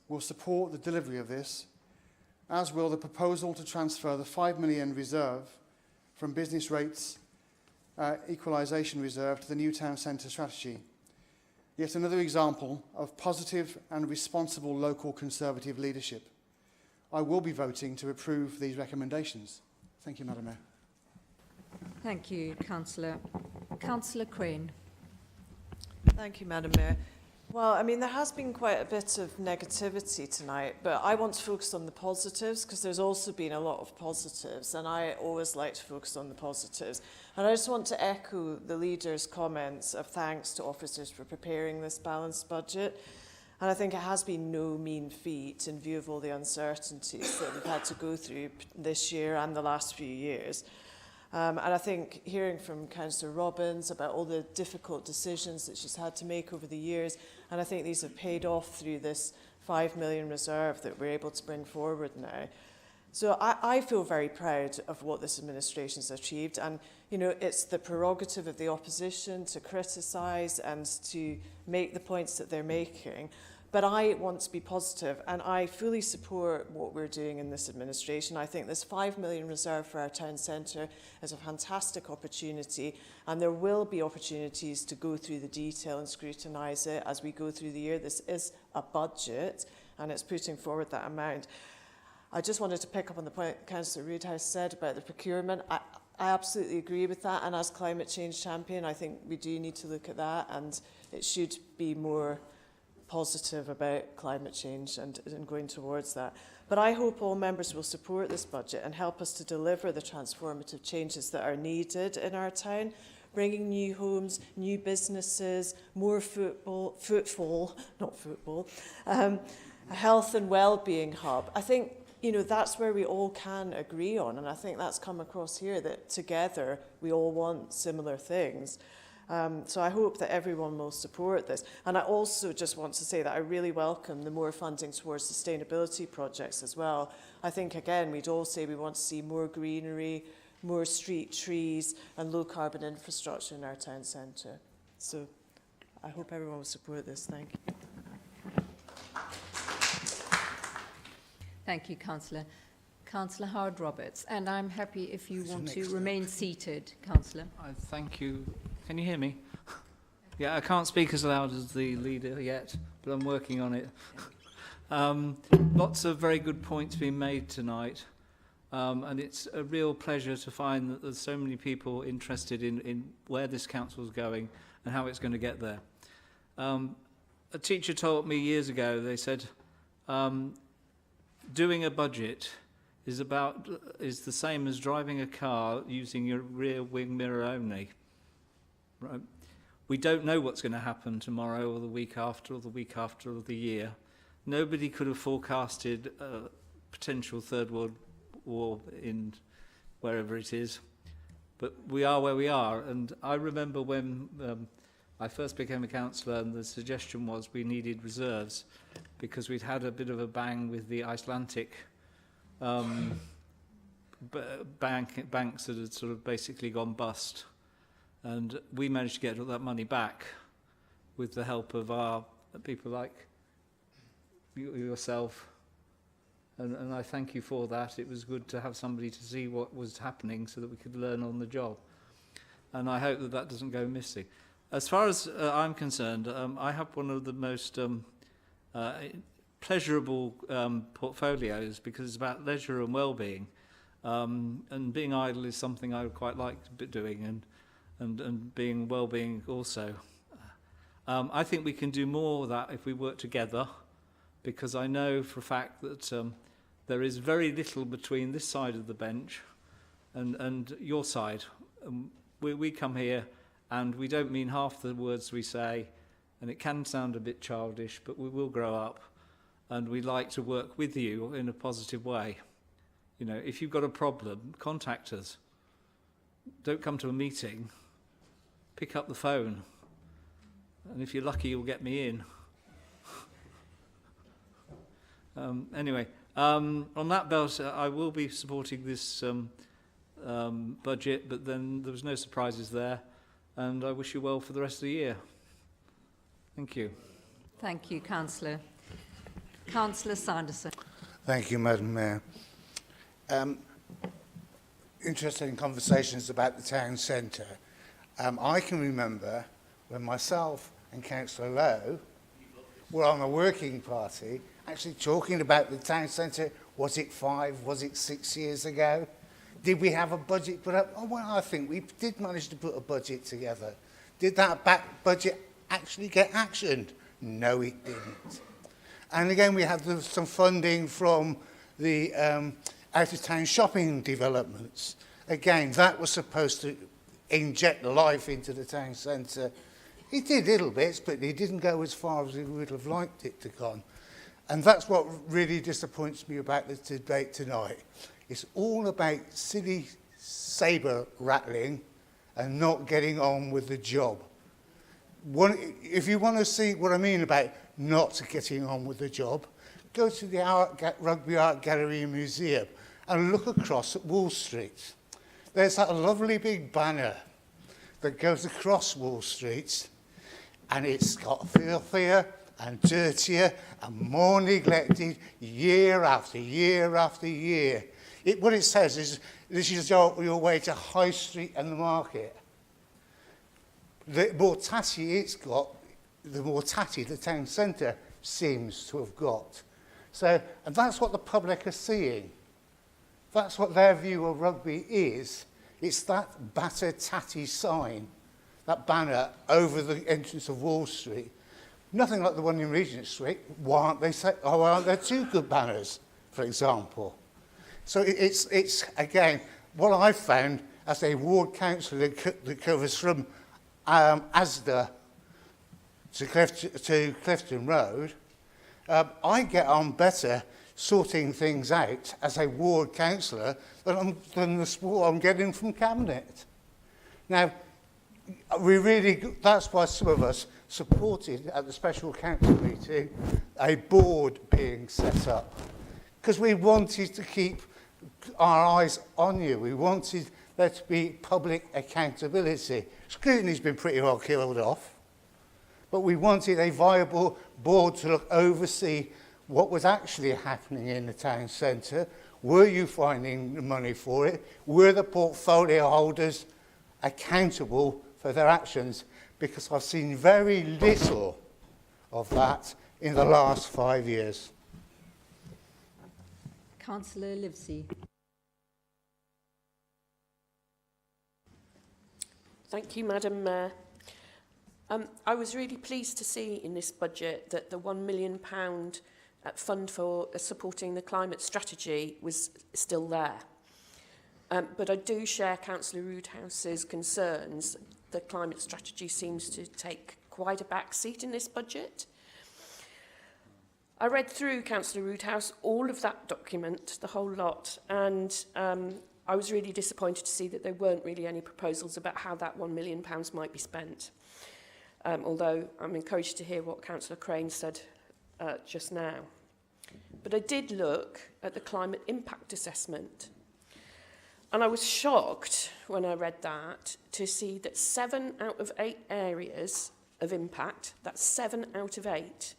will support the delivery of this, as will the proposal to transfer the 5 million reserve from business rates equalisation reserve to the new town centre strategy. Yet another example of positive and responsible local Conservative leadership. I will be voting to approve these recommendations. Thank you, Madam Mayor. Thank you, Councillor. Councillor Crane. Thank you, Madam Mayor. Well, I mean, there has been quite a bit of negativity tonight, but I want to focus on the positives because there's also been a lot of positives, and I always like to focus on the positives. And I just want to echo the leader's comments of thanks to officers for preparing this balanced budget. And I think it has been no mean feat in view of all the uncertainties that we've had to go through this year and the last few years. And I think hearing from Councillor Robbins about all the difficult decisions that she's had to make over the years, and I think these have paid off through this 5 million reserve that we're able to bring forward now. So I feel very proud of what this administration has achieved, and you know, it's the prerogative of the opposition to criticise and to make the points that they're making. But I want to be positive, and I fully support what we're doing in this administration. I think this 5 million reserve for our town centre is a fantastic opportunity, and there will be opportunities to go through the detail and scrutinise it as we go through the year. This is a budget, and it's putting forward that amount. I just wanted to pick up on the point Councillor Roodhouse said about the procurement. I absolutely agree with that, and as climate change champion, I think we do need to look at that, and it should be more positive about climate change and going towards that. But I hope all members will support this budget and help us to deliver the transformative changes that are needed in our town, bringing new homes, new businesses, more footfall, a health and well-being hub. I think, you know, that's where we all can agree on, and I think that's come across here, that together we all want similar things. So I hope that everyone will support this. And I also just want to say that I really welcome the more funding towards sustainability projects as well. I think, again, we'd all say we want to see more greenery, more street trees and low carbon infrastructure in our town centre. So I hope everyone will support this. Thank you. Thank you, Councillor. Councillor Howard-Roberts, and I'm happy if you want to remain seated, Councillor. Thank you. Can you hear me? Yeah, I can't speak as loud as the leader yet, but I'm working on it. Lots of very good points being made tonight, and it's a real pleasure to find that there's so many people interested in where this council is going and how it's going to get there. A teacher told me years ago, they said, doing a budget is the same as driving a car using your rear wing mirror only. Right. We don't know what's going to happen tomorrow or the week after or the week after or the year. Nobody could have forecasted a potential third world war in wherever it is. But we are where we are. And I remember when I first became a councillor and the suggestion was we needed reserves because we'd had a bit of a bang with the Icelandic banks that had sort of basically gone bust. And we managed to get all that money back with the help of our people like yourself. And I thank you for that. It was good to have somebody to see what was happening so that we could learn on the job. and I hope that that doesn't go missing. As far as I'm concerned, I have one of the most pleasurable portfolios because it's about leisure and well-being. And being idle is something I would quite like to be doing, and being well-being also. I think we can do more of that if we work together, because I know for a fact that there is very little between this side of the bench and your side. We come here and we don't mean half the words we say, and it can sound a bit childish, but we will grow up, and we like to work with you in a positive way. You know, if you've got a problem, contact us. Don't come to a meeting. Pick up the phone. And if you're lucky, you'll get me in. Anyway, on that belt, I will be supporting this budget, but then there was no surprises there. And I wish you well for the rest of the year. Thank you. Thank you, Councillor. Councillor Sanderson. Thank you, Madam Mayor. Interesting conversations about the town centre. I can remember when myself and Councillor Lowe were on a working party actually talking about the town centre. Was it 5, was it 6 years ago? Did we have a budget put up? Oh, well, I think we did manage to put a budget together. Did that budget actually get actioned? No, it didn't. And again, we had some funding from the out-of-town shopping developments. Again, that was supposed to inject life into the town centre. It did little bits, but it didn't go as far as we would have liked it to go. And that's what really disappoints me about the debate tonight. It's all about silly sabre rattling and not getting on with the job. If you want to see what I mean about not getting on with the job, go to the Rugby Art Gallery and Museum and look across at Wall Street. There's that lovely big banner that goes across Wall Street, and it's got filthier and dirtier and more neglected year after year after year. What it says is, this is your way to High Street and the market. The more tatty it's got, the more tatty the town centre seems to have got. So, and that's what the public are seeing. That's what their view of rugby is. It's that battered, tatty sign, that banner over the entrance of Wall Street. Nothing like the one in Regent Street. Why aren't there 2 good banners, for example? So it's again, what I've found as a ward councillor that covers from Asda to Clifton Road, I get on better sorting things out as a ward councillor than the support I'm getting from Cabinet. Now, that's why some of us supported at the special council meeting a board being set up, because we wanted to keep our eyes on you. We wanted there to be public accountability. Scrutiny's been pretty well killed off, but we wanted a viable board to oversee what was actually happening in the town centre. Were you finding the money for it? Were the portfolio holders accountable for their actions? Because I've seen very little of that in the last 5 years. Councillor Livesey. Thank you, Madam Mayor. I was really pleased to see in this budget that the £1 million fund for supporting the climate strategy was still there. But I do share Councillor Roodhouse's concerns. The climate strategy seems to take quite a back seat in this budget. I read through, Councillor Roodhouse, all of that document, the whole lot, and I was really disappointed to see that there weren't really any proposals about how that £1 million might be spent. Although I'm encouraged to hear what Councillor Crane said just now. But I did look at the climate impact assessment, and I was shocked when I read that to see that 7 out of 8 areas of impact, that's 7 out of 8,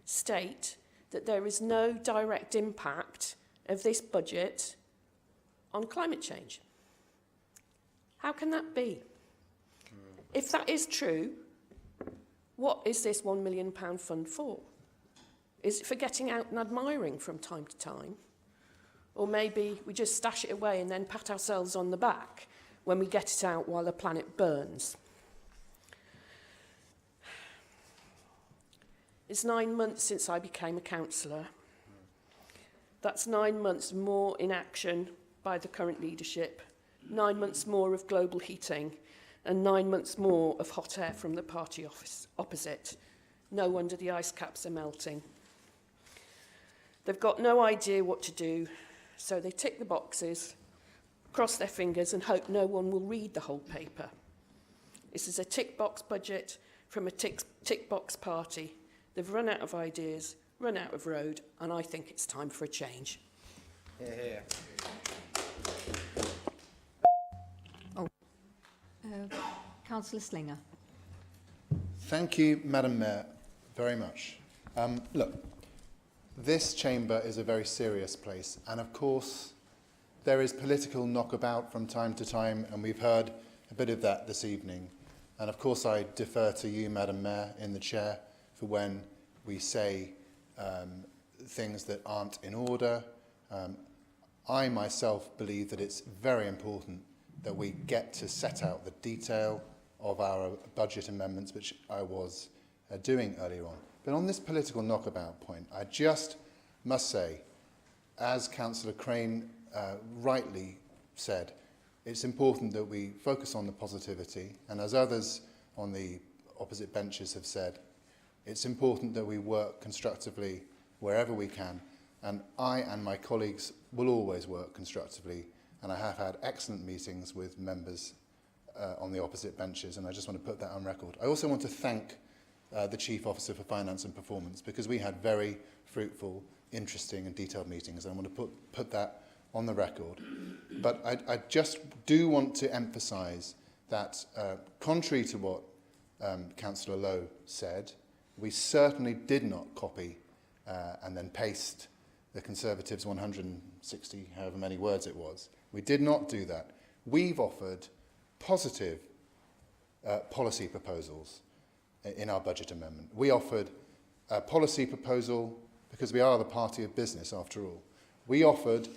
state that there is no direct impact of this budget on climate change. How can that be? If that is true, what is this £1 million fund for? Is it for getting out and admiring from time to time? Or maybe we just stash it away and then pat ourselves on the back when we get it out while the planet burns? It's 9 months since I became a councillor. That's 9 months more inaction by the current leadership, 9 months more of global heating, and 9 months more of hot air from the party office opposite. No wonder the ice caps are melting. They've got no idea what to do, so they tick the boxes, cross their fingers, and hope no one will read the whole paper. This is a tick-box budget from a tick-box party. They've run out of ideas, run out of road, and I think it's time for a change. Yeah. Councillor Slinger. Thank you, Madam Mayor, very much. Look, this chamber is a very serious place, and of course there is political knockabout from time to time, and we've heard a bit of that this evening. And of course I defer to you, Madam Mayor, in the chair, for when we say things that aren't in order. I myself believe that it's very important that we get to set out the detail of our budget amendments, which I was doing earlier on. But on this political knockabout point, I just must say, as Councillor Crane rightly said, it's important that we focus on the positivity, and as others on the opposite benches have said, it's important that we work constructively wherever we can, and I and my colleagues will always work constructively, and I have had excellent meetings with members on the opposite benches, and I just want to put that on record. I also want to thank the Chief Officer for Finance and Performance, because we had very fruitful, interesting and detailed meetings, and I want to put that on the record. But I just do want to emphasise that contrary to what Councillor Lowe said, we certainly did not copy and then paste the Conservatives' 160, however many words it was. We did not do that. We've offered positive policy proposals in our budget amendment. We offered a policy proposal, because we are the party of business after all. We offered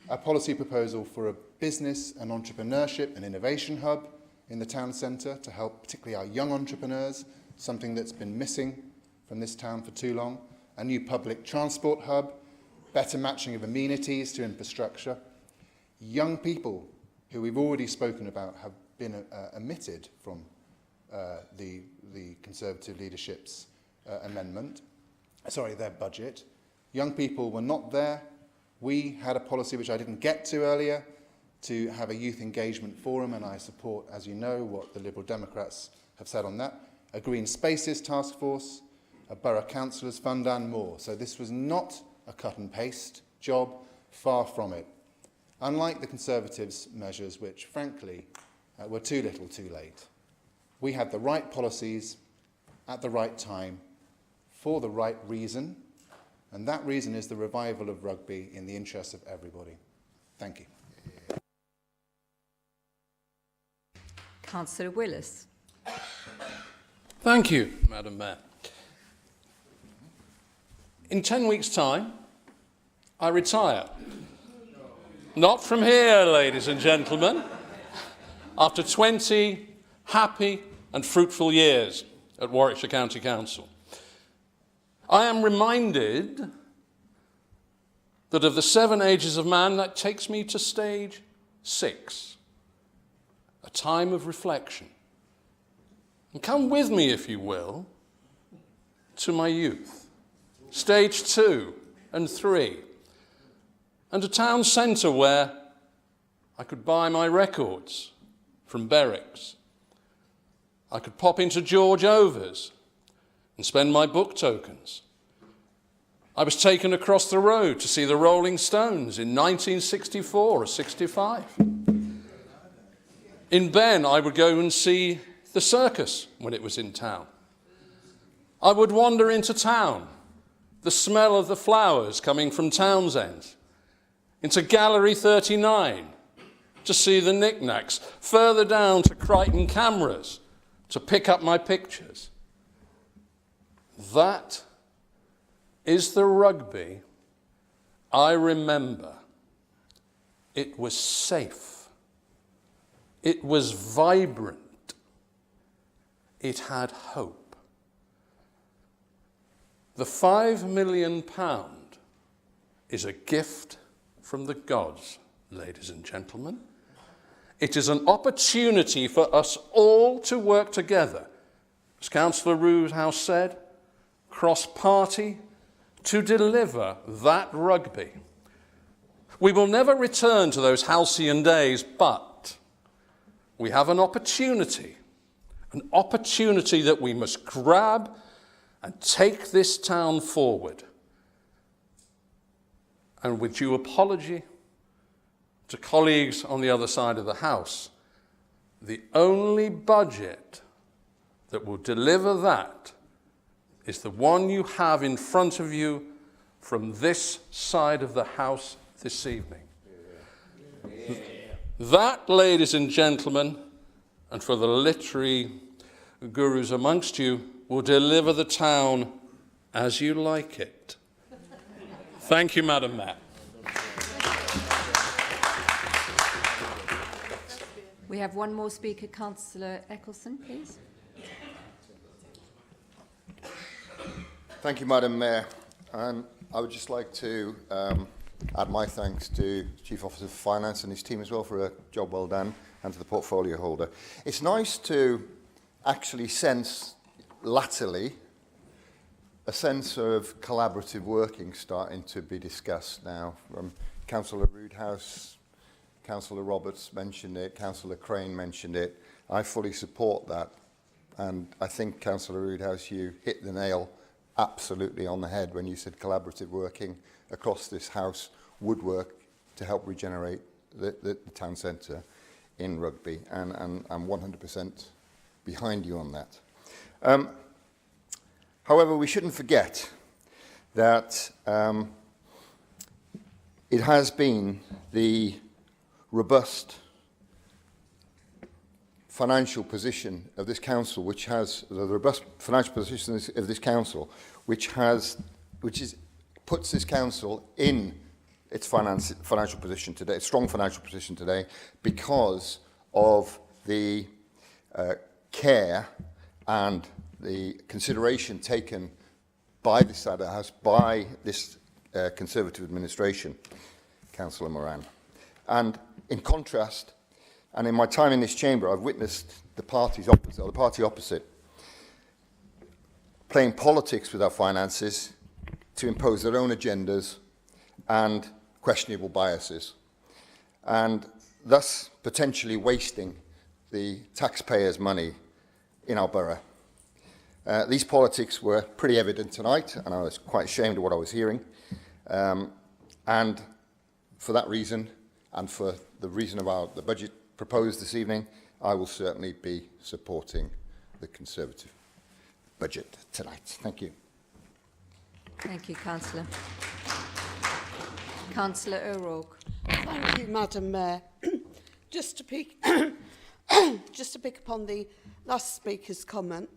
a policy proposal for a business and entrepreneurship and innovation hub in the town centre to help particularly our young entrepreneurs, something that's been missing from this town for too long, a new public transport hub, better matching of amenities to infrastructure. Young people, who we've already spoken about, have been omitted from the Conservative leadership's their budget. Young people were not there. We had a policy which I didn't get to earlier, to have a youth engagement forum, and I support, as you know, what the Liberal Democrats have said on that, a Green Spaces task force, a Borough Councillors Fund and more. So this was not a cut and paste job, far from it. Unlike the Conservatives' measures, which frankly were too little too late. We had the right policies at the right time for the right reason, and that reason is the revival of rugby in the interests of everybody. Thank you. Councillor Willis. Thank you, Madam Mayor. In 10 weeks' time, I retire. Not from here, ladies and gentlemen. After 20 happy and fruitful years at Warwickshire County Council, I am reminded that of the 7 ages of man, that takes me to stage 6, a time of reflection. And come with me, if you will, to my youth, stage 2 and 3, and a town centre where I could buy my records from Berwick's. I could pop into George Over's and spend my book tokens. I was taken across the road to see the Rolling Stones in 1964 or 65. In Ben, I would go and see the circus when it was in town. I would wander into town, the smell of the flowers coming from Townsend, into Gallery 39 to see the knickknacks, further down to Crichton Cameras to pick up my pictures. That is the rugby I remember. It was safe. It was vibrant. It had hope. The £5 million is a gift from the gods, ladies and gentlemen. It is an opportunity for us all to work together, as Councillor Roodhouse said, cross-party, to deliver that rugby. We will never return to those halcyon days, but we have an opportunity that we must grab and take this town forward. And with due apology to colleagues on the other side of the House, the only budget that will deliver that is the one you have in front of you from this side of the House this evening. Yeah. That, ladies and gentlemen, and for the literary gurus amongst you, will deliver the town as you like it. Thank you, Madam Mayor. We have one more speaker, Councillor Eccleston, please. Thank you, Madam Mayor. I would just like to add my thanks to Chief Officer for Finance and his team as well for a job well done, and to the portfolio holder. It's nice to actually sense latterly a sense of collaborative working starting to be discussed now. Councillor Roodhouse, Councillor Roberts mentioned it, Councillor Crane mentioned it. I fully support that, and I think, Councillor Roodhouse, you hit the nail absolutely on the head when you said collaborative working across this House would work to help regenerate the town centre in Rugby, and I'm 100% behind you on that. However, we shouldn't forget that it has been the robust financial position of this council, which has the robust financial position of this council, which puts this council in its financial position today, strong financial position today, because of the care and the consideration taken by this side of the House, by this Conservative administration, Councillor Moran. And in contrast, and in my time in this chamber, I've witnessed the parties opposite, or the party opposite, playing politics with our finances to impose their own agendas and questionable biases, and thus potentially wasting the taxpayers' money in our borough. These politics were pretty evident tonight, and I was quite ashamed of what I was hearing. And for that reason, and for the reason of the budget proposed this evening, I will certainly be supporting the Conservative budget tonight. Thank you. Thank you, Councillor. Councillor O'Rourke. Thank you, Madam Mayor. Just to pick upon the last speaker's comment,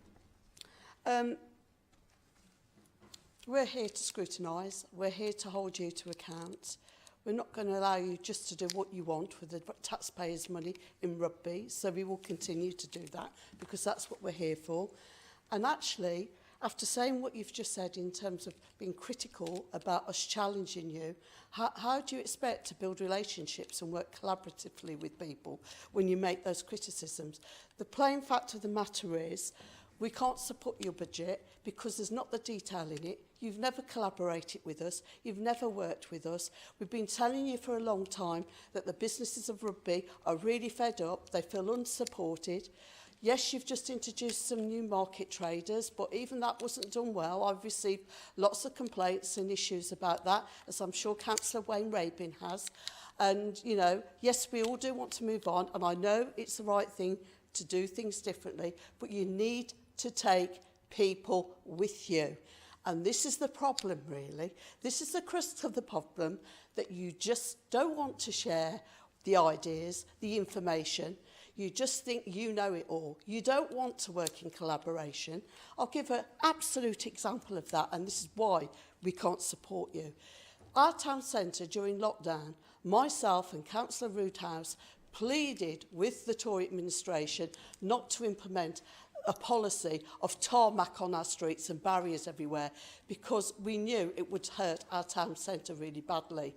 we're here to scrutinise. We're here to hold you to account. We're not going to allow you just to do what you want with the taxpayers' money in Rugby, so we will continue to do that, because that's what we're here for. And actually, after saying what you've just said in terms of being critical about us challenging you, how do you expect to build relationships and work collaboratively with people when you make those criticisms? The plain fact of the matter is, we can't support your budget because there's not the detail in it. You've never collaborated with us. You've never worked with us. We've been telling you for a long time that the businesses of Rugby are really fed up. They feel unsupported. Yes, you've just introduced some new market traders, but even that wasn't done well. I've received lots of complaints and issues about that, as I'm sure Councillor Wayne Rabin has. And, you know, yes, we all do want to move on, and I know it's the right thing to do things differently, but you need to take people with you. And this is the problem, really. This is the crust of the problem, that you just don't want to share the ideas, the information. You just think you know it all. You don't want to work in collaboration. I'll give an absolute example of that, and this is why we can't support you. Our town centre during lockdown, myself and Councillor Roothouse pleaded with the Tory administration not to implement a policy of tarmac on our streets and barriers everywhere because we knew it would hurt our town centre really badly.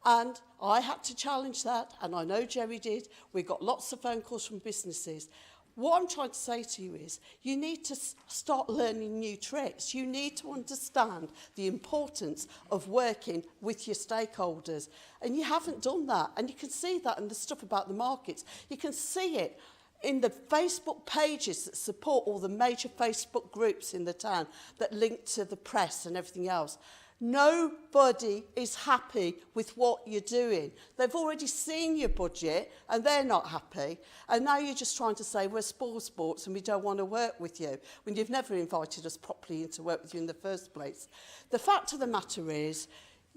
And I had to challenge that, and I know Jerry did. We got lots of phone calls from businesses. What I'm trying to say to you is you need to start learning new tricks. You need to understand the importance of working with your stakeholders. And you haven't done that. And you can see that in the stuff about the markets. You can see it in the Facebook pages that support all the major Facebook groups in the town that link to the press and everything else. Nobody is happy with what you're doing. They've already seen your budget and they're not happy. And now you're just trying to say we're sports and we don't want to work with you when you've never invited us properly in to work with you in the first place. The fact of the matter is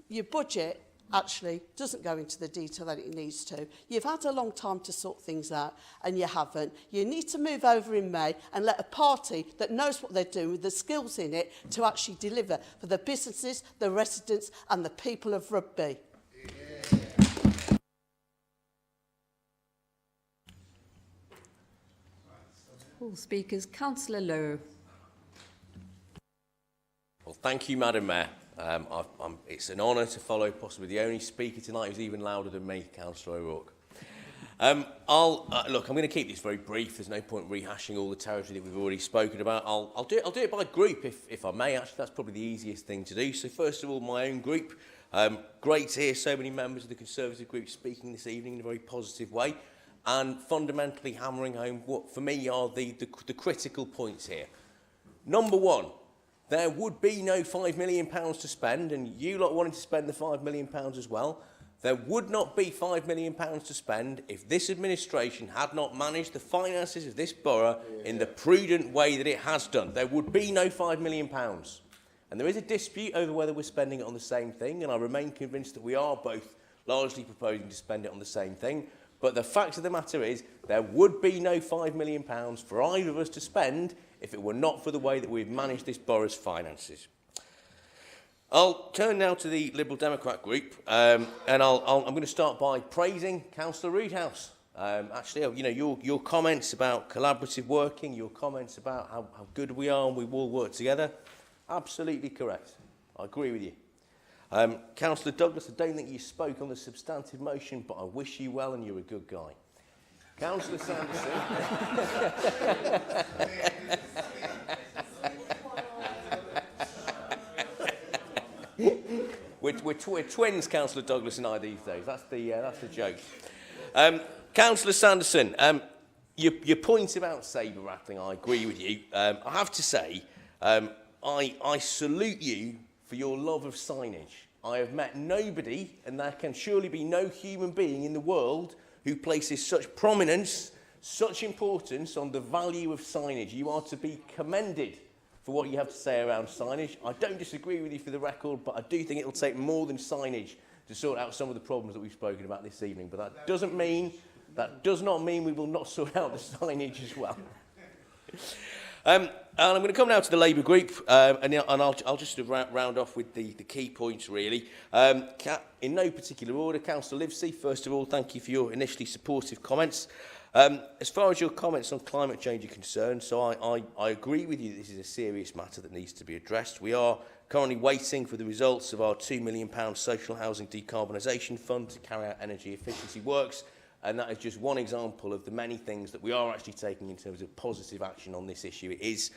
your budget actually doesn't go into the detail that it needs to. You've had a long time to sort things out and you haven't. You need to move over in May and let a party that knows what they're doing with the skills in it to actually deliver for the businesses, the residents and the people of Rugby. All speakers. Councillor Lowe. Well, thank you, Madam Mayor. It's an honour to follow possibly the only speaker tonight who's even louder than me, Councillor O'Rourke. Look, I'm going to keep this very brief. There's no point rehashing all the territory that we've already spoken about. I'll do it by group, if I may. Actually, that's probably the easiest thing to do. So first of all, my own group. Great to hear so many members of the Conservative group speaking this evening in a very positive way and fundamentally hammering home what, for me, are the critical points here. Number one, there would be no £5 million to spend, and you lot wanting to spend the £5 million as well. There would not be £5 million to spend if this administration had not managed the finances of this borough in the prudent way that it has done. There would be no £5 million. And there is a dispute over whether we're spending it on the same thing, and I remain convinced that we are both largely proposing to spend it on the same thing. But the fact of the matter is, there would be no £5 million for either of us to spend if it were not for the way that we've managed this borough's finances. I'll turn now to the Liberal Democrat group, and I'm going to start by praising Councillor Roothouse. Actually, you know, your comments about collaborative working, your comments about how good we are and we all work together, absolutely correct. I agree with you. Councillor Douglas, I don't think you spoke on the substantive motion, but I wish you well and you're a good guy. Councillor Sanderson. We're twins, Councillor Douglas and I these days. That's the joke. Councillor Sanderson, your point about sabre rattling, I agree with you. I have to say, I salute you for your love of signage. I have met nobody, and there can surely be no human being in the world who places such prominence, such importance on the value of signage. You are to be commended for what you have to say around signage. I don't disagree with you for the record, but I do think it'll take more than signage to sort out some of the problems that we've spoken about this evening. But that does not mean we will not sort out the signage as well. And I'm going to come now to the Labour group, and I'll just round off with the key points, really. In no particular order, Councillor Livesey, first of all, thank you for your initially supportive comments. As far as your comments on climate change are concerned, so I agree with you that this is a serious matter that needs to be addressed. We are currently waiting for the results of our £2 million social housing decarbonisation fund to carry out energy efficiency works, and that is just one example of the many things that we are actually taking in terms of positive action on this issue. It is,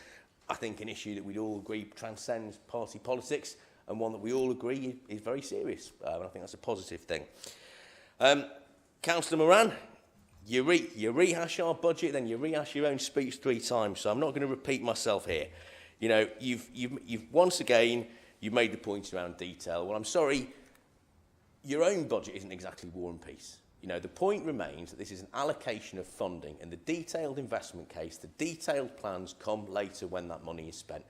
I think, an issue that we'd all agree transcends party politics, and one that we all agree is very serious. And I think that's a positive thing. Councillor Moran, you rehash our budget, then you rehash your own speech 3 times, so I'm not going to repeat myself here. You know, you've once again, you've made the points around detail. Well, I'm sorry, your own budget isn't exactly War and Peace. You know, the point remains that this is an allocation of funding, and the detailed investment case, the detailed plans come later when that money is spent.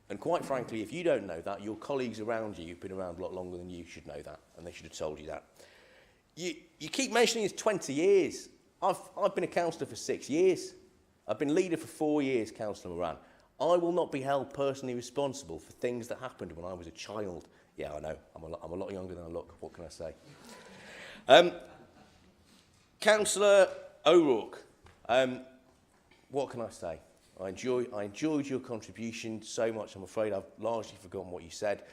And quite frankly, if you don't know that, your colleagues around you, who've been around a lot longer than you, should know that, and they should have told you that. You keep mentioning it's 20 years. I've been a councillor for 6 years. I've been leader for 4 years, Councillor Moran. I will not be held personally responsible for things that happened when I was a child. Yeah, I know. I'm a lot younger than I look. What can I say? Councillor O'Rourke, what can I say? I enjoyed your contribution so much. I'm afraid I've largely forgotten what you said,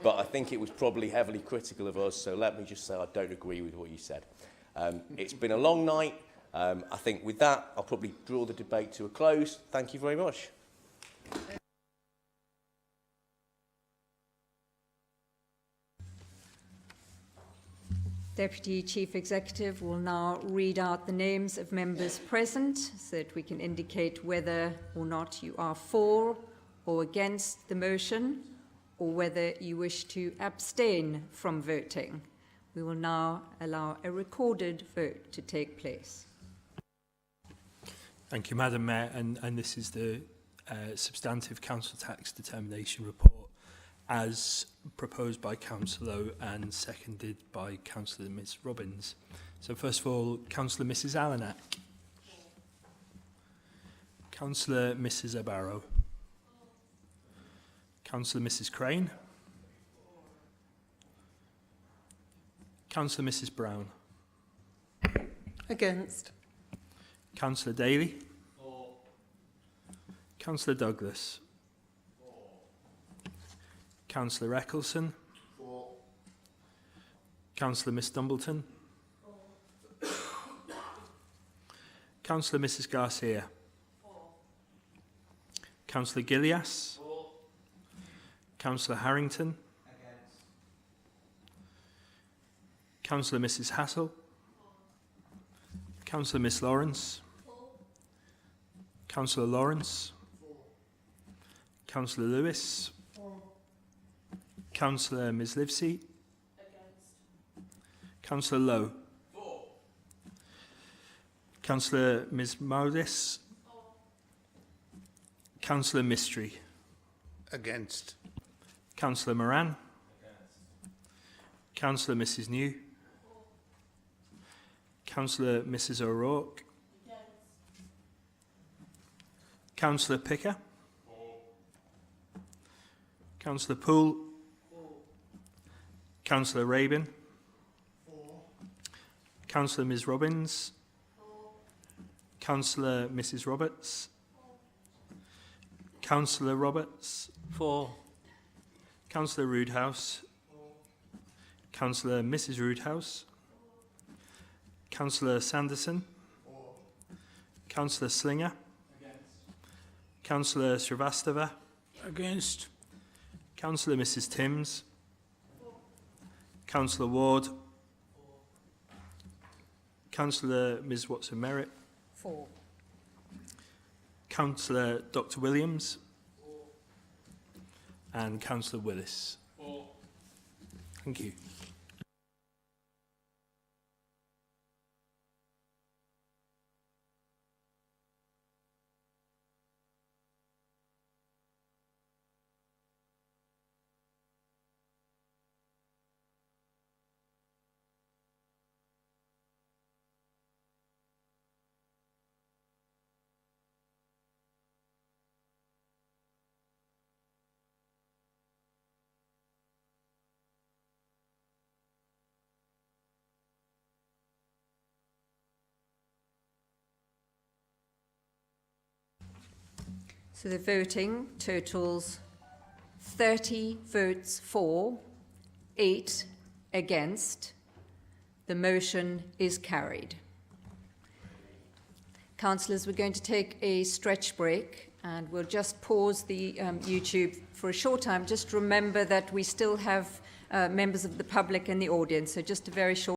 but I think it was probably heavily critical of us, so let me just say I don't agree with what you said. It's been a long night. I think with that, I'll probably draw the debate to a close. Thank you very much. Deputy Chief Executive will now read out the names of members present so that we can indicate whether or not you are for or against the motion or whether you wish to abstain from voting. We will now allow a recorded vote to take place. Thank you, Madam Mayor, and this is the substantive council tax determination report as proposed by Councillor Lowe and seconded by Councillor Ms Robbins. So first of all, Councillor Mrs Alanak. Councillor Mrs Abarrow. Councillor Mrs Crane. Councillor Mrs Brown. Against. Councillor Daly. Councillor Douglas. Councillor Eccleston. Councillor Miss Dumbleton. Councillor Mrs Garcia. Councillor Gillias. Councillor Harrington. Councillor Mrs Hassel. Councillor Miss Lawrence. Councillor Lawrence. Councillor Lewis. Councillor Ms Livesey. Councillor Lowe. Councillor Ms Maudis. Councillor Mystery. Against. Councillor Moran. Councillor Mrs New. Councillor Mrs O'Rourke. Councillor Picker. Councillor Poole. Councillor Rabin. Councillor Ms Robbins. Councillor Mrs Roberts. Councillor Roberts. 4. Councillor Roodhouse. Councillor Mrs Roodhouse. Councillor Sanderson. Councillor Slinger. Councillor Srivastava. Against. Councillor Mrs Timms. Councillor Ward. Councillor Ms Watson-Merritt. 4. Councillor Dr Williams. And Councillor Willis. 4. Thank you. So the voting totals 30 votes for, 8 against. The motion is carried. Councillors, we're going to take a stretch break and we'll just pause the YouTube for a short time. Just remember that we still have members of the public in the audience, so just a very short